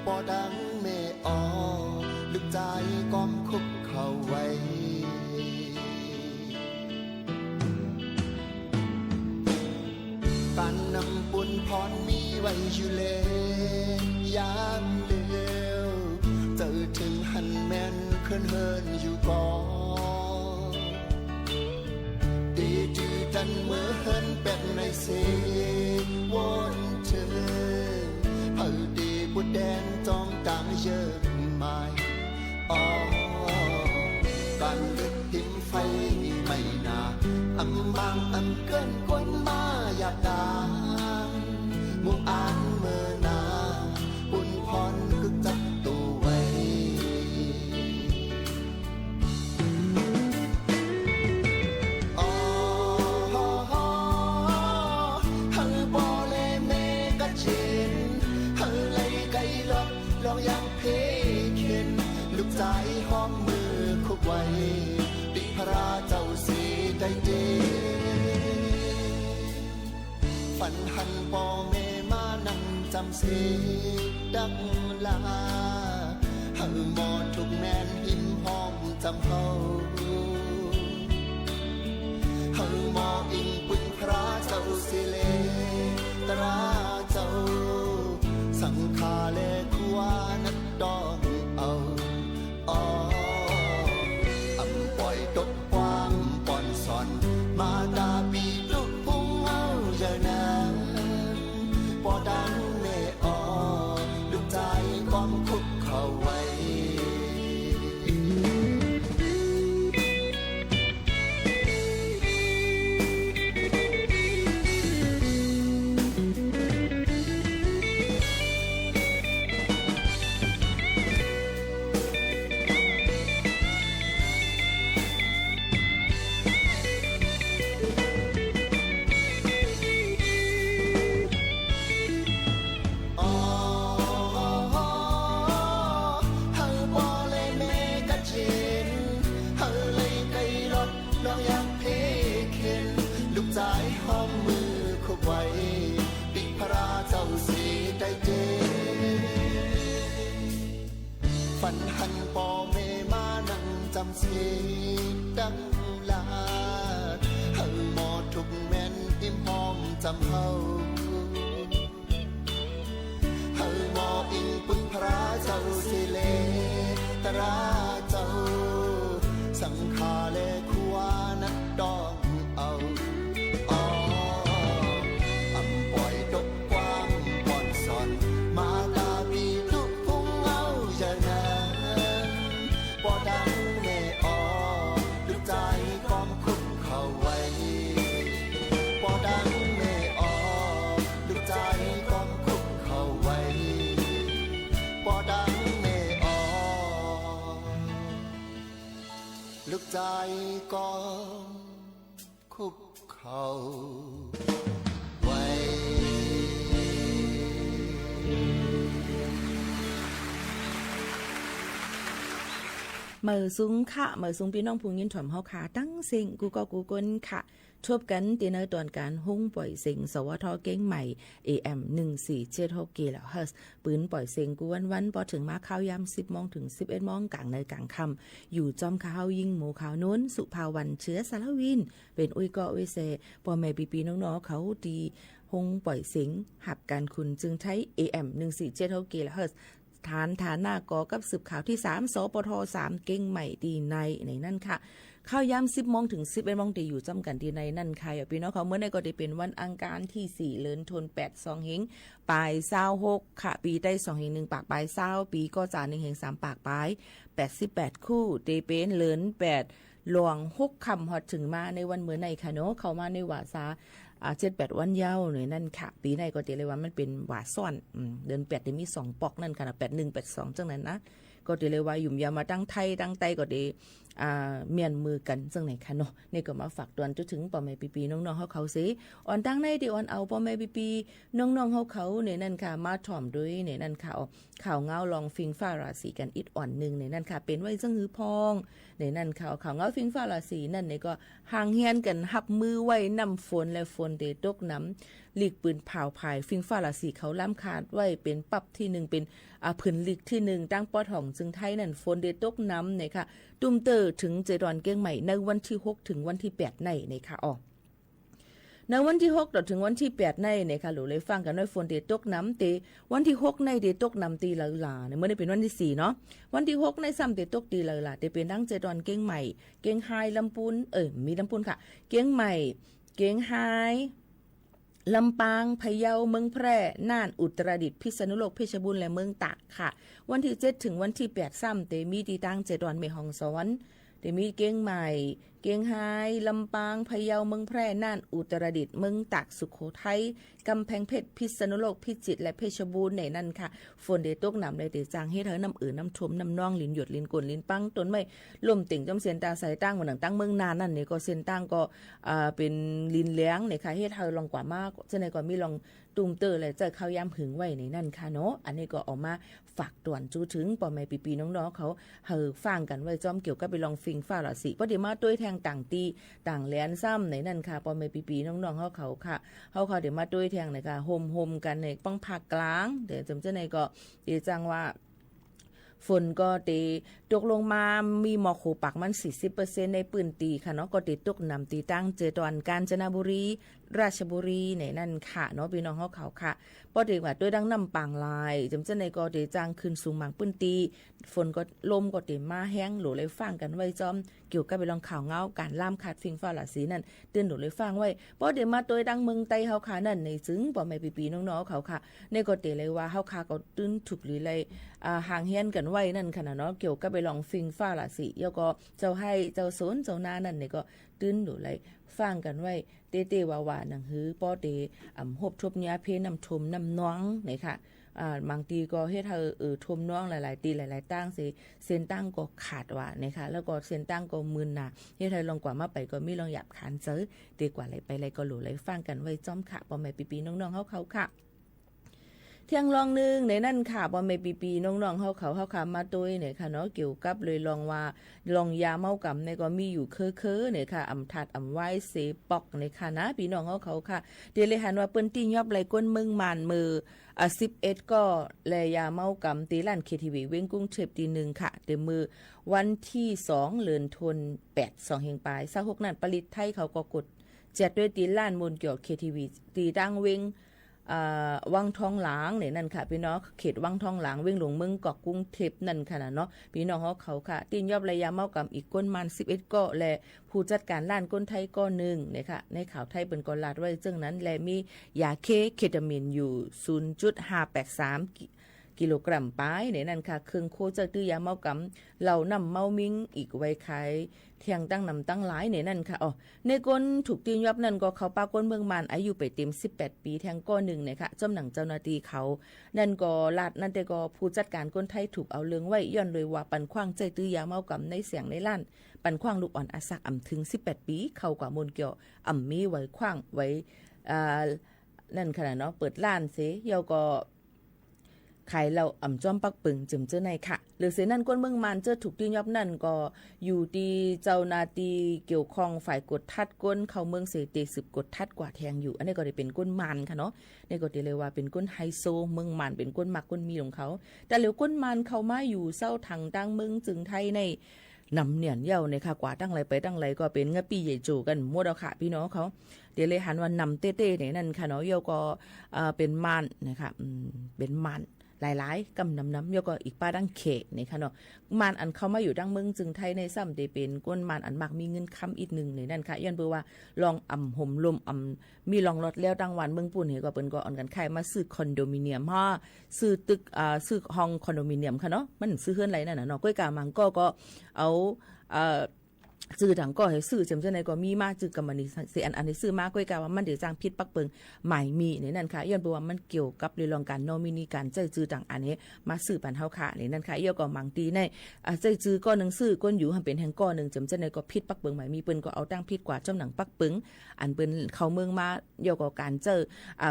ปอดังเมออลึกใจก้อมคุกเข้าไว้การนำปุนพรมีไว้อยู่เลยยามเดียวเจอถึงหันแม่นขึ้นเฮินอยู่ก่อนดีจือจันเมื่อเฮินเป็ดในเสวนเธอเฮาดีบุดแดงจองต่างเยอะมายอ๋อการลึกหิมไฟไม่นาอำบางอำเกินกวนมาอยากดังมุงอ่านเมื่อนาบุญพรกึกจับตัวไว้อ๋อเฮาบ่เลเมกะเจนเฮาเลยไกลลอกลองยังเพเข็นลูกใจหอมมือคุกไว้ปิพระเจ้าสีได้เจฝันหันปอแม่มานั่งจำเสดังลาเฮาหมอทุกแม่นหิมหอมจำเฮาเฮาหมออิงปึงพระเจ้าสิเลตราเจ้าสังฆาเลขัวนักดองเอาอ๋ออำปล่อยตกความป่อนสอนมาตาปีตุกพุงเอาอย่านั้นปอดังเมออลูกใจก้อมคุกเข้าไว้ฝันหันปอเมมานั่งจำเสดังลาเฮาหมอทุกแม่นอิ่มหอมจำเฮาเฮาหมออิงปึงพระเจ้าสิเลตราเจ้าสังฆาเลขัวนักดองเอาอ๋ออำปล่อยตกความป่อนสอนมาตาปีตุกพุงเอาอย่านั้นปอดังเมออลูกใจก้อมคุกเข้าไว้ปอดังเมออลูกใจก้อมคุกเข้าไว้ปอดังเมออลูกใจก้อมคุกเข้าไว้เมื่อสูงค่ะเมื่อสูงพี่น้องผู้ยินถ่อมเฮาค่ะตั้งเสียงกูก็กูกนค่ะทบกันตีในตอนการหุ้งปล่อยเสียงสวทเก้งใหม่ AM 1476 กิโลเฮิรตซ์ปืนปล่อยเสียงกูวันพอถึงมาข้าวยาม 10 โมงถึง 11 โมงกลางในกลางค่ำอยู่จอมข้าวยิงหมูขาวโน้นสุภาวันเชื้อสารวินเป็นอุ้ยก็อุ้ยเซพ่อแม่ปีๆน้องๆเขาดี หงปล่อยสิงหับการคุณจึงใช้ AM 147 GHz ฐานหน้ากอกับสืบข่าวที่3สปท3เก่งใหม่ดีในนั่นค่ะข้าวยาม10 โมงถึง 11 โมงตีอยู่จำกันดีในนั่นค่ะอย่าพี่น้องเขาเมื่อในก็ได้เป็นวันอังคารที่4เดือนธันวาคม2เฮงปลาย26ค่ะปีได้2เฮง1ปากปลาย20ปีก็จ่า1เฮง3ปากปลาย88คู่ได้เป็นเดือน8หลวง6ค่ำฮอดถึงมาในวันเมื่อในค่ะเนาะเข้ามาในวาษา7-8 วันยาวหน่อยนั่นค่ะปีในก็เดี๋ยวเลยว่ามันเป็นหวาซ่อนเดือน8ได้มี2ปอกนั่นค่ะ81 82จังนั้นนะก็เดี๋ยวเลยว่ายุ่มยามาตั้งไทยตั้งไตก็ได้เมียนมือกันจังไหนค่ะเนาะนี่ก็มาฝากตอนจนถึงป่อแม่ปีๆน้องๆเขาสิอ่อนตั้งในที่อ่อนเอาป่อแม่ปีๆน้องๆเขาเนี่ยนั่นค่ะมาถ่อมด้วยเนี่ยนั่นค่ะข่าวเงาลองฟิงฟ้าราศีกันอิดอ่อนนึงเนี่ยนั่นค่ะเป็นไว้จังหือพองเนี่ยนั่นข่าวเงาฟิงฟ้าราศีนั่นเนี่ยก็ห่างเฮียนกันหับมือไว้นำฝนและฝนเดตกน้ำลีกปืนเผาภายฟิงฟ้าราศีเขาล้ำขาดไว้เป็นปับที่1เป็นพื้นลีกที่1ตั้งปอถ่องจึงไทยนั่นฝนเดตกน้ำเนี่ยค่ะตุ้มเตอร์ถึงเจดอนเก้งใหม่ในวันที่6ถึงวันที่8ในค่ะในวันที่6ถึงวันที่8ในค่ะหลูเลยฟังกันว่าฝนเดตกน้ำเตวันที่6ในเดตกน้ำตีหลาเนี่ยเมื่อได้เป็นวันที่4เนาะวันที่6ในซ้ำเดตกตีหลาเตเป็นทั้งเจดอนเก้งใหม่เก้งไฮลำพูนมีลำพูนค่ะเก้งใหม่เก้งไฮลำปางพะเยาเมืองแพร่น่านอุตรดิตถ์พิษณุโลกเพชรบูรณ์และเมืองตากค่ะวันที่7ถึงวันที่8ซ้ำเตมีตีตั้งเจดอนแม่ฮ่องสอนเตมีเก้งใหม่เก้งไฮลำปางพะเยาเมืองแพร่น่านอุตรดิตถ์เมืองตากสุโขทัยกำแพงเพชรพิษณุโลกพิจิตรและเพชรบูรณ์ในนั่นค่ะฝนเดตกน้ำเลยเตจางเฮ็ดให้น้ำน้ำท่วมน้ำนองลินหยดลินกลลินปังต้นไม้ลมติ่งจำเส้นตาสายตั้งเหมือนตั้งเมืองนานนั่นนี่ก็เส้นตั้งก็เป็นลินเลี้ยงเนี่ยค่ะเฮ็ดให้ลองกว่ามากจะในก็มีลองตุ่มเตอเลยจะเข้ายามหึงไว้ในนั่นค่ะเนาะอันนี้ก็ออกมาฝากตวนจูถึงป่อแม่ปีๆน้องๆเขาฟังกันไว้จอมเกี่ยวกับไปลองฟิงฟ้าราศีเพราะเดี๋ยวมาด้วยแทงต่างตีต่างแหลนซ้ำในนั่นค่ะป่อแม่ปีๆน้องๆเขาค่ะเขาเดี๋ยวมาด้วยแทงในค่ะโฮมกันในป้องภาคกลางเดี๋ยวจำเจ้าในก็ดีจังว่าฝนก็ตีตกลงมามีหมอกโขปักมัน 40% ในปืนตีค่ะเนาะก็ตีตกนำตีตั้งเจอตอนกาญจนบุรีราชบุรีในนั่นค่ะเนาะพี่น้องเขาค่ะพอดีว่าด้วยดังน้ำปางลายจำเจ้าในก็ตีจ้างขึ้นสูงมังปืนตีฝนก็ลมก็ตีมาแห้งหลูเลยฟังกันไว้จอมเกี่ยวกับไปลองข่าวเงาการล่ามขาดฟิงฟ้าราศีนั่นตื่นหลูเลยฟังไว้พอเดี๋ยวมาตัวดังเมืองไต้เขาค่ะนั่นในซึ้งป่อแม่ปีๆน้องๆเขาค่ะในก็ตีเลยว่าเขาค่ะก็ตื่นถูกหรือเลยห่างเฮียนกันไว้นั่นค่ะเนาะเกี่ยวกับไปลองฟิงฟ้าราศีแล้วก็เจ้าให้เจ้าสนเจ้านานั่นนี่ก็ตื่นหลูเลยฟังกันไว้เตๆว่าๆหนังหือป้อเตหบทบยาเพน้ำทมน้ำน้องนี่ค่ะบางทีก็เฮ็ดให้ทมน้องหลายๆตีหลายๆตั้งสิเส้นตั้งก็ขาดว่านี่ค่ะแล้วก็เส้นตั้งก็มึนน่ะเฮ็ดให้ลองกว่ามาไปก็มีลองหยับขานเจอดีกว่าไหลไปไหลก็หลูไหลฟังกันไว้จ้อมค่ะป้อแม่ปีๆน้องๆเขาค่ะเที่ยงลองนึงในนั่นค่ะป้อแม่ปีๆน้องๆเขาค่ะมาตุ้ยเนี่ยค่ะเนาะเกี่ยวกับเลยลองว่าลองยาเมากำเนี่ยก็มีอยู่เคอเนี่ยค่ะอำถัดอำไว้เสปอกเนี่ยค่ะนะพี่น้องเขาค่ะเดี๋ยวเลยหันว่าเปิ้นตี้ยอบไหลก้นมึงมานมือ11ก็แลยาเมากำตีลั่น KTV เว้งกุ้งเทปตี1ค่ะเดี๋ยวมือวันที่2เดือนธันวาคม2เฮงปลาย26นั่นผลิตไทยเขาก็กดแจกด้วยตีลั่นมูลเกี่ยว KTV ตีดังเว้งวังทองหลางเนี่ยนั่นค่ะพี่น้องเขตวังทองหลางเว้งหลวงเมืองเกาะกุ้งเทพนั่นค่ะเนาะพี่น้องเขาค่ะตีนยอบระยะเมากำอีกก้นมัน11ก็และผู้จัดการร้านก้นไทยก็1เนี่ยค่ะในข่าวไทยเป็นกอลาดไว้ซึ่งนั้นและมียาเคตามีนอยู่ 0.583 กิโลกรัมป้ายในนั่นค่ะเครื่องโคจะตื้อยาเมากำเหล่านำเมามิงอีกไว้ขายเที่ยงตั้งนำตั้งหลายในนั่นค่ะในก้นถูกตีนยอบนั่นก็เขาปาก้นเมืองมันอายุไปเต็ม18ปีแทงก้อน1เนี่ยค่ะจำหนังเจ้าหน้าที่เขานั่นก็ลาดนั่นแต่ก็ผู้จัดการก้นไทยถูกเอาเลืองไว้ย้อนเลยว่าปันขว้างใจตื้อยาเมากำในเสียงในล้านปันขว้างลูกอ่อนอาศักถึง18ปีเข้ากว่ามนเกี่ยวมีไว้ขว้างไว้นั่นขนาดเนาะเปิดร้านเสเยาก็ขายเราจอมปักปึงจึมเจอในค่ะหรือเสนั่นก้นเมืองมันเจอถูกตียอบนั่นก็อยู่ที่เจ้านาตีเกี่ยวข้องฝ่ายกดทัดก้นเข้าเมืองเสตีสืบกดทัดกว่าแทงอยู่อันนี้ก็ได้เป็นก้นมันค่ะเนาะนี่ก็ได้เลยว่าเป็นก้นไฮโซเมืองมันเป็นก้นมักก้นมีของเขาแต่เหลียวก้นมันเข้ามาอยู่เศร้าถังตั้งเมืองจึงไทยใน นำเนี่ยเย้าในค่ะกว่าตั้งไรไปตั้งไรก็เป็นงะปีใหญ่จูกันหมดเอาค่ะพี่น้องเขาเดี๋ยวเลยหันว่านำเต้ๆเนี่ยนั่นค่ะเนาะเย้าก็เป็นมันนะคะเป็นมันหลายๆกำน้ำเย้าก็อีกป้าดังเขนี่ค่ะเนาะมันอันเข้ามาอยู่ดังเมืองจึงไทยในซ้ำได้เป็นก้นมันอันมักมีเงินค้ำอีกหนึ่งในนั่นค่ะย้อนเบอว่าลองห่มลมมีลองรถแล้วดังวันเมืองปุ่นเห็นก็เป็นก็อ่อนกันใครมาซื้อคอนโดมิเนียมซื้อตึกซื้อห้องคอนโดมิเนียมค่ะเนาะมันซื้อเฮือนไรนั่นน่ะเนาะก้อยกามังก็เอาซื้อถังก็ให้ซื้อจำเจาไหนก็มีมาจื้อกำมันนี่เสียอันนี้ซื้อมาก้อยกาว่ามันเดี๋ยวจ้างพิษปักเปิงใหม่มีในนั่นค่ะย้อนบอกว่ามันเกี่ยวกับเรื่องการโนมินีการใจจื้อต่างอันนี้มาซื้อปันเฮาค่ะในนั่นค่ะย้อนก็มังตีในใจจื้อก้อนนึงซื้อก้นอยู่ให้เป็นแห่งก้อนนึงจำเจาไหนก็พิษปักเปิงใหม่มีเปิ้นก็เอาตั้งพิษกว่าจำหนังปักเปิงอันเปิ้นเข้าเมืองมาย้อนก็การเจอ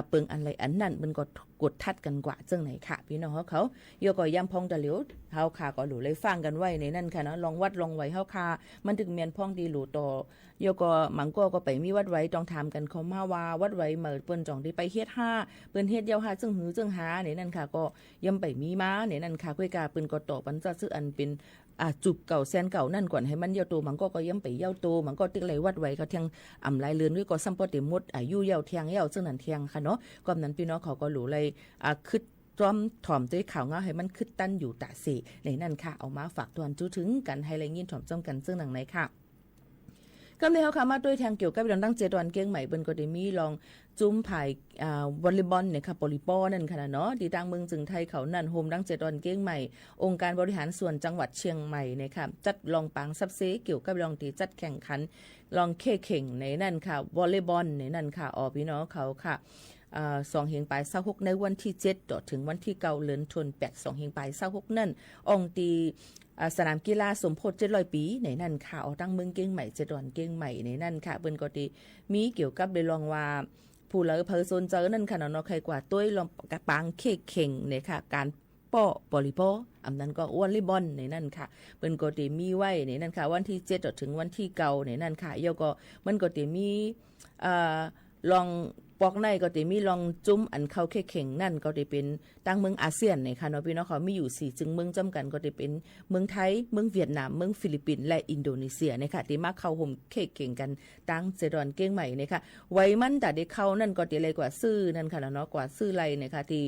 เปิงอันไรอันนั้นเปิ้นก็กดทัดกันกว่าจังไหนค่ะพี่น้องเขาโยก็ย้ำพองตะเหลียวเฮาค่ะก็หลูเลยฟังกันไว้ในนั่นค่ะเนาะลองวัดลองไว้เฮาค่ะมันถึงเมียนพองดีหลูต่อโยก็มังก็ไปมีวัดไว้ต้องถามกันเขามาว่าวัดไว้เมื่อเปิ้นจ่องที่ไปเฮ็ด5เปิ้นเฮ็ดยาว5จึงหือจึงหาในนั่นค่ะก็ย่ำไปมีมาในนั่นค่ะก้อยกาเปิ้นก็ตอบปันจะซื้ออันเป็นจุบเก่าแซนเก่านั่นก่อนให้มันเยาโตมันก็ย่ำไปเยาโตมันก็ตึกไหลวัดไว้เขาเทียงลายเลือนด้วยก็ซ้ำปอเต็มมดอายุเยาเทียงเยาซึ่งนั่นเทียงค่ะเนาะก็นั้นพี่น้องเขาก็หลูเลยคึดจอมถ่อมด้วยข่าวเงาให้มันคึดตั้นอยู่ตาเสในนั่นค่ะเอามาฝากตวนจู้ถึงกันให้ไรยินถ่อมจอมกันซึ่งหนังไหนค่ะก็เลยเขามาด้วยแทงเกี่ยวกับเรื่องตั้งเจดอนเก้งใหม่เปิ้นก็ได้มีลองจุ้มภายวอลเลย์บอลเนี่ยค่ะโปลิปอนั่นค่ะเนาะที่ทางเมืองจึงไทยเขานั่นโฮมตั้งเจดอนเก้งใหม่องค์การบริหารส่วนจังหวัดเชียงใหม่เนี่ยค่ะจัดลองปังซับเซเกี่ยวกับลองที่จัดแข่งขันลองเข่งในนั่นค่ะวอลเลย์บอลในนั่นค่ะพี่น้องเขาค่ะ2 เฮงปลาย26ในวันที่7ต่อถึงวันที่9เดือนธันวาคม2 เฮงปลาย26นั่นองตีสนามกีฬาสมโพธิ700 ปีในนั่นค่ะตั้งเมืองเก้งใหม่เจดอนเก้งใหม่ในนั่นค่ะเปิ้นก็ดีมีเกี่ยวกับได้ลองว่าผู้เลอเพอโซนเจอนั่นค่ะเนาะใครกว่าต้วยลองกระปังเข่งเนี่ยค่ะการป้อบริโภคอันนั้นก็วอลเลย์บอลในนั่นค่ะเปิ้นก็ได้มีไว้ในนั่นค่ะวันที่7ต่อถึงวันที่9ในนั่นค่ะแล้วก็มันก็ได้มีลองปอกในก็จะมีลองจุ้มอันเข้าเข่งนั่นก็จะเป็นตั้งเมืองอาเซียนในค่ะเนาะพี่น้องเขามีอยู่4จึงเมืองจำกันก็จะเป็นเมืองไทยเมืองเวียดนามเมืองฟิลิปปินส์และอินโดนีเซียนะคะที่มาเข้าห่มเข่งกันตั้งเจดอนเก้งใหม่นะคะไว้มันแต่ได้เข้านั่นก็จะเลยกว่าซื้อนั่นค่ะเนาะกว่าซื้อไรนะคะที่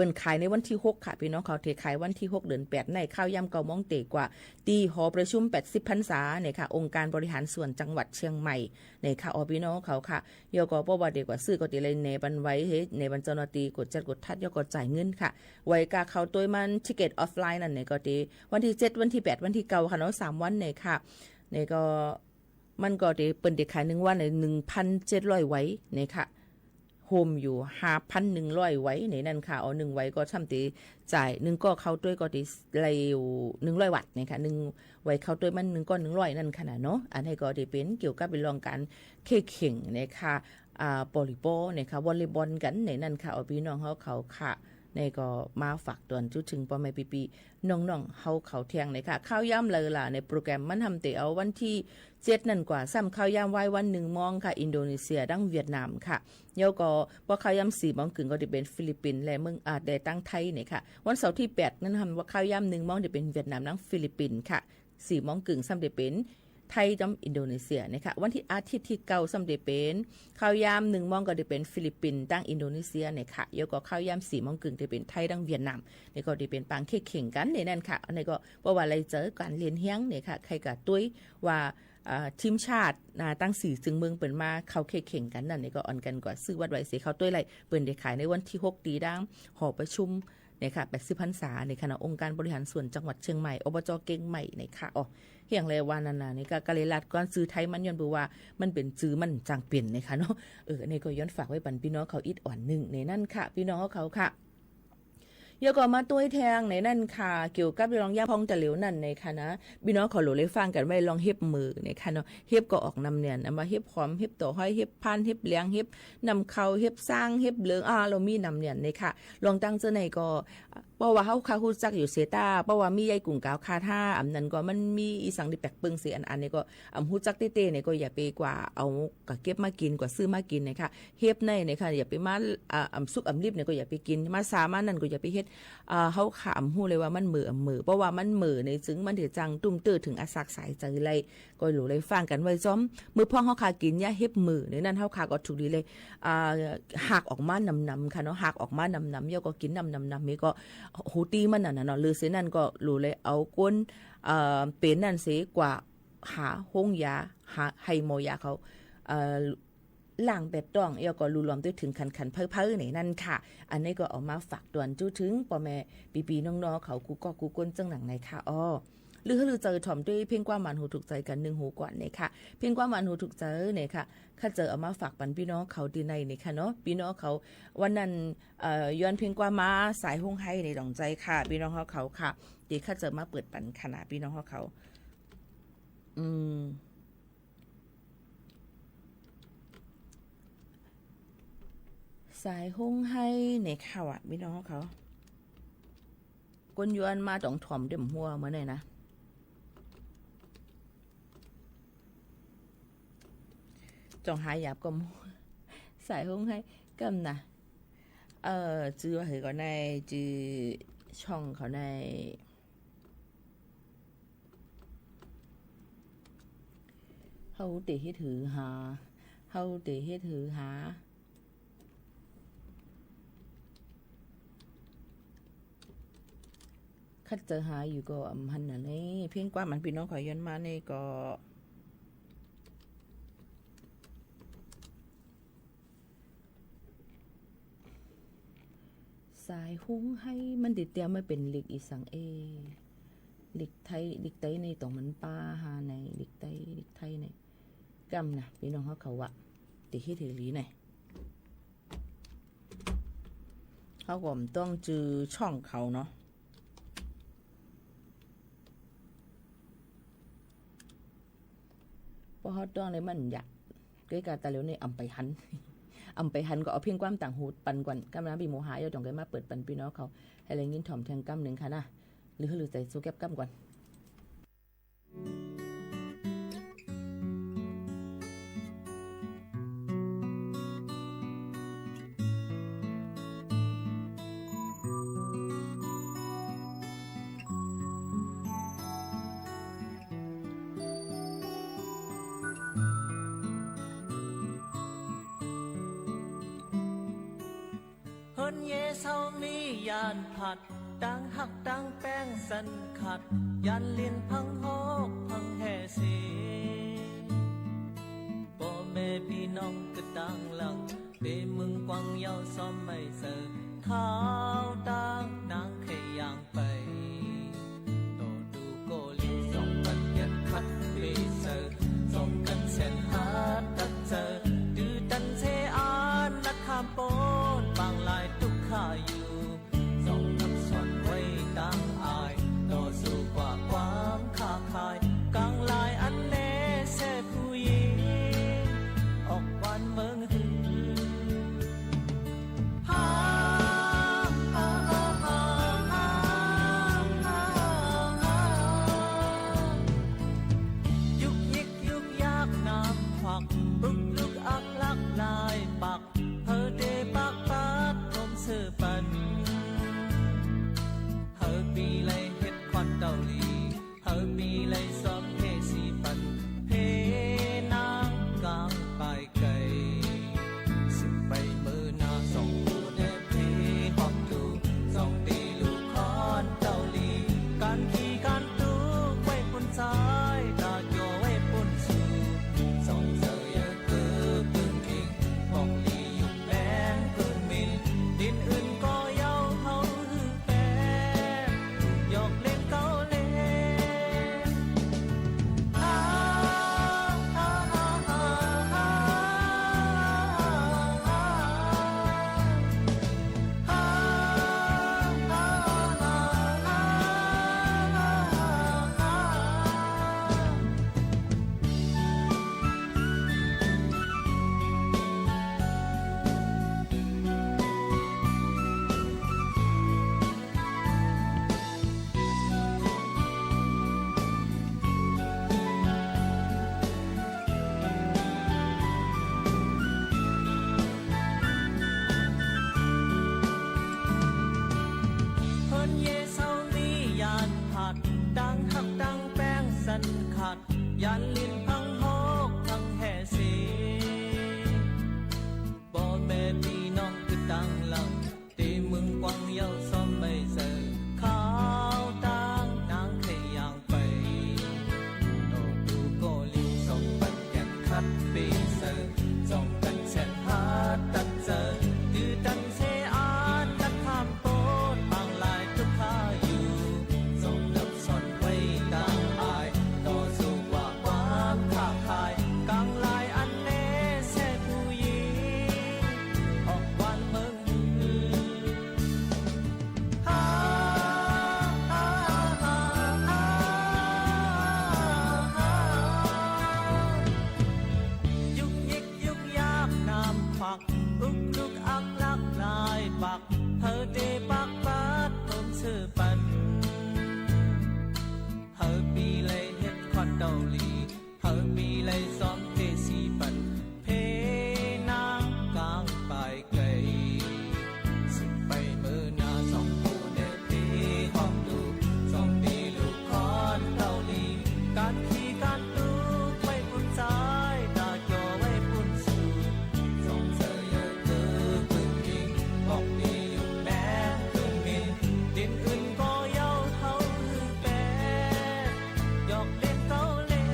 เปิ้นขายในวันที่6ค่ะพี่น้องเขาเทขายวันที่6เดือน8ในข้าวยำเกามองเตกว่าตีหอประชุม80พรรษาเนี่ยค่ะองค์การบริหารส่วนจังหวัดเชียงใหม่เนี่ยค่ะพี่น้องเขาค่ะยกบ่ว่าเด็กกว่าซื้อก็ติเลยในบันไว้เฮ็ดในบันเจ้าหน้าที่กดจัดกดทัดยกจ่ายเงินค่ะไว้กาเข้าตัวมันทิเก็ตออฟไลน์นั่นเนี่ยก็ติวันที่7วันที่8วันที่9ค่ะเนาะ3วันเนี่ยค่ะเนี่ยก็มันก็ติเปิ้นได้ขาย1วันใน 1,700 ไว้เนี่ยค่ะโฮมอยู่ 5,100 ไว้ในนั่นค่ะ1ไว้ก็ช่ำตีจ่าย1ก็เข้าด้วยก็ติเลยอยู่100วัตต์นี่ค่ะ1ไว้เข้าด้วยมัน1ก็100นั่นค่ะเนาะอันนี้ก็ได้เป็นเกี่ยวกับเป็นรองการเข่งนะคะโปลิโปนะคะวอลเลย์บอลกันในนั่นค่ะพี่น้องเขาค่ะในก็มาฝากตวนจุดถึงปอไม่ปีน้องๆเขาเที่ยงเลยค่ะข้าวย่ำเลยล่ะในโปรแกรมมันทำเตะเอาวันที่7นั่นกว่าซ้ำข้าวย่ำไว้วัน1 มองค่ะอินโดนีเซียดังเวียดนามค่ะเดี๋ยวก็พอข้าวย่ำ4 มองกึ่งก็จะเป็นฟิลิปปินส์และเมืองได้ตั้งไทยเนี่ยค่ะวันเสาร์ที่8นั่นทำว่าข้าวย่ำ1 มองจะเป็นเวียดนามดังฟิลิปปินส์ค่ะ4 มองกึ่งซ้ำจะเป็นไทยดังอินโดนีเซียนะคะวันที่อาทิตย์ที่9ซ้ำจะเป็นข้าวยาม1 มองก็จะเป็นฟิลิปปินส์ดังอินโดนีเซียเนี่ยค่ะแล้วก็ข้าวยาม4 มองกึ่งจะเป็นไทยดังเวียดนามนี่ก็จะเป็นปางเข่งกันในนั่นค่ะอันนี้ก็เพราะว่าอะไรเจอการเรียนเฮียงเนี่ยค่ะใครกับตุ้ยว่าทีมชาติตั้ง4จึงเมืองเปิดมาเข้าเข่งกันนั่นนี่ก็อ่อนกันกว่าซื้อวัดไว้เสียเข้าตุ้ยไรเปิดได้ขายในวันที่6ตีดังหอประชุมเนี่ยค่ะ80พรรษาในคณะองค์การบริหารส่วนจังหวัดเชียงใหม่อบจเก่งใหม่เนี่ยค่ะเฮียงเลยว่านานี่ก็กะเลยลัดก่อนซื้อไทยมันย้อนบอกว่ามันเป็นจื้อมันจางเปลี่ยนนะคะเนาะนี่ก็ย้อนฝากไว้ปันพี่น้องเขาอิดอ่อนหนึ่งในนั่นค่ะพี่น้องเขาค่ะเยอะก็มาตัวแทงในนั่นค่ะเกี่ยวกับลองย่าพองตะเหลียวนั่นในค่ะนะพี่น้องขอหลุเลยฟังกันไว้ลองเฮ็บมือในค่ะเนาะเฮ็บก็ออกนำเนี่ยมาเฮ็บหอมเฮ็บต่อห้อยเฮ็บพันเฮ็บเลี้ยงเฮ็บนำเข้าเฮ็บสร้างเฮ็บเหลืองเรามีนำเนี่ยในค่ะลองตั้งเจ้าในก็ เพราะว่าเฮาคาฮู้จักอยู่เสตาเพราะว่ามียายกุ่งกาวคาท่าอำนั้นก็มันมีอีสังที่แปลกปึงสิอันนี้ก็ฮู้จักเต้ๆเนี่ยก็อย่าไปกว่าเอาก็เก็บมากินกว่าซื้อมากินนะคะเฮ็บในเนี่ยค่ะอย่าไปมาสุกรีบเนี่ยก็อย่าไปกินมาสามานั่นก็อย่าไปเฮ็ดเฮาขามฮู้เลยว่ามันมือเพราะว่ามันมือในจึงมันถือจังตุ้มตื้อถึงอาศักสายใจไรก็รู้เลยฟังกันไว้จ้อมมือพ่อเฮาคากินยาเฮ็บมือในนั้นเฮาคาก็ถูกดีเลยหักออกมานำๆค่ะเนาะหักออกมานำๆเยาก็กินนำๆนี่ก็หูตีมันน่ะเนาะหรือเสนั่นก็รู้เลยเอาก้นเป็นนั่นเสียกว่าหาห้องยาหาให้หมอยาเขาล่างแบบต้องเอวก็รู้รวมด้วยถึงคันเพ้อๆนี่นั่นค่ะอันนี้ก็เอามาฝากตวนจู้ถึงพ่อแม่ปีๆน้องๆเขากูก็กูก้นจังหนังในค่ะอ้อหรือเจอถ่อมด้วยเพ่งกว่ามันหูถูกใจกัน1หูกว่านี่ค่ะเพ่งกว่ามันหูถูกใจนี่ค่ะข้าเจอเอามาฝากปันพี่น้องเขาดีในนี่ค่ะเนาะพี่น้องเขาวันนั้นย้อนเพ่งกว่ามาสายห้องให้ในดองใจค่ะพี่น้องเขาค่ะเดี๋ยวข้าเจอมาเปิดปันขนาดพี่น้องเขาสายห้องให้ในข่าวอ่ะพี่น้องเขาก้นย้อนมาต้องถ่อมเต็มหัวมาเลยนะจองหายหยาบก็สายห้องให้กำนะจื้อว่าเหยก็ในจื้อช่องเขาในเฮาเตะให้ถือหาเฮาเตะให้ถือหาคัดเจอหาอยู่ก็หันน่ะนี่เพียงกว่ามันพี่น้องขอย้อนมานี่ก็สายหุ้งให้มันติดเตียมไม่เป็นหลิกอีสังหลิกไทยหลิกไตในตรงมันป้าหาในหลิกไทยในกำนะพี่น้องเขาอะติที่ถือหลีไหนเขาก็ต้องจือช่องเขาเนาะเพราะเขาต้องเลยมันอยากเกี่ยวกับตาเหลวในอำไปหันก็เอาเพียงความต่างหูปันกวนกำลังปีโมหายเอาจ่องกันมาเปิดปันพี่น้องเขาให้แรงยินถ่อมแทงกำหนึ่งค่ะนะหรือใจสู้แก็บกำก่อนเยเศร้ามียานผัดดังหักดังแป้งสันขัดยันลินพังหอกพังแห่สีพ่อแม่พี่น้องก็ต่างหลังเตมึงกวางเยาซ้อมไม่เสิร์ข้าวดังนางขยางไปโตดูโกลิวส่งกันยัดคัดเลเซอร์ส่งกันเส้นหาตัดเจอดื้อดันเซอานนักข้ามโปนบางลายตุกข้าอยู่ส่งทับสอนไว้ดังอายต่อสู้กว่าความค้าขายกลางลายอันเน่เสผู้หญิงออกวันเมืองหือยุกยิกยุกยากน้ำควักบึกลุกอักลักลายปักเฮอเดปักปักนมเสือปันเฮอปีไลเฮ็ดควันเกาหลีเฮอปีไลซ้อมเทสีปันเพนางกลางปลายไก่สิบใบมือหน้าสองผู้เดเพหอบดูสองตีลูกคอนเกาหลีการขี่การตู้ไว้บนซ้ายตาโยไว้บนสูสองเสือเยอะเกิ hát bây giờ dòng cần chèn hát đặt giờ từ tận xe át đặt tham tốt mang lạiทุกข้าอยู่ทรงนับสอนไว้ต่างอายต่อสู้กว่าความท้าทายกลางลายอันเน่แซ่ผู้หญิงออกวันเมืองยุกยิกยุกยากน้ำฝักอุกลุกอักลักลายปักเธอเดปักปัดต้นชื่อปันเธอปีเลยเฮ็ดคอนเดาหลีเธอปีเลยซ้อมเทสีปันเพนางกลางปลายไกลสิไปมือหน้าสองผู้เด็ดปีห้องดูสองปีลูกคอนเดาหลีการขี่การลูกไว้ปุ่นซ้ายตาจอไว้ปุ่นสูสองเธอเยอะเกินพึ่งยิงบอกดีอยู่แม่พึ่งมินดินอื่นก็เย้าเท่าคือแปดหยอกเล่นเท่าเล่น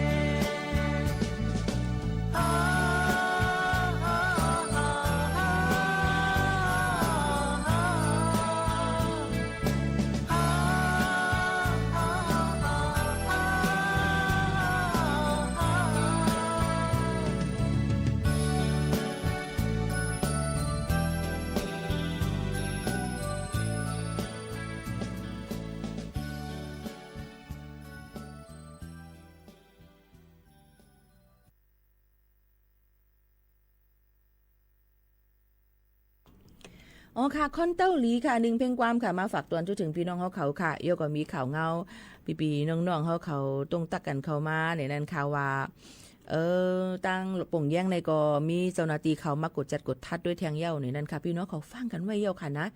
อ๋อค่ะคอนเต้าหลีค่ะหนึ่งเพลงความค่ะมาฝากตวนจนถึงพี่น้องเขาค่ะโยก็มีข่าวเงาปีๆน้องๆเขาตรงตักกันเข้ามาในนั้นข่าวว่าตั้งป่งแย่งในก็มีเจ้าหน้าที่เขามากดจัดกดทัดด้วยแทงเหย้าในนั้นค่ะพี่น้องเขาฟังกันไว้เหย้าค่ะนะ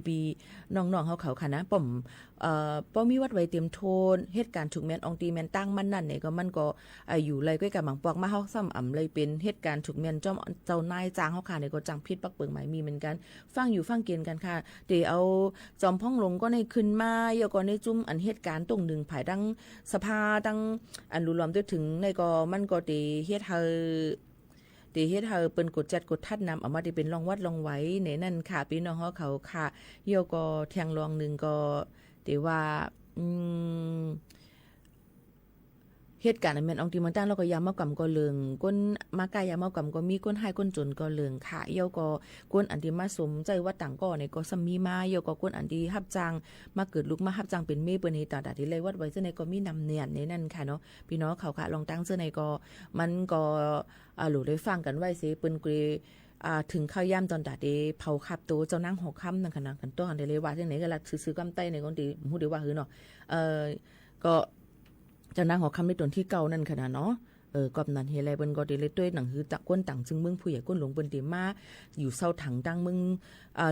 ปีๆน้องๆเขาค่ะนะป้อมีวัดไว้เตรียมโทนเหตุการณ์ถูกแมนอองตีแมนตั้งมันนั่นเนี่ยก็มันก็อยู่เลยก็กับหมังปอกมาเฮาซ้ำอ่ำเลยเป็นเหตุการณ์ถูกแมนเจ้านายจ้างเฮาค่ะเนี่ยก็จังพิษปักเปิงหมายมีเหมือนกันฟังอยู่ฟังเกณฑ์กันค่ะเดี๋ยวเอาจอมพ่องลงก็ในขึ้นมาเยาก็ในจุ่มอันเหตุการณ์ตรงหนึ่งภายดังสภาดังอันรวมด้วยถึงในก็มันก็เฮ็ดเฮาเปิ้นกดจัดกดทัดนำเอามาได้เป็นรองวัดรองไว้ในนั่นค่ะพี่น้องเขาค่ะเยาก็แทงรองนึงก็แต่ว่าเหตุการณ์อันแม่นอองติมันตั้งแล้วก็ยามเมากำก็เลิงก้นมากายามเมากำก็มีก้นให้ก้นจนก็เลิงค่ะเยาก็ก้นอันที่มาสมใจว่าต่างก็เนี่ยก็ซัมมีมาเยาก็ก้นอันที่ฮับจังมาเกิดลูกมาฮับจังเป็นเมเปิ้นนี่ตาดาที่เลยวัดไว้เจ้าในก็มีนำเนียนในนั่นค่ะเนาะพี่น้องเขาค่ะลองตั้งเจ้าในก็มันก็หลู่ได้ฟังกันไว้สิเปิ้นกรีถึงข้าวย่ำตอนดาเดเผาขับตัวเจ้านั่งหอกค่ำนั่นขนาดกันตัวกันเดเลยว่าที่ไหนก็ละซื้อกำไตในคนที่พูดได้ว่าหือเนาะก็เจ้านั่งหอกค่ำในตนที่เก่านั่นขนาดเนาะกอบนั้นเฮไลเปิ้นก็ได้เลยด้วยหนังหือตะก้นต่างจึงมึงผู้ใหญ่ก้นหลงเปิ้นติมาอยู่เศร้าถังดังมึง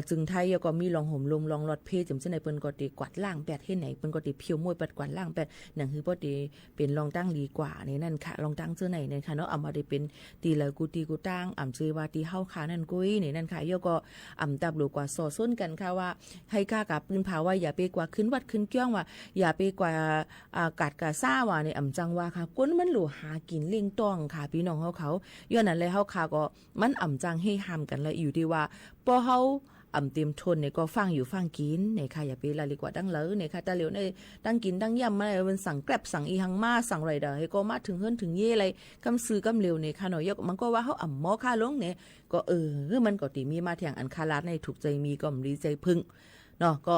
จึงไทยก็มีลองห่มลมลองหลอดเพจจำเสนปเปิ้นก็ได้กวาดล่างแปดเฮ็ดไหนเปิ้นก็ได้เพียวมวยปัดกวาดล่างแปดหนังหือบ่ได้เป็นลองตั้งดีกว่าในนั่นค่ะลองตั้งเจ้าไหนนั่นค่ะเนาะเอามาได้เป็นตีละกูตีกูตั้งอ่ำเจว่าตีเฮาขานั่นกุ้ยในนั่นค่ะเยก็อ่ำตับหลูกว่าสอส้นกันค่ะว่าให้ค่ากับปืนเผาว่าอย่าไปกว่าขึ้นวัดขึ้นเกี้ยงว่าอย่าไปกว่ากาดกาซ่าว่าในอ่ำจังว่าค่ะก้นมันหลูหากินเลี้ยงต้องค่ะพี่น้องเขาย้อนนั้นเลยเฮาค่ะก็มันอ่ำจังให้ห้ามกันแล้วอยู่ที่ว่าพอเฮาอ่ำเต็มทนเนี่ยก็ฟังอยู่ฟังกินเนี่ยค่ะอย่าไปละลิกว่าดังเลยเนี่ยค่ะแต่เหลียวในดังกินดังย่ำมาเลยมันสั่งแกร็บสั่งอีหังมาสั่งไรเด้อให้ก็มาถึงเฮิรนถึงเย่อะไรกำซื้อกำเหลียวเนี่ยค่ะหน่อยมันก็ว่าเฮาอ่ำหมอค่าลงเนี่ยก็มันก็ติมีมาแทงอันคาลาดในถูกใจมีก็มีใจพึ่งเนาะก็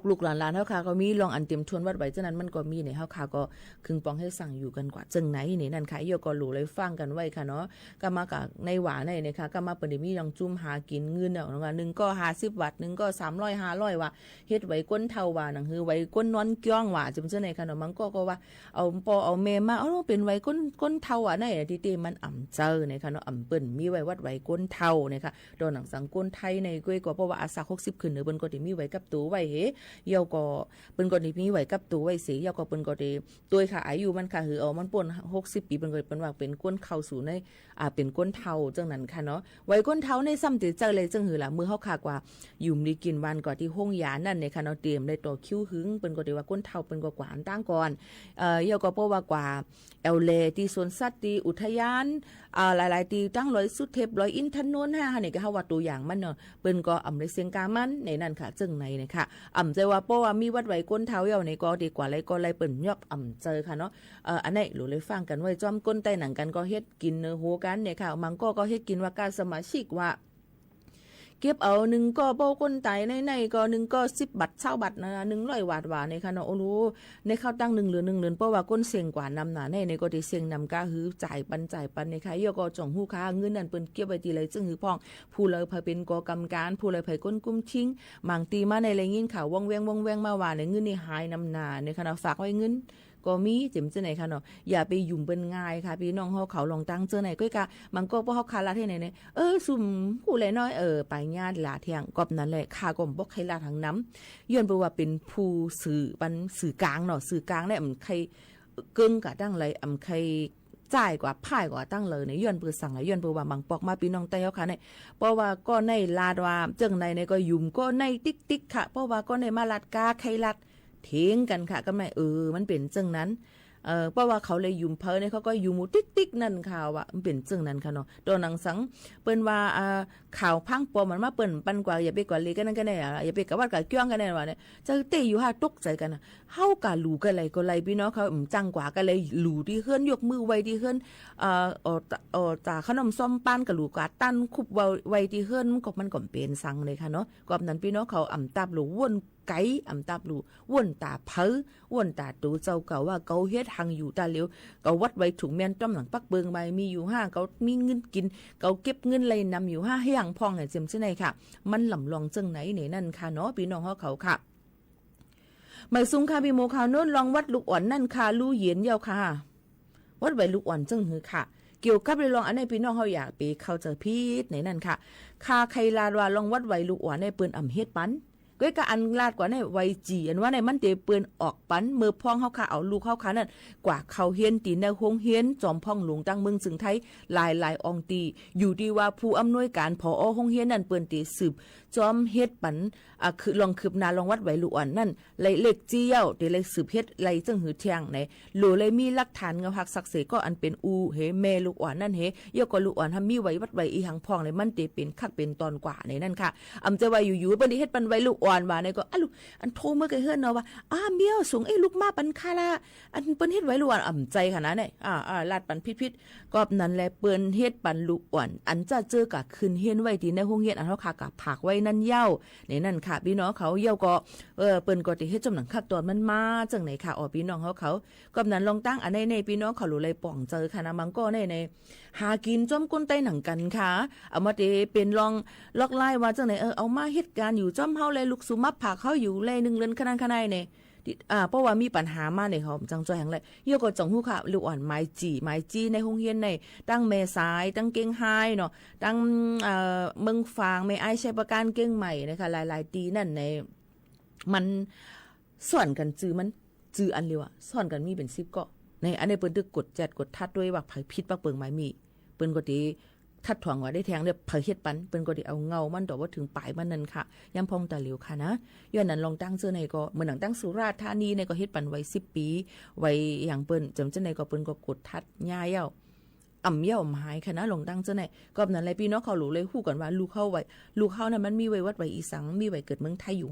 ลูกหลานๆเฮาค่ะก็มีลองอันเต็มทวนวัดไว้ฉะนั้นมันก็มีในเฮาค่ะก็คึงปองให้สั่งอยู่กันกว่าจังไหนนี่นั่นค่ะเยก็รู้เลยฟังกันไว้ค่ะเนาะก็มากับในหวาในเนี่ยค่ะก็มาเปิ้นได้มีลองจุ่มหากินเงินเนาะนึงก็50บาทนึงก็300 500ว่าเฮ็ดไว้ก้นเท่าว่านังคือไว้ก้นนอนก้องว่าจังซั่นไหนค่ะเนาะมันก็ว่าเอาปอเอาแม่มาเป็นไว้ก้นเท่าว่าในที่ติมันอ่ำเจอเนี่ยค่ะเนาะอ่ำเปิ้นมีไว้วัดไว้ก้นเท่าเนี่ยค่ะดอกหนังสังก้นไทยในก้อยก็เพราะว่าอาสา60ขึ้นเด้อเปิ้นก็สิมีไว้กับตัวไว้เฮ เยาก็เปิ้นก็ได้มีไว้กับตัวไว้เสียเยาก็เปิ้นก็ได้ตัวค่ะอายุมันค่ะคือมันป่น60ปีเปิ้นก็เปิ้นว่าเป็นก้นเข้าสู่ในเป็นก้นเฒ่าจังนั้นค่ะเนาะไว้ก้นเฒ่าในซ้ำติจังเลยจังหือล่ะมื้อเฮาคากว่ายุ่มดีกินวันก่อนที่ห้องยานั่นเนี่ยค่ะเนาะเตรียมได้ต่อคิวหึงเปิ้นก็ได้ว่าก้นเฒ่าเปิ้นก็กว่าอันตั้งก่อนเยาก็เพราะว่ากว่าแอลเลที่สวนสัตว์ที่อุทยานหลายๆที่ตั้งร้อยสุดเทพร้อยอินทนนท์5นี่ก็เฮาว่าตัวอย่างมันเนาะเปิ้นก็อำได้เสียงกามันในนั้นค่ะจึงในนะคะใจว่าเพราะว่ามีวัดไว้ก้นเฒ่าเยาในก็ดีกว่าไรก็ไรเปิ้นยอบเจอค่ะเนาะอันนี้หลูเลยฟังกันไว้จอมก้นใต้หนังกันก็เฮ็ดกินเนื้อโหกันเนี่ยค่ะมังก็เฮ็ดกินว่าการสมาชิกว่าเก็บเอา1ก็โบก้นไตในก็1ก็10 บาท20 บาทนะ100 บาทว่าเนี่ยค่ะเนาะโอ้โหในข้าวตั้ง1เหลือ1เหรียญเพราะว่าก้นเสียงกว่านำหนาในก็ได้เสียงนำกาหือจ่ายปันเนี่ยค่ะเยาก็จ่องฮู้ค้าเงินนั่นเปิ้นเก็บไว้ที่ไรซึ่งหือพ้องผู้เลยพาเป็นกกรรมการผู้เลยพาก้นกุ้มชิงบางตีมาในไรยินข่าวว่องแวงมาว่าในเงินนี่หายนำหนาเนี่ยค่ะเนาะฝากไว้เงินก็มีจิ๋มเจ้าไหนค่ะเนาะอย่าไปยุ่มเป็นง่ายค่ะพี่น้องเขาลองตั้งเจ้าไหนก็กะมันก็บ่เฮาคาลาเท่ไหนเนี่ยสุ่มผู้แลน้อยไปญาติลาเที่ยงกอบนั้นแหละค่าก็บ่ใครลาทางน้ำย้อนไปว่าเป็นผู้สื่อปันสื่อกลางเนาะสื่อกลางเนี่ยใครเกิงกะตั้งไรใครจ่ายกว่าพ่ายกว่าตั้งเลยเนี่ยย้อนเปือสั่งย้อนเปือว่าบางปอกมาพี่น้องใต้เขาค่ะเนี่ยเพราะว่าก็ในลาดว่าเจังในก็ยุ่มก็ในติ๊กค่ะเพราะว่าก็ในมาลาดกาใครลัดเถียงกันค่ะก็ไม่มันเป็นจังนั้นเพราะว่าเขาเลยยุ่มเพอเนี่ยเขาก็ยุ่มติ๊กนั่นข่าวว่ามันเป็นจังนั้นค่ะเนาะตัวหนังสังเปิ้นว่าข่าวพังปอมันมาเปิ้นปันกว่าอย่าไปกว่าเลยกันนั่นก็ได้อย่าไปกับว่ากับเกี้ยงกันแน่ว่าเนี่ยจะเตะอยู่ตกใจกันนะเฮากะหลูกันไรก็ไรพี่น้องเขาจังกว่ากันเลยหลูที่เฮือนยกมือไว้ที่เฮือนตาขนมส้มปั้นกับหลูกาตั้นคุบไว้ที่เฮือนมันก็เป็นสังเลยค่ะเนาะกอบนั้นพี่น้องเขาตับหลูวนไก่ตับหลูว่นตาเพอว่นตาตูเจ้าเก่าว่าเกาเฮ็ดหังอยู่ตาเหลียวเกาวัดไว้ถุงแม่นต้มหลังปักเบิงใบมีอยู่5เกามีเงินกินเกาเก็บเงินเลยนำอยู่5ให้หังพองเนี่ยเจมใช่ไหมค่ะมันหล่ำลองจังไหนเนี่ยนั่นค่ะเนาะพี่น้องเขาค่ะหมายซุ้งค่ะพี่โมข่าวโน้นลองวัดลูกอ่อนนั่นค่ะลู่เหยียนเยาค่ะวัดไว้ลูกอ่อนจังหือค่ะเกี่ยวกับเรื่องอันนี้พี่น้องเขาอยากไปเข้าใจผิดในนั่นค่ะค่าใครลาดว่าลองวัดไว้ลูกอ่อนในปืนเฮ็ดปันก็กะอันลาดกว่าในไวจีอันว่าในมันเตเปือนออกปันมือพ้องเฮาค่ะเอาลูกเฮาค่ะนั่นกว่าเขาเฮียนตีในโรงเฮียนจอมพ่องหลวงตั้งเมืองจึงไทยหลายอองตีอยู่ดีว่าผู้อำนวยการผอโรงเฮียนนั่นเปิ้นติสืบจอมเฮ็ดปันคือลองคืบหน้าลองวัดไว้ลูกอ่อนนั่นเลยเล็กเจียวเดี๋ยวเลยสืบเฮ็ดไล่จังหือเที่ยงไหนโลเลยมีหลักฐานเงาหักศักดิ์สิทธิ์ก็อันเป็นเฮแม่ลูกอ่อนนั่นเฮยก็ลูกอ่อนทำมีไว้วัดไว้อีหังพองเลยมันเตเป็นคักเป็นตอนกว่าในนั่นค่ะจะว่าอยู่ๆเปิ้นเฮ็ดปันไว้ลูกอ่อนว่าในก็อันโทรเมื่อกี้เฮือนเนาะว่าเมียวสูงลูกมาปันคาละอันเปิ้นเฮ็ดไว้ลูกอ่อนใจขนาดไหนลาดปันพิษๆก็นั้นแหละเปิ้นเฮ็ดปันลูกอ่อนอันจะเจอกับคืนเฮียนไว้ที่ในโรงเรียนอันเฮาค่ะกับผักไว้นั่นเย้าในนั่นค่ะพี่น้องเขาเย้าก็เปิ้นก็สิเฮ็ดจำหนังคักตอนมันมาจังไหนค่ะพี่น้องเขาก็นั้นลองตั้งอันในพี่น้องเขารู้เลยป่องเจอค่ะนะมังก็ในหากินจ้อมก้นใต้หนังกันค่ะเอามาเป็นลองลอกไล่ว่าจังไหนเอามาเฮ็ดการอยู่จ้อมเฮาเลยลูกสุมับผักเขาอยู่เลย1เรือนขนาดเนี่ยเพราะว่ามีปัญหามาในเขาจังจอยแห่งเลยเยอะก็จงฮู้ค่ะลูกอ่อนไม้จีในโรงเรียนในตั้งแม่สายตั้งเก่งไฮเนาะตั้งเมืองฟางแม่ไอ้ใช้ประการเก่งใหม่นะคะหลายตีนั่นในมันสอนกันมันจืออันเร็วอ่ะสอนกันมีเป็น10ก็ในอันนี้เปิ้นตึกกดแจดกดทัดด้วยว่าไผผิดปักเปิงไม้มีเปิ้นก็ดีทัดถ่วงว่าได้แทงเนี่ยเผยเฮ็ดปันเปิ้นก็ได้เอาเงามันต่อว่าถึงปลายมันนั่นค่ะย่ำพองตาเหลียวค่ะนะย้อนนั้นลองตั้งเสื้อในก็เหมือนหนังตั้งสุราษฎร์ธานีในก็เฮ็ดปันไว้10 ปีไว้อย่างเปิ้นจำเจ้าในก็เปิ้นก็กดทัดย่าเย้าเย้าหายค่ะนะลองตั้งเจ้าในก็นั้นเลยพี่น้องเขารู้เลยฮู้กันว่าลูกเข้านั้นมันมีไว้วัดไว้อีสังมีไว้เกิดเมืองไทยอยู่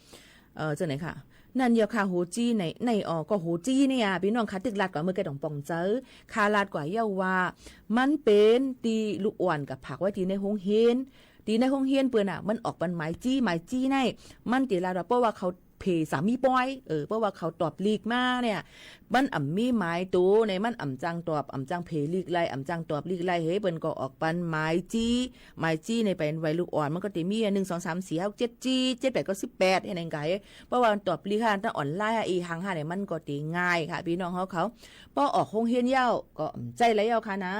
5เจ้าไหนค่ะนั่นเยาค่ะโหจี้ในก็โหจี้เนี่ยพี่น้องคะตึกลาดกว่าเมื่อกี้ต้องป่องเจอคาลาดกว่าเยาว่ามันเป็นตีลูกอ่อนกับผักไว้ที่ในโรงเรียนตีในโรงเรียนเปิ้นมันออกเป็นหมายจี้ในมันตีลาดเพราะว่าเขาเพสามีปอยเพราะว่าเขาตอบลีกมาเนี่ยมันมีหมายตัวในมันจังตอบจังเพลีกไล่จังตอบลีกไล่เฮ้เปิ้นก็ออกปันหมายจี้ในเป็นวัยลูกอ่อนมันก็ติมี1 2 3 4 6 7จี้7 8ก็18ให้ในไงเพราะว่าตอบลีกตั้งออนไลน์อีหังเนี่ยมันก็ติง่ายค่ะพี่น้องเขาพอออกโรงเรียนยาวก็ใจแล้วค่ะนะ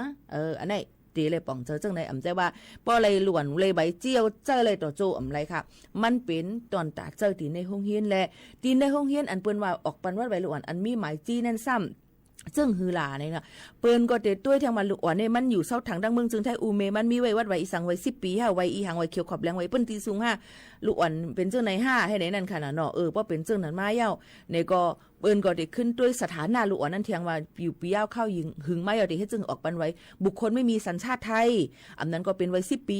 อันนี้ ตีเลยป่องเจอจังในอำใจว่าป้อเลยหลวนเลยใบเจียวเจอเลยต่อโจอำไรค่ะมันเป็นตอนตาเจอตีในห้องเฮียนแหละตีในห้องเฮียนอันเปิ้นว่าออกปันว่าใบหลวนอันมีหมายจี้นั่นซ้ำจึงฮือหลาเนี่ยนะเปิ้นก็เตต้วยทางมันลูกอ่อนเนี่ยมันอยู่เซาถังดังเมืองจึงไทยอูเมมันมีไว้วัดไว้อีสังไว้10ปีไว้อีหังไว้เขียวขอบแรงไว้เปิ้นตีสูงลูกอ่อนเป็นจึงใน5ให้ไหนนั่นค่ะเนาะบ่เป็นจึงนั้นมาเย้าเนี่ยก็เปิ้นก็ได้ขึ้นด้วยสถานะลูกอ่อนนั้นเทียงว่าอยู่ปียาวเข้ายิงหึงมาเอาได้เฮ็ดจึงออกปันไว้บุคคลไม่มีสัญชาติไทยอันนั้นก็เป็นไว้10ปี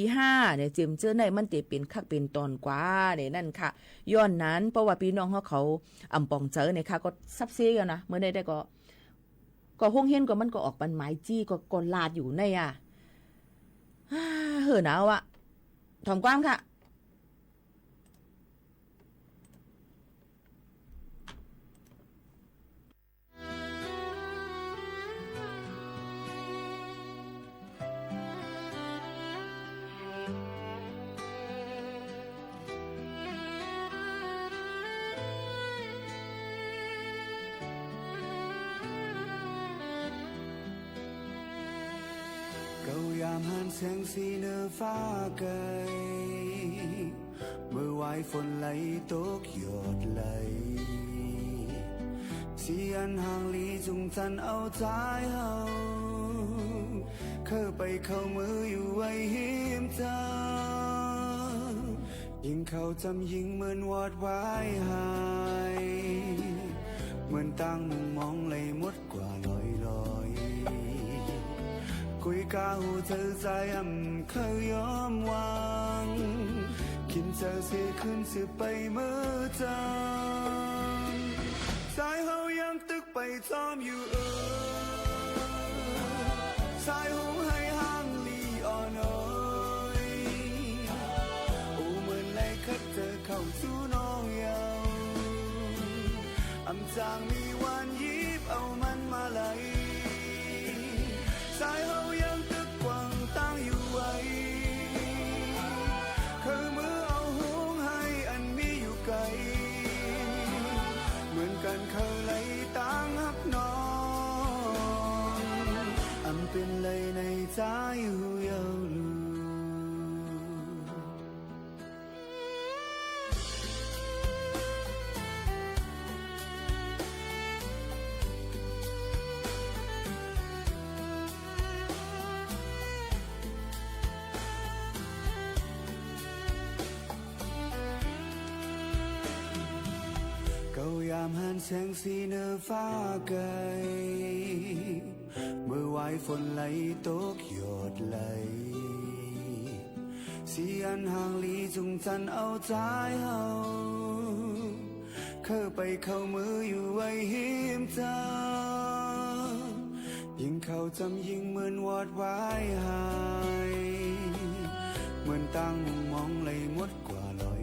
เนี่ยเจมเจอในมันเตเป็นคักเป็นตอนกว่าเนี่ยนั่นค่ะย้อนนั้นเพราะว่าพี่น้องเขาอำปองเจอเนี่ยค่ะก็ซับเซียนะเมื่อได้ก็ห้องเฮียนก็มันก็ออกปันไม้จี้ก็ลาดอยู่ในเหือหนาวถอมกว้างค่ะยามหันแสงสีเนื้อฟ้าไกลเมื่อวายฝนไหลตกหยดไหลเสียนห่างลีจุงจันเอาใจเฮาเข้าไปเข้ามืออยู่ไว้หิมเจ้ายิ่งเข้าจำยิ่งเหมือนวอดไว้หายเหมือนตั้งมุมมองเลยมดกว่าลอยคุยกาหูเธอใจเคยยอมวางคิดเธอเสียขึ้นสืบไปเมื่อจังสายเฮายังตึกไปจอมอยู่สายหงให้ห่างลีอ่อนน้อยเหมือนไหลคัดเธอเข้าสู่น้องเยาจางมีวันยิบเอามันมาไหลสายเฮายังตึกกว้างตั้งอยู่ไว้คือมือเอาห่วงให้อันมีอยู่ไกลเหมือนกันเคยไหลตั้งหักน้องเป็นเลยในใจหูยาวลูยามหันแสงสีเนื้อฟ้าไกลเมื่อวายฝนไหลตกหยดไหลเสียนห่างลีจุงจันเอาใจเฮาเข้าไปเข้ามืออยู่ไว้หิมเจ้ายิ่งเข้าจำยิ่งเหมือนวอดไว้หายเหมือนตั้งมองเลยมดกว่าลอย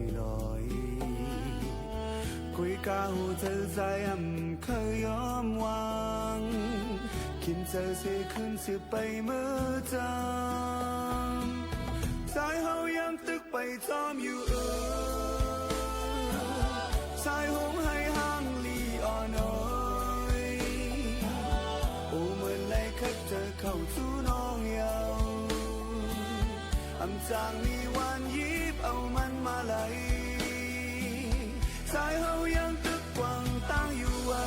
คุยกาหูเธอใจเคยยอมวางคิดเธอเสียขึ้นสืบไปเมื่อจังสายเฮายังตึกไปจอมอยู่สายหงให้ห่างลีอ่อนน้อยเหมือนไหลคัดเธอเข้าสู่น้องเยาจางมีวันยิบเอามันมาไหลสายเฮายังตึกกว้างตั้งอยู่ไว้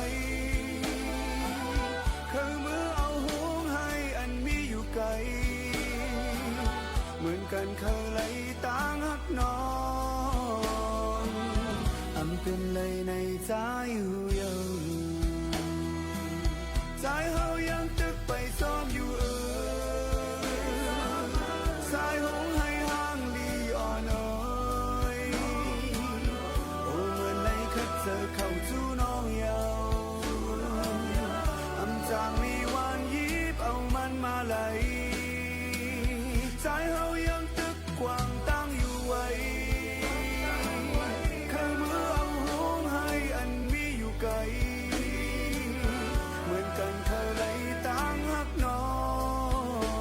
คือมือเอาห่วงให้อันมีอยู่ไกลเหมือนกันเคยไหลตั้งหักน้องเป็นเลยในใจหูยาวลูสายเฮายังตึกไปซ้อมอยู่สายหงให้ห่างลีอ่อนน้อยเธอเข้าสู่น้องเยาจางมีวันยิบเอามันมาไหลสายเฮายังตึกกว้างตั้งอยู่ไว้คือมือเอาห่วงให้อันมีอยู่ไกลเหมือนกันเคยไหลตั้งหักน้อ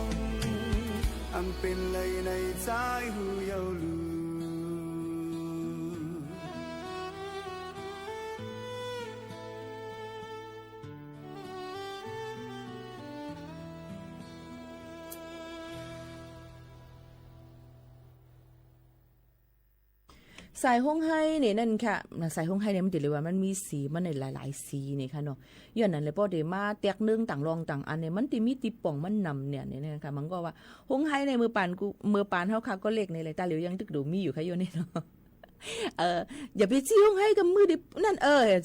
งเป็นเลยในใจหูยาวลู สายห้องไห้เนี่ยนั่นค่ะสายห้องไห้เนี่ยมันติเลยว่ามันมีสีมันในหลายๆสีนี่ค่ะเนาะย้อนนั้นเลยพอได้มาแตกนึงต่างรองต่างอันเนี่ยมันติมีติป่องมันนำเนี่ยนะคะมันก็ว่าห้องไห้ในมือปานเฮาค่ะก็เล็กในเลยตาเหลียวยังตึกดูมีอยู่ค่ะอยู่นี่เนาะอย่าไปจี้ห้องไห้กับมือดินั่น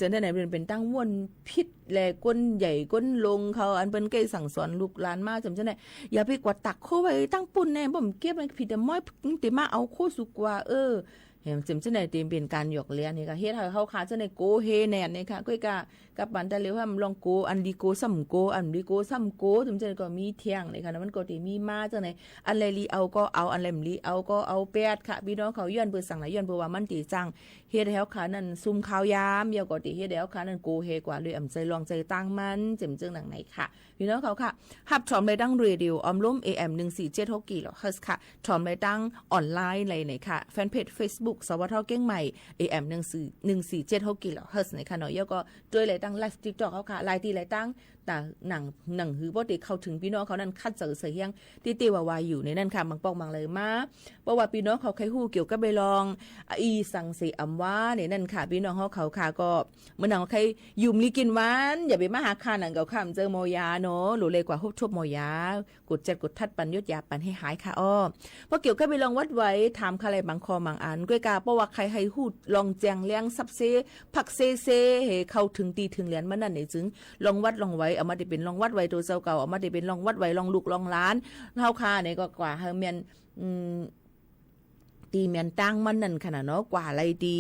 จนได้ไหนเป็นตั้งวนพิษแลก้นใหญ่ก้นลงเขาอันเป็นเกยสั่งสอนลูกหลานมาจำจังได๋อย่าไปกวาดตักโคไว้ตั้งปุ่นแน่บ่มเก็บมันผิดแต่ม้อยติมาเอาโคสุกว่าเห็นจำจังได๋เต็มเป็นการหยอกเลียนี่ค่ะเฮ็ดให้เฮาขาจังได๋โกเฮแน่นนี่ค่ะก้อยกะกับปันตะเลว่ามันลองโกอันดีโกซ้ำโกอันดีโกซ้ำโกจำจังได๋ก็มีเที่ยงนี่ค่ะมันก็สิมีมาจังได๋อันใดลีเอาก็เอาอันใดมลีเอาก็เอาแปดค่ะพี่น้องเขาย้อนเปิ้นสั่งหลายย้อนเปิ้นว่ามันติจังเฮ็ดให้เฮาขานั้นซุ่มข้าวยามเดียวก็ติเฮ็ดให้เฮาขานั้นโกเฮกว่าเลยอำใจลองใจตั้งมันจำจังหนังไหนค่ะพี่น้องเขาค่ะฮับชมได้ดังเรดิโอออมล้ม AM 1476กิโลเฮิรตซ์ค่ะชมได้ดังออนไลน์เลยไหนค่ะแฟนเพจ Facebook สวทเก้งใหม่ AM 1476กิโลเฮิรตซ์ไหนค่ะเนาะแล้วก็ด้วยเลยตั้งไลฟ์ TikTok เขาค่ะไลน์ที่ไลน์ตั้งแต่หนังหือบ่ได้เข้าถึงพี่น้องเขานั้นคัดเจอเสียงที่ว่าวาอยู่ในนั้นค่ะบางปอกบางเลยมาเพราะว่าพี่น้องเขาใครฮู้เกี่ยวกับใบลองอีสังเสอำว่าในนั้นค่ะพี่น้องเขาค่ะก็เมื่อนังใครยุ่มลีกินหวานอย่าไปมาหาคาหนังเก่าค่ะเจอโมยาเนาะหรูเลยกว่าฮุบทุบโมยากด7กดทัดปันยศยาปันให้หายค่ะเพราะเกี่ยวกับใบลองวัดไว้ถามค่ะอะไรบางคอบางอันก้อยกาเพราะว่าใครให้ฮู้ลองแจงเลี้ยงซับเซผักเซให้เข้าถึงตีถึงเหรียญมันนั่นนี่จึงลองวัดลองไว้เอามาได้เป็นลองวัดไว้ตัวเจ้าเก่าเอามาได้เป็นลองวัดไว้ลองลูกลองล้านเฮาค่าเนี่ยก็กว่าเฮาแม่นตีเมียนตั้งมันนั่นขนาดเนาะกว่าอะไรดี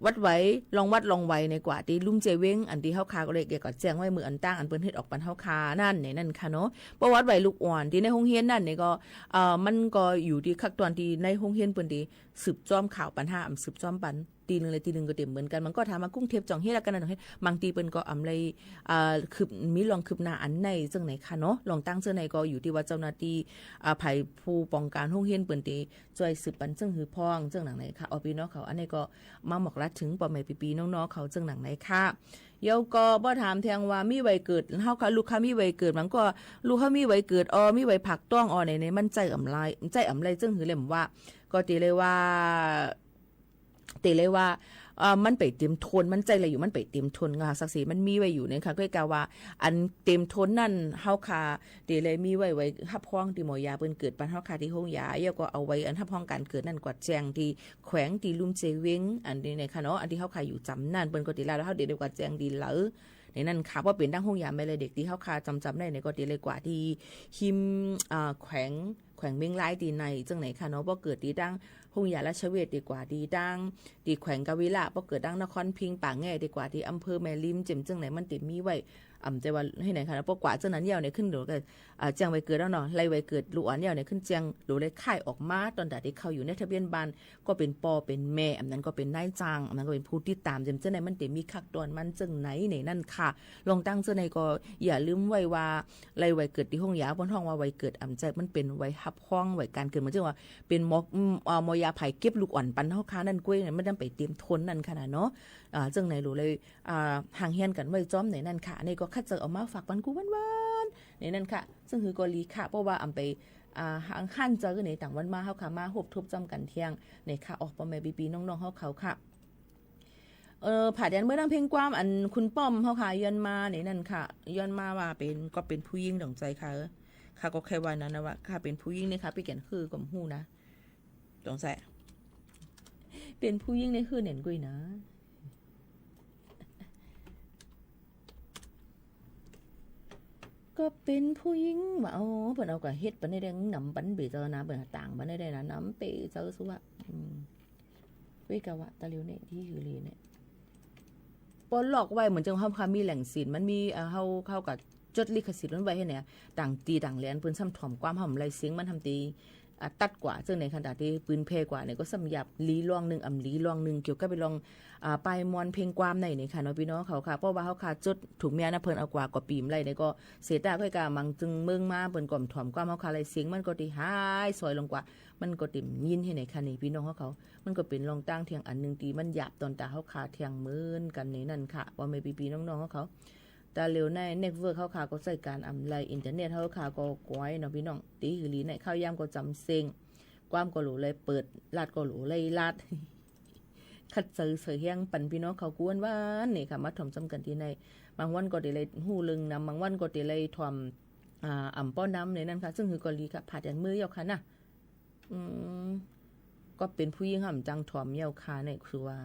วัดไว้ลองวัดลองไว้ในกว่าที่ลุ่มเจเว้งอันที่เฮาคาก็เลยเกี่ยวกับแจ้งไว้มืออันตั้งอันเปิ้นเฮ็ดออกปันเฮาคานั่นนั่นค่ะเนาะบ่วัดไว้ลูกอ่อนที่ในโรงเรียนนั่นนี่ก็มันก็อยู่ที่คักตอนที่ในโรงเรียนเปิ้นที่สืบจ้อมข่าวปัญหาสืบจ้อมปันตีนึงเลยตีนึงก็เต็มเหมือนกันมันก็ถามมากุ้งเทปจ่องเฮ็ดกันนั่นเฮ็ดบางทีเปิ้นก็อำเลยคืบมีลองคืบหน้าอันในจังไหนค่ะเนาะลองตั้งเจ้าไหนก็อยู่ที่ว่าเจ้าหน้าที่ภัยผู้ป้องกันโรงเรียนเปิ้นที่ช่วยสืบปันจังหือพ้องจังหนังไหนค่ะเอาพี่น้องเขาอันนี้ก็มาหมอกรัดถึงป่อแม่ปีๆน้องๆเขาจังหนังไหนค่ะเยาก็บ่ถามแทงว่ามีไว้เกิดเฮาค่ะลูกค้ามีไว้เกิดมันก็ลูกค้ามีไว้เกิดมีไว้ผักต้องในมันใจอำไรจังหือเลยว่าก็ตีเลยว่ามันไปเต็มทนมันใจอะไรอยู่มันไปเต็มทนค่ะศักดิ์ศรีมันมีไว้อยู่เนี่ยค่ะก็กล่าวว่าอันเต็มทนนั่นเฮาค่ะเดี๋ยวเลยมีไว้ฮับห้องที่หมอยาเปิ้นเกิดปันเฮาค่ะที่ห้องยาแล้วก็เอาไว้อันฮับห้องการเกิดนั่นกว่าแจงที่แขวงที่ลุ่มเจเวงอันนี้เนี่ยค่ะเนาะอันที่เฮาค่ะอยู่จำนั่นเปิ้นก็ติแล้วเฮาเดี๋ยวกว่าแจงดีเหลอในนั้นค่ะว่าเป็นดั้งห้องยาแม่เลยเด็กที่เฮาค่ะจำได้ในก็ติเลยกว่าที่หิมแขวงเมืองลายตีในจังไหนค่ะเนาะบ่เกิดที่ดั้งห้องยาราชเวทดีกว่าดีดังดีแขวงกวิลาบ่เกิดดังนครพิงป่าแง่ดีกว่าที่อำเภอแม่ริมจิมจังไหนมันติดมีไว้ใจว่าให้ไหนค่ะเพราะกว่าจังนั้นยาวเนี่ยขึ้นหรือก็แจ้งไว้เกิดแล้วเนาะไล่ไว้เกิดลูกอ่อนยาวเนี่ยขึ้นแจ้งหรือเลยค่ายออกมาตอนที่เข้าอยู่ในทะเบียนบ้านก็เป็นปอเป็นแม่อันนั้นก็เป็นนายจ้างอันนั้นก็เป็นผู้ที่ตามจิมจังไหนมันติดมีคักตอนมันจังไหนในนั่นค่ะลองตั้งจังไหนก็อย่าลืมไว้ว่าไล่ไว้เกิดที่ห้องยาบนห้องว่าไว้เกิดใจมันเป็นไว้ฮับห้องไว้การเกิดมันจังว่าเป็นมอยาไผ่เก็บลูกอ่อนปันเฮาค้านั่นกล้วยเนี่ยมันนำไปเตรียมทนนั่นขนาดเนาะจังไหนรู้เลยห่างเฮียนกันไว้จ้อมในนั่นค่ะนี่ก็คัดเจอเอามาฝากปันกูหวานๆในนั่นค่ะซึ่งคือกอลีค่ะเพราะว่าอำไปห่างขั้นเจอในต่างวันมาเฮาค่ะมาหบทุบจำกันเที่ยงในค่ะออกประมาณปีน้องๆเฮาเขาค่ะผ่าแดนเมื่อดังเพลงความอันคุณป้อมเฮาค่ะย้อนมาในนั่นค่ะย้อนมาว่าเป็นผู้หญิงดองใจค่ะค่ะก็แค่ว่านั้นนะว่าค่ะเป็นผู้หญิงนี่ค่ะพี่แก่นคือกลมหูนะดองใจเป็นผู้หญิงในคืนเห็นกุยนะก็เป็นผู้หญิงว่าเพิ่นเอาก็เฮ็ดปานได้นำปันเบเจอนะเบิ่งต่างปานได้นะนำเปเจอสุว่าเว้ยกะว่าตะลิวเนี่ยที่คือลีเนี่ยปนหลอกไว้เหมือนจังเฮาค่ะมีแหล่งสินมันมีเฮาเข้ากับจดลิขสิทธิ์มันไว้ให้เนี่ยต่างตีต่างแลนเพิ่นซ้ำถ่อมความห่อมไรเสียงมันทำตีตัดกว่าซึ่งในขณะที่ปืนเพกว่าเนี่ยก็สำหยับลีลองนึงลีลองนึงเกี่ยวกับไปลองปลายมอนเพลงความในนี่ค่ะเนาะพี่น้องเขาค่ะเพราะว่าเขาขาดจดถูกเมียนะเพิ่นเอากว่าปีมไรเนี่ยก็เสียตาค่อยกะมังจึงเมืองมาเพิ่นก่อมถ่อมความเขาขาไรเสียงมันก็ติหายซอยลงกว่ามันก็ติ่มยินให้ในค่ะนี่พี่น้องเขามันก็เป็นรองตั้งเทียงอันนึงตีมันหยาบตอนตาเขาขาเทียงมื้นกันนี่นั่นค่ะว่าไม่ปีน้องๆเขาตาเร็วในเน็ตเวิร์กเขาขาก็ใส่การอำไลอินเทอร์เน็ตเขาขาก็ก้อยเนาะพี่น้องตีหือลีในข้าวยามก็จำเซ็งความก็หลูเลยเปิดลาดก็หลูเลยลาด คัดเสือเฮียงปันพี่น้องเขากวนว่านี่ค่ะมาถ่อมจำกันที่ในบางวันก็ได้เลยหู้ลึงนำบางวันก็ได้เลยถ่อมอ่ำป้อนน้ำในนั้นค่ะซึ่งคือกอลีค่ะผ่ายันมือเยาค่ะนะก็เป็นผู้หญิงห่ำจังถ่อมเยาค่ะเนี่ยคือว่า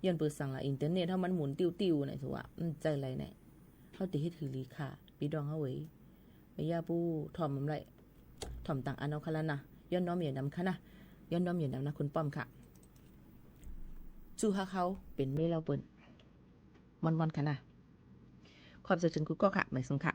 ย้อนเปิดสั่งละอินเทอร์เน็ตถ้ามันหมุนติ้วๆเนี่ยคือว่าใจอะไรเนี่ยเขาติให้ถือลีค่ะพี่ดองเขาไว้ไม่ยาปูถ่อมอะไรถ่อมต่างอันเอาค่ะแล้วนะย้อนน้อมอย่านำค่ะนะย้อนน้อมอย่านำนะคุณป้อมค่ะจูฮาเขาเป็นเมเราเปิ้นวันๆค่ะนะความสุขถึงกูก็ค่ะหมายถึงค่ะ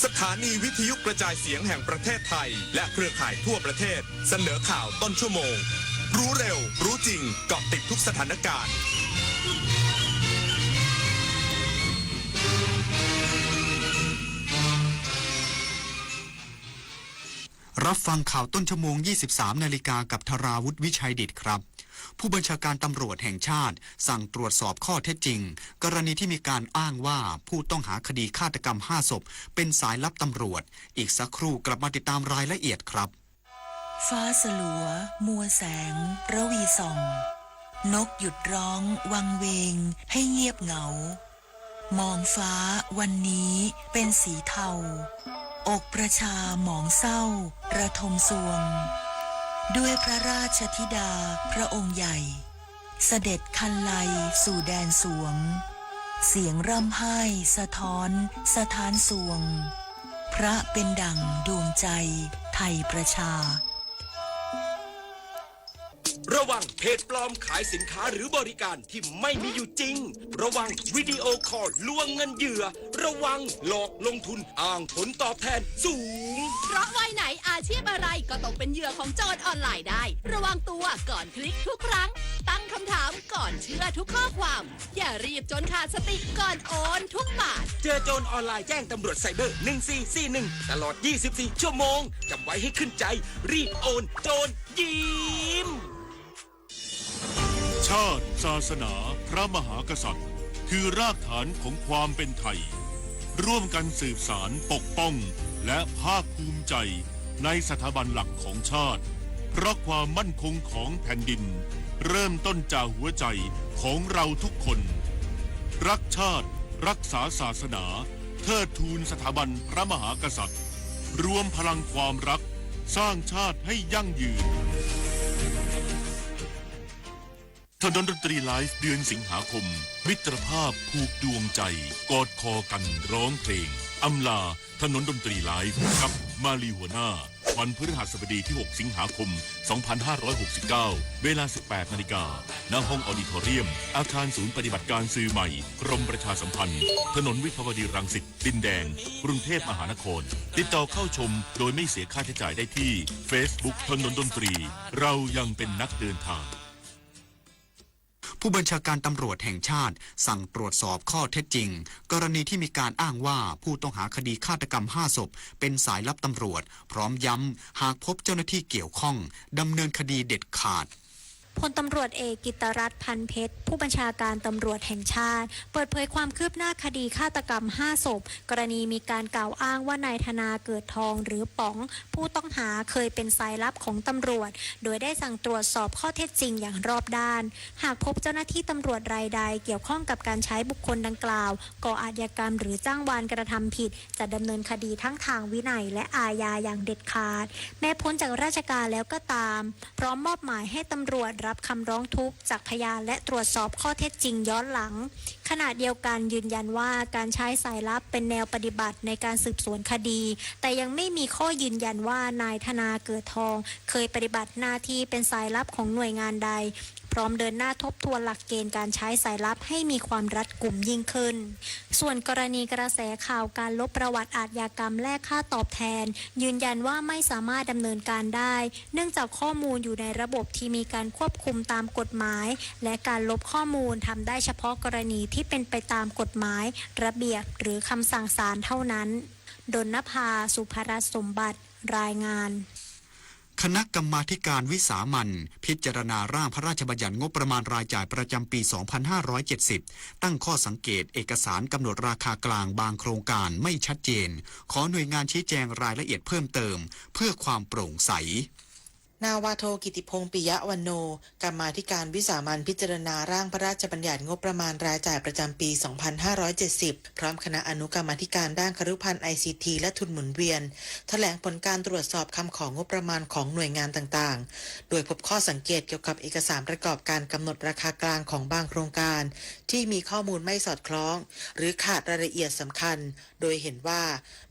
สถานีวิทยุกระจายเสียงแห่งประเทศไทยและเครือข่ายทั่วประเทศเสนอข่าวต้นชั่วโมงรู้เร็วรู้จริงเกาะติดทุกสถานการณ์รับฟังข่าวต้นชั่วโมง 23 นาฬิกากับธราวุฒิวิชัยดิตครับผู้บัญชาการตำรวจแห่งชาติสั่งตรวจสอบข้อเท็จจริงกรณีที่มีการอ้างว่าผู้ต้องหาคดีฆาตกรรม5 ศพเป็นสายลับตำรวจอีกสักครู่กลับมาติดตามรายละเอียดครับฟ้าสลัวมัวแสงระวีส่องนกหยุดร้องวังเวงให้เงียบเหงามองฟ้าวันนี้เป็นสีเทาอกประชาหมองเศร้าระทมสวงด้วยพระราชธิดาพระองค์ใหญ่เสด็จคันไลสู่แดนสวงเสียงร่ำไห้สะท้อนสถานสวงพระเป็นดั่งดวงใจไทยประชา ระวังเพจปลอมขายสินค้าหรือบริการที่ไม่มีอยู่จริงระวังวิดีโอคอลลวงเงินเหยื่อระวังหลอกลงทุนอ้างผลตอบแทนสูงเพราะวัยไหนอาชีพอะไรก็ตกเป็นเหยื่อของโจรออนไลน์ได้ระวังตัวก่อนคลิกทุกครั้งตั้งคำถามก่อนเชื่อทุกข้อความอย่ารีบจนขาดสติก่อนโอนทุกบาทเจอโจรออนไลน์แจ้งตำรวจไซเบอร์1441ตลอด24ชั่วโมงจำไว้ให้ขึ้นใจรีบโอนโจรยิ้มชาติศาสนาพระมหากษัตริย์คือรากฐานของความเป็นไทยร่วมกันสืบสานปกป้องและภาคภูมิใจในสถาบันหลักของชาติเพราะความมั่นคงของแผ่นดินเริ่มต้นจากหัวใจของเราทุกคนรักชาติรักษาศาสนาเทิดทูนสถาบันพระมหากษัตริย์รวมพลังความรักสร้างชาติให้ยั่งยืนถนนดนตรีไลฟ์เดือนสิงหาคมมิตรภาพผูกดวงใจกอดคอกันร้องเพลงอำลาถนนดนตรีไลฟ์กับมาลีหัวหน้า วันพฤหัสบดีที่ 6 สิงหาคม 2569 เวลา 18 นาฬิกา ณ ห้องออดิทอเรียม อาคารศูนย์ปฏิบัติการสื่อใหม่ กรมประชาสัมพันธ์ ถนนวิภาวดีรังสิต ดินแดง กรุงเทพมหานคร ติดต่อเข้าชมโดยไม่เสียค่าใช้จ่ายได้ที่ Facebook ถนนดนตรี เรายังเป็นนักเดินทาง ผู้บัญชาการตำรวจแห่งชาติสั่งตรวจสอบข้อเท็จจริงกรณีที่มีการอ้างว่าผู้ต้องหาคดีฆาตกรรม5 ศพเป็นสายลับตำรวจพร้อมย้ำหากพบเจ้าหน้าที่เกี่ยวข้องดำเนินคดีเด็ดขาด พลตำรวจเอกกิตรัตน์พันเพชรผู้บัญชาการตำรวจแห่งชาติเปิดเผยความคืบหน้าคดีฆาตกรรม5 ศพกรณีมีการกล่าวอ้างว่านายธนาเกิดทองหรือป๋องผู้ต้องหาเคยเป็นสายลับของตำรวจโดยได้สั่งตรวจสอบข้อเท็จจริงอย่างรอบด้านหากพบเจ้าหน้าที่ตำรวจรายใดเกี่ยวข้องกับการใช้บุคคลดังกล่าวก่ออาชญากรรมหรือจ้างวานกระทำผิดจะดำเนินคดีทั้งทางวินัยและอาญาอย่างเด็ดขาดแม้พ้นจากราชการแล้วก็ตามพร้อมมอบหมายให้ตำรวจรับคำร้องทุกข์จากพยานและตรวจสอบข้อเท็จจริงย้อนหลังขณะเดียวกันยืนยันว่าการใช้สายลับเป็นแนวปฏิบัติในการสืบสวนคดีแต่ยังไม่มีข้อยืนยันว่านายธนาเกิดทองเคยปฏิบัติหน้าที่เป็นสายลับของหน่วยงานใดพร้อมเดินหน้าทบทวนหลักเกณฑ์การใช้สายลับให้มีความรัดกุมยิ่งขึ้นส่วนกรณีกระแสข่าวการลบประวัติอาชญากรรมแลกค่าตอบแทนยืนยันว่าไม่สามารถดำเนินการได้เนื่องจากข้อมูลอยู่ในระบบที่มีการควบคุมตามกฎหมายและการลบข้อมูลทำได้เฉพาะกรณีที่เป็นไปตามกฎหมายระเบียบหรือคำสั่งศาลเท่านั้นดลนภา สุภรัตน์สมบัติรายงานคณะกรรมาธิการวิสามัญพิจารณาร่างพระราชบัญญัติงบประมาณรายจ่ายประจำปี 2570 ตั้งข้อสังเกตเอกสารกำหนดราคากลางบางโครงการไม่ชัดเจนขอหน่วยงานชี้แจงรายละเอียดเพิ่มเติมเพื่อความโปร่งใสนาวาโทกิติพงษ์ปิยะวรรณโนกรรมาธิการวิสามัญพิจารณาร่างพระราชบัญญัติงบประมาณรายจ่ายประจำปี 2570 พร้อมคณะอนุกรรมาธิการด้านครุภัณฑ์ ICT และทุนหมุนเวียนแถลงผลการตรวจสอบคำของงบประมาณของหน่วยงานต่างๆโดยพบข้อสังเกตเกี่ยวกับเอกสารประกอบการกำหนดราคากลางของบางโครงการที่มีข้อมูลไม่สอดคล้องหรือขาดรายละเอียดสำคัญโดยเห็นว่า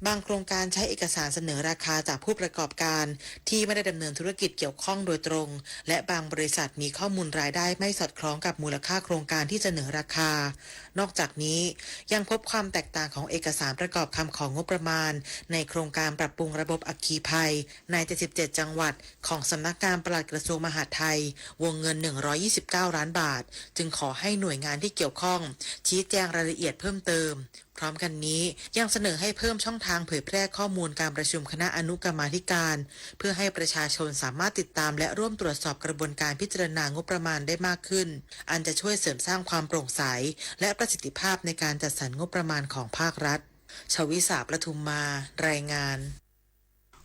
บางโครงการใช้เอกสารเสนอราคาจากผู้ประกอบการที่ไม่ได้ดำเนินธุรกิจเกี่ยวข้องโดยตรงและบางบริษัทมีข้อมูลรายได้ไม่สอดคล้องกับมูลค่าโครงการที่เสนอราคานอกจากนี้ยังพบความแตกต่างของเอกสารประกอบคำของงบประมาณในโครงการปรับปรุงระบบอัคคีภัยใน77จังหวัดของสำนักงานปลัดกระทรวงมหาดไทยวงเงิน129ล้านบาทจึงขอให้หน่วยงานที่เกี่ยวข้องชี้แจงรายละเอียดเพิ่มเติมพร้อมกันนี้ยังเสนอให้เพิ่มช่องทางเผยแพร่ข้อมูลการประชุมคณะอนุกรรมาธิการเพื่อให้ประชาชนสามารถติดตามและร่วมตรวจสอบกระบวนการพิจารณางบประมาณได้มากขึ้นอันจะช่วยเสริมสร้างความโปร่งใสและประสิทธิภาพในการจัดสรรงบประมาณของภาครัฐชวิสาประทุมมารายงาน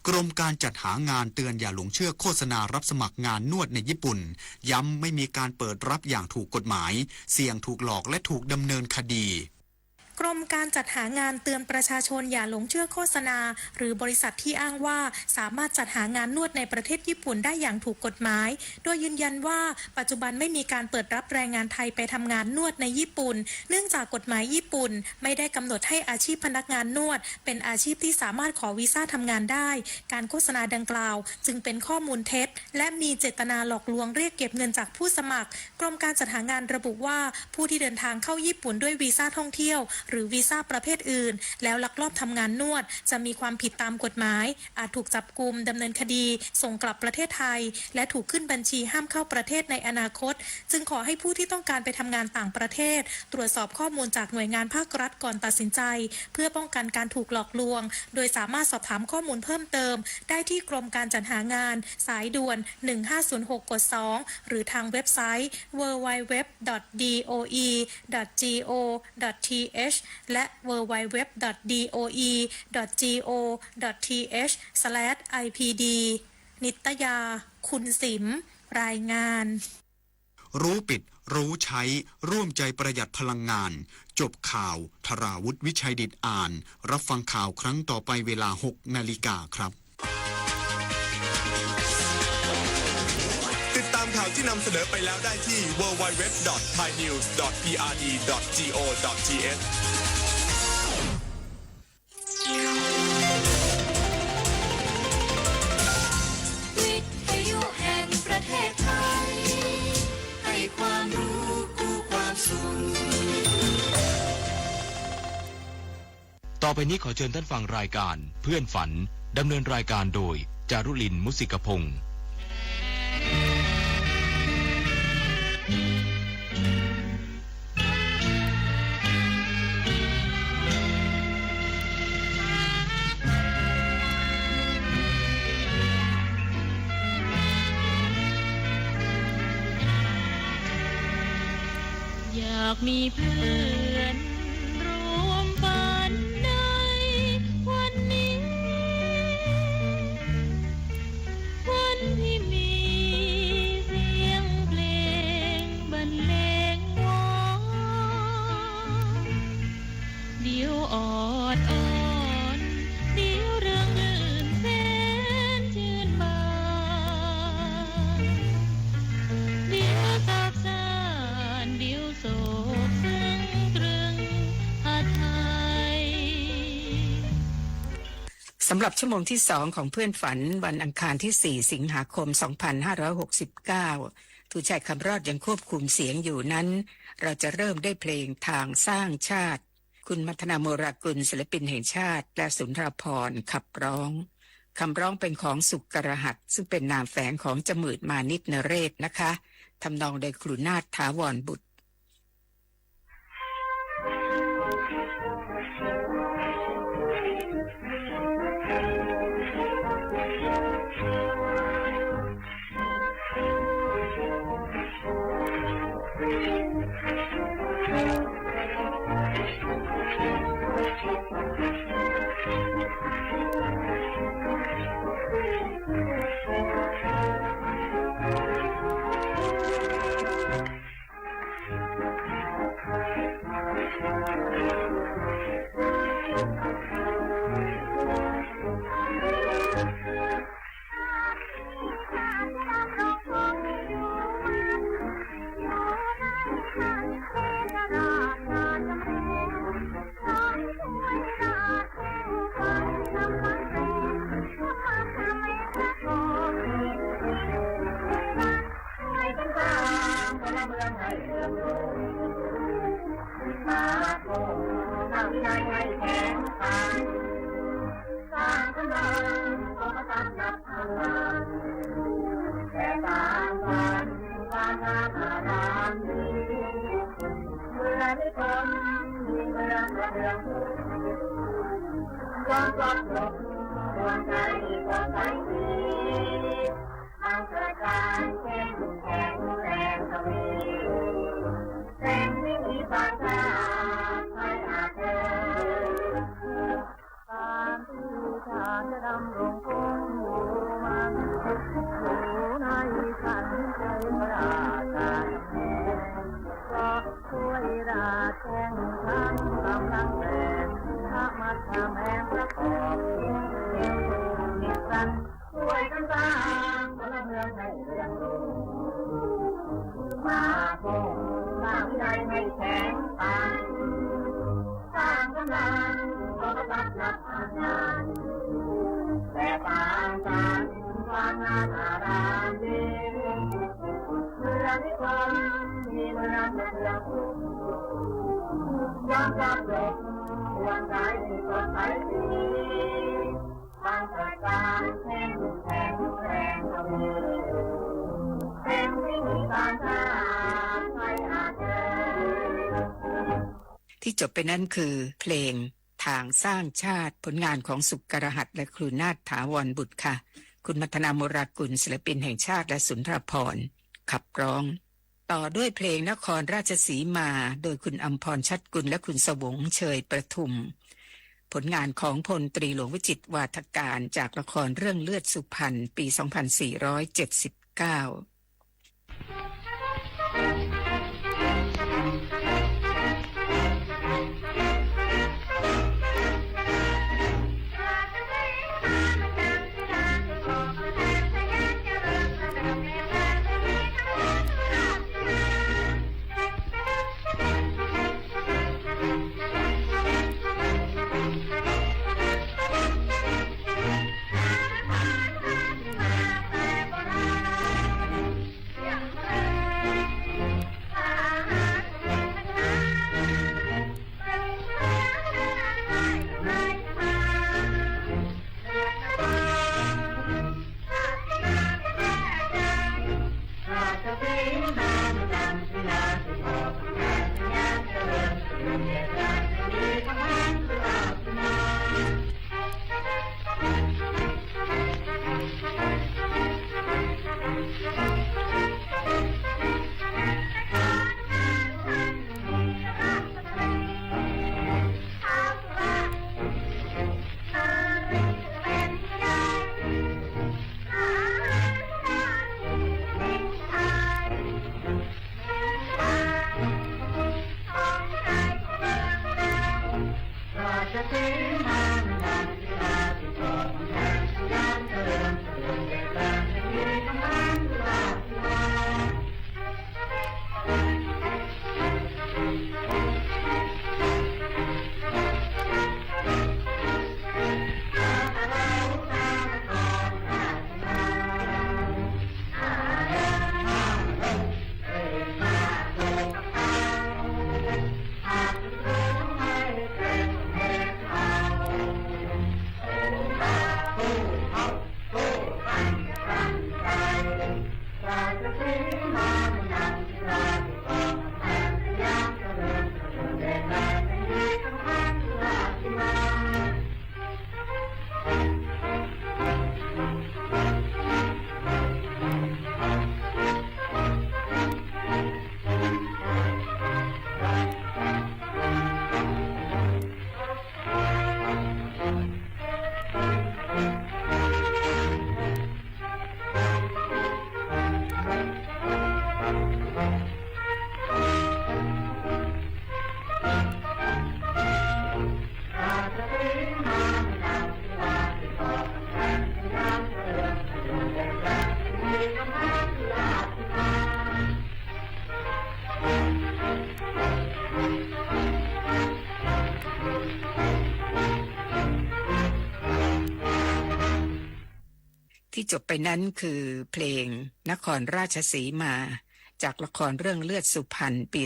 กรมการจัดหางานเตือนอย่าหลงเชื่อโฆษณารับสมัครงานนวดในญี่ปุ่นย้ำไม่มีการเปิดรับอย่างถูกกฎหมายเสี่ยงถูกหลอกและถูกดำเนินคดีกรมการจัดหางานเตือนประชาชนอย่าหลงเชื่อโฆษณาหรือบริษัทที่อ้างว่าสามารถจัดหางานนวดในประเทศญี่ปุ่นได้อย่างถูกกฎหมายโดยยืนยันว่าปัจจุบันไม่มีการเปิดรับแรงงานไทยไปทำงานนวดในญี่ปุ่นเนื่องจากกฎหมายญี่ปุ่นไม่ได้กำหนดให้อาชีพพนักงานนวดเป็นอาชีพที่สามารถขอวีซ่าทำงานได้การโฆษณาดังกล่าวจึงเป็นข้อมูลเท็จและมีเจตนาหลอกลวงเรียกเก็บเงินจากผู้สมัครกรมการจัดหางานระบุว่าผู้ที่เดินทางเข้าญี่ปุ่นด้วยวีซ่าท่องเที่ยวหรือวีซ่าประเภทอื่นแล้วลักลอบทำงานนวดจะมีความผิดตามกฎหมายอาจถูกจับกุมดำเนินคดีส่งกลับประเทศไทยและถูกขึ้นบัญชีห้ามเข้าประเทศในอนาคตจึงขอให้ผู้ที่ต้องการไปทำงานต่างประเทศตรวจสอบข้อมูลจากหน่วยงานภาครัฐก่อนตัดสินใจเพื่อป้องกันการถูกหลอกลวงโดยสามารถสอบถามข้อมูลเพิ่มเติมได้ที่กรมการจัดหางานสายด่วน1506กด2หรือทางเว็บไซต์ www.doe.go.th และ www.doe.go.th/ipd นิตยาคุณสิมรายงานรู้ปิดรู้ใช้ร่วมใจประหยัดพลังงานจบข่าวธราวุฒิวิชัยดิษฐ์อ่านรับฟังข่าวครั้งต่อไปเวลา 6 นาฬิกาครับติดตามข่าวที่นำเสนอไปแล้วได้ที่ www.thainews.prd.go.th ต่อไปนี้ขอเชิญท่านฟังรายการเพื่อนฝันดำเนินรายการโดยจารุลินมุสิกพงศ์อยากมีเพื่อนรวมฝันในวันนี้ วันที่มีเสียงเพลงบรรเลงวอนเดี๋ยวออดอ่อนเดี๋ยวเรื่องลื่นแสนชื่นบานเดี๋ยวสาบซ่านเดี๋ยวโศกซึ้งตรึงหาไทย สำหรับชั่วโมงที่2ของเพื่อนฝันวันอังคารที่4สิงหาคม2569ทูชัยคำรอดยังควบคุมเสียงอยู่นั้นเราจะเริ่มด้วยเพลงทางสร้างชาติคุณมัทนาโมรากุลศิลปินแห่งชาติและสุนทรภรณ์ขับร้องคำร้องเป็นของสุกรหัสซึ่งเป็นนามแฝงของจมืดมานิตนเรศนะคะทำนองโดยครูนาถถาวรบุตรที่จบไปนั่นคือเพลงทางสร้างชาติผลงานของสุกรหัสและครูนาถถาวรบุตรค่ะคุณมัทนาโมรากุลศิลปินแห่งชาติและสุนทรภรณ์ขับร้องต่อด้วยเพลงนครราชสีมาโดยคุณอำพรชัดกุลและคุณสวงเชยประทุมผลงานของพลตรีหลวงวิจิตรวาทการจากละครเรื่องเลือดสุพรรณปี 2479 ที่จบไปนั้นคือเพลงนครราชสีมาจากละครเรื่องเลือดสุพรรณปี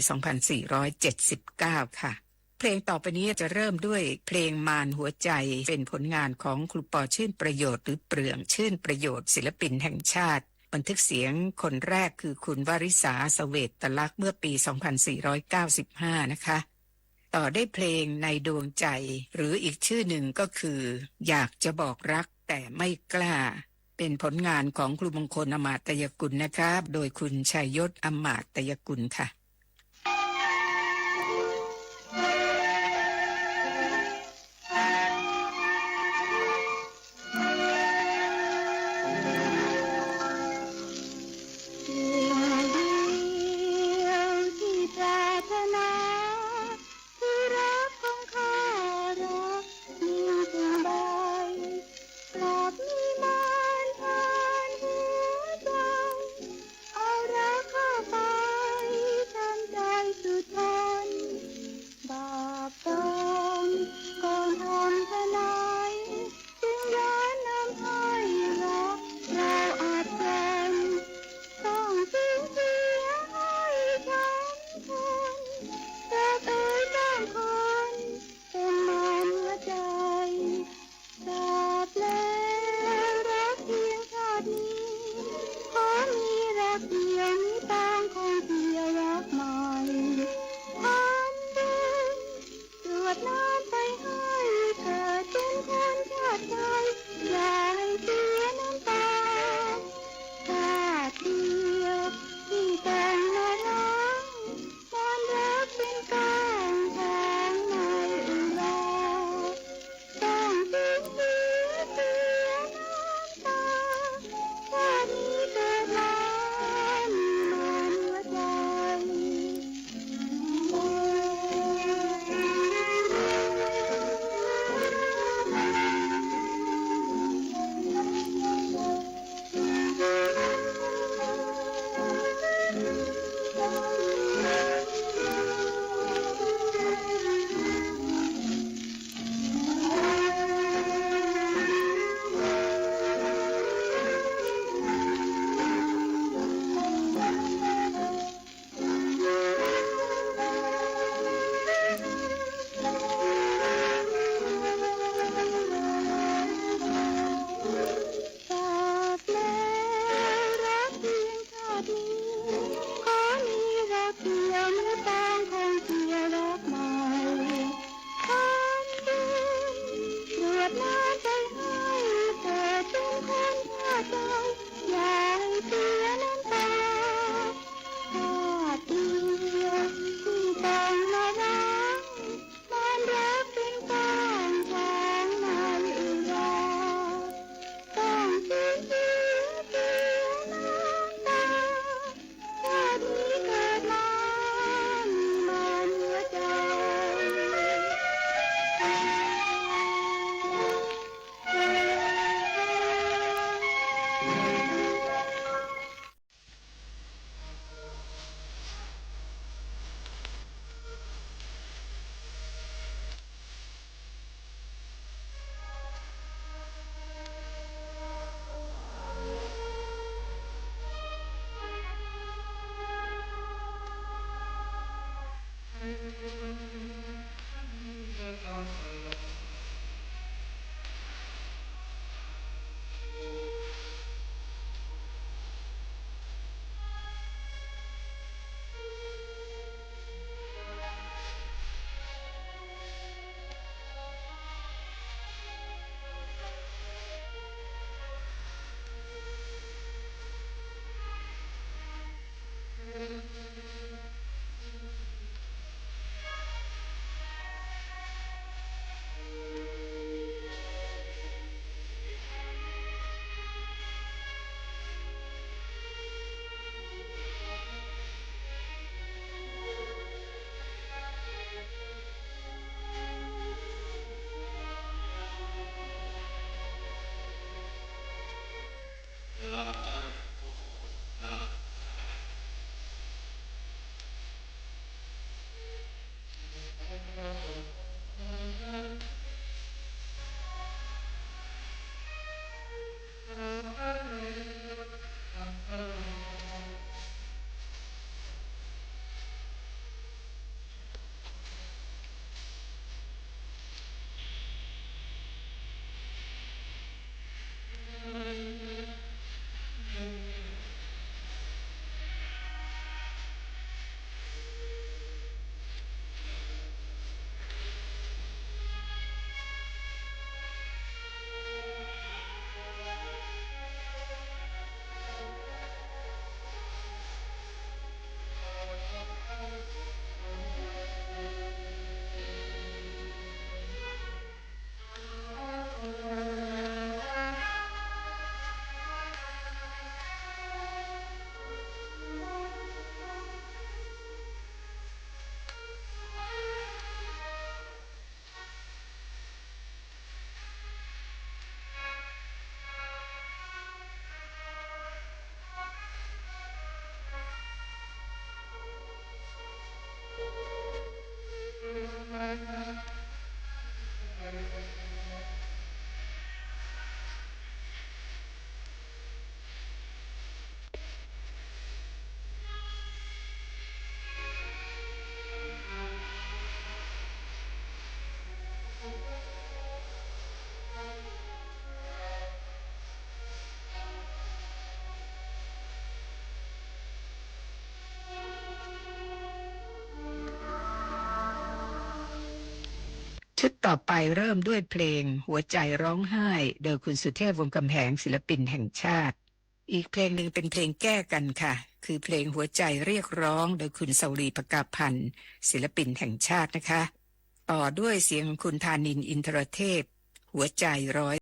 2479 ค่ะเพลงต่อไปนี้จะเริ่มด้วยเพลงมารหัวใจเป็นผลงานของครูปอชื่นประโยชน์หรือเปลืองชื่นประโยชน์ศิลปินแห่งชาติบันทึกเสียงคนแรกคือคุณวริษาเสเวตลักษณ์เมื่อปี 2495 นะคะต่อได้เพลงในดวงใจหรืออีกชื่อหนึ่งก็คืออยากจะบอกรักแต่ไม่กล้าเป็นผลงานของครูมงคลอมาตยกุลนะครับโดยคุณชัยยศอมาตยกุลค่ะเอารักเข้าไปท ชุดต่อไปเริ่มด้วยเพลงหัวใจร้องไห้โดยคุณสุเทพวงศ์กำแหงศิลปินแห่งชาติอีกเพลงหนึ่งเป็นเพลงแก้กันค่ะคือเพลงหัวใจเรียกร้องโดยคุณเสาลีปกาพันธ์ศิลปินแห่งชาตินะคะต่อด้วยเสียงของคุณธานินทร์อินทรเทพหัวใจร้อย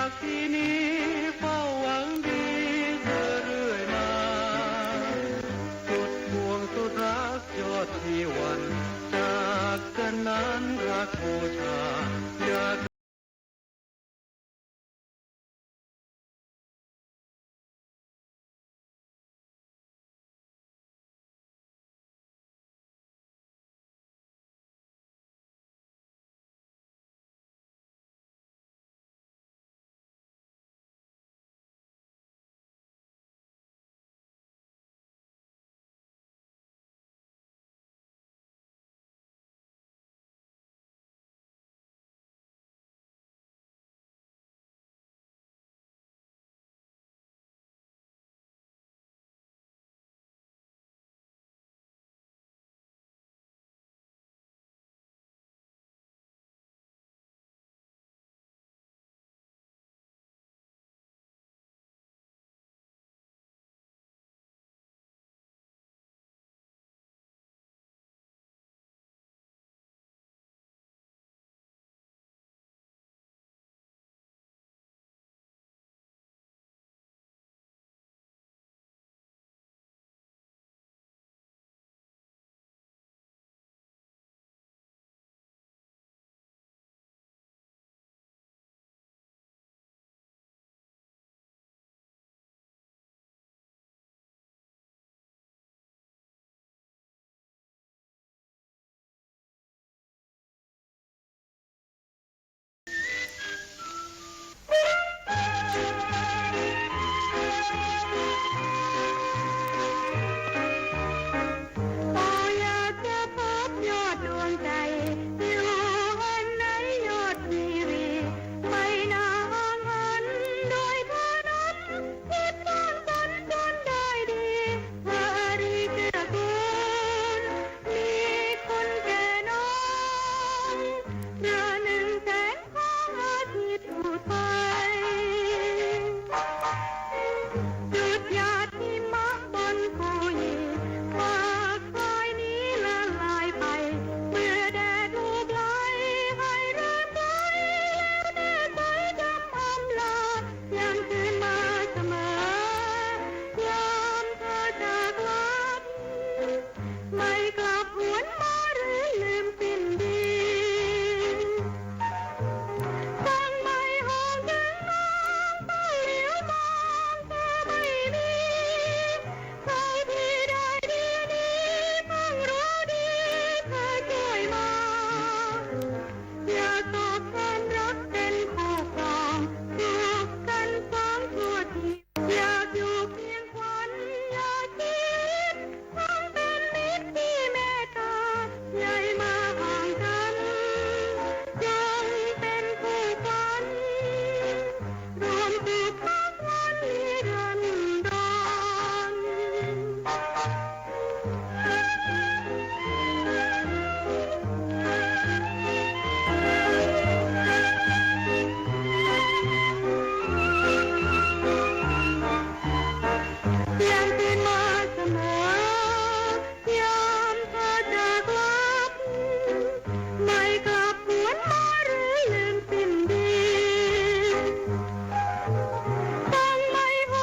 Aquí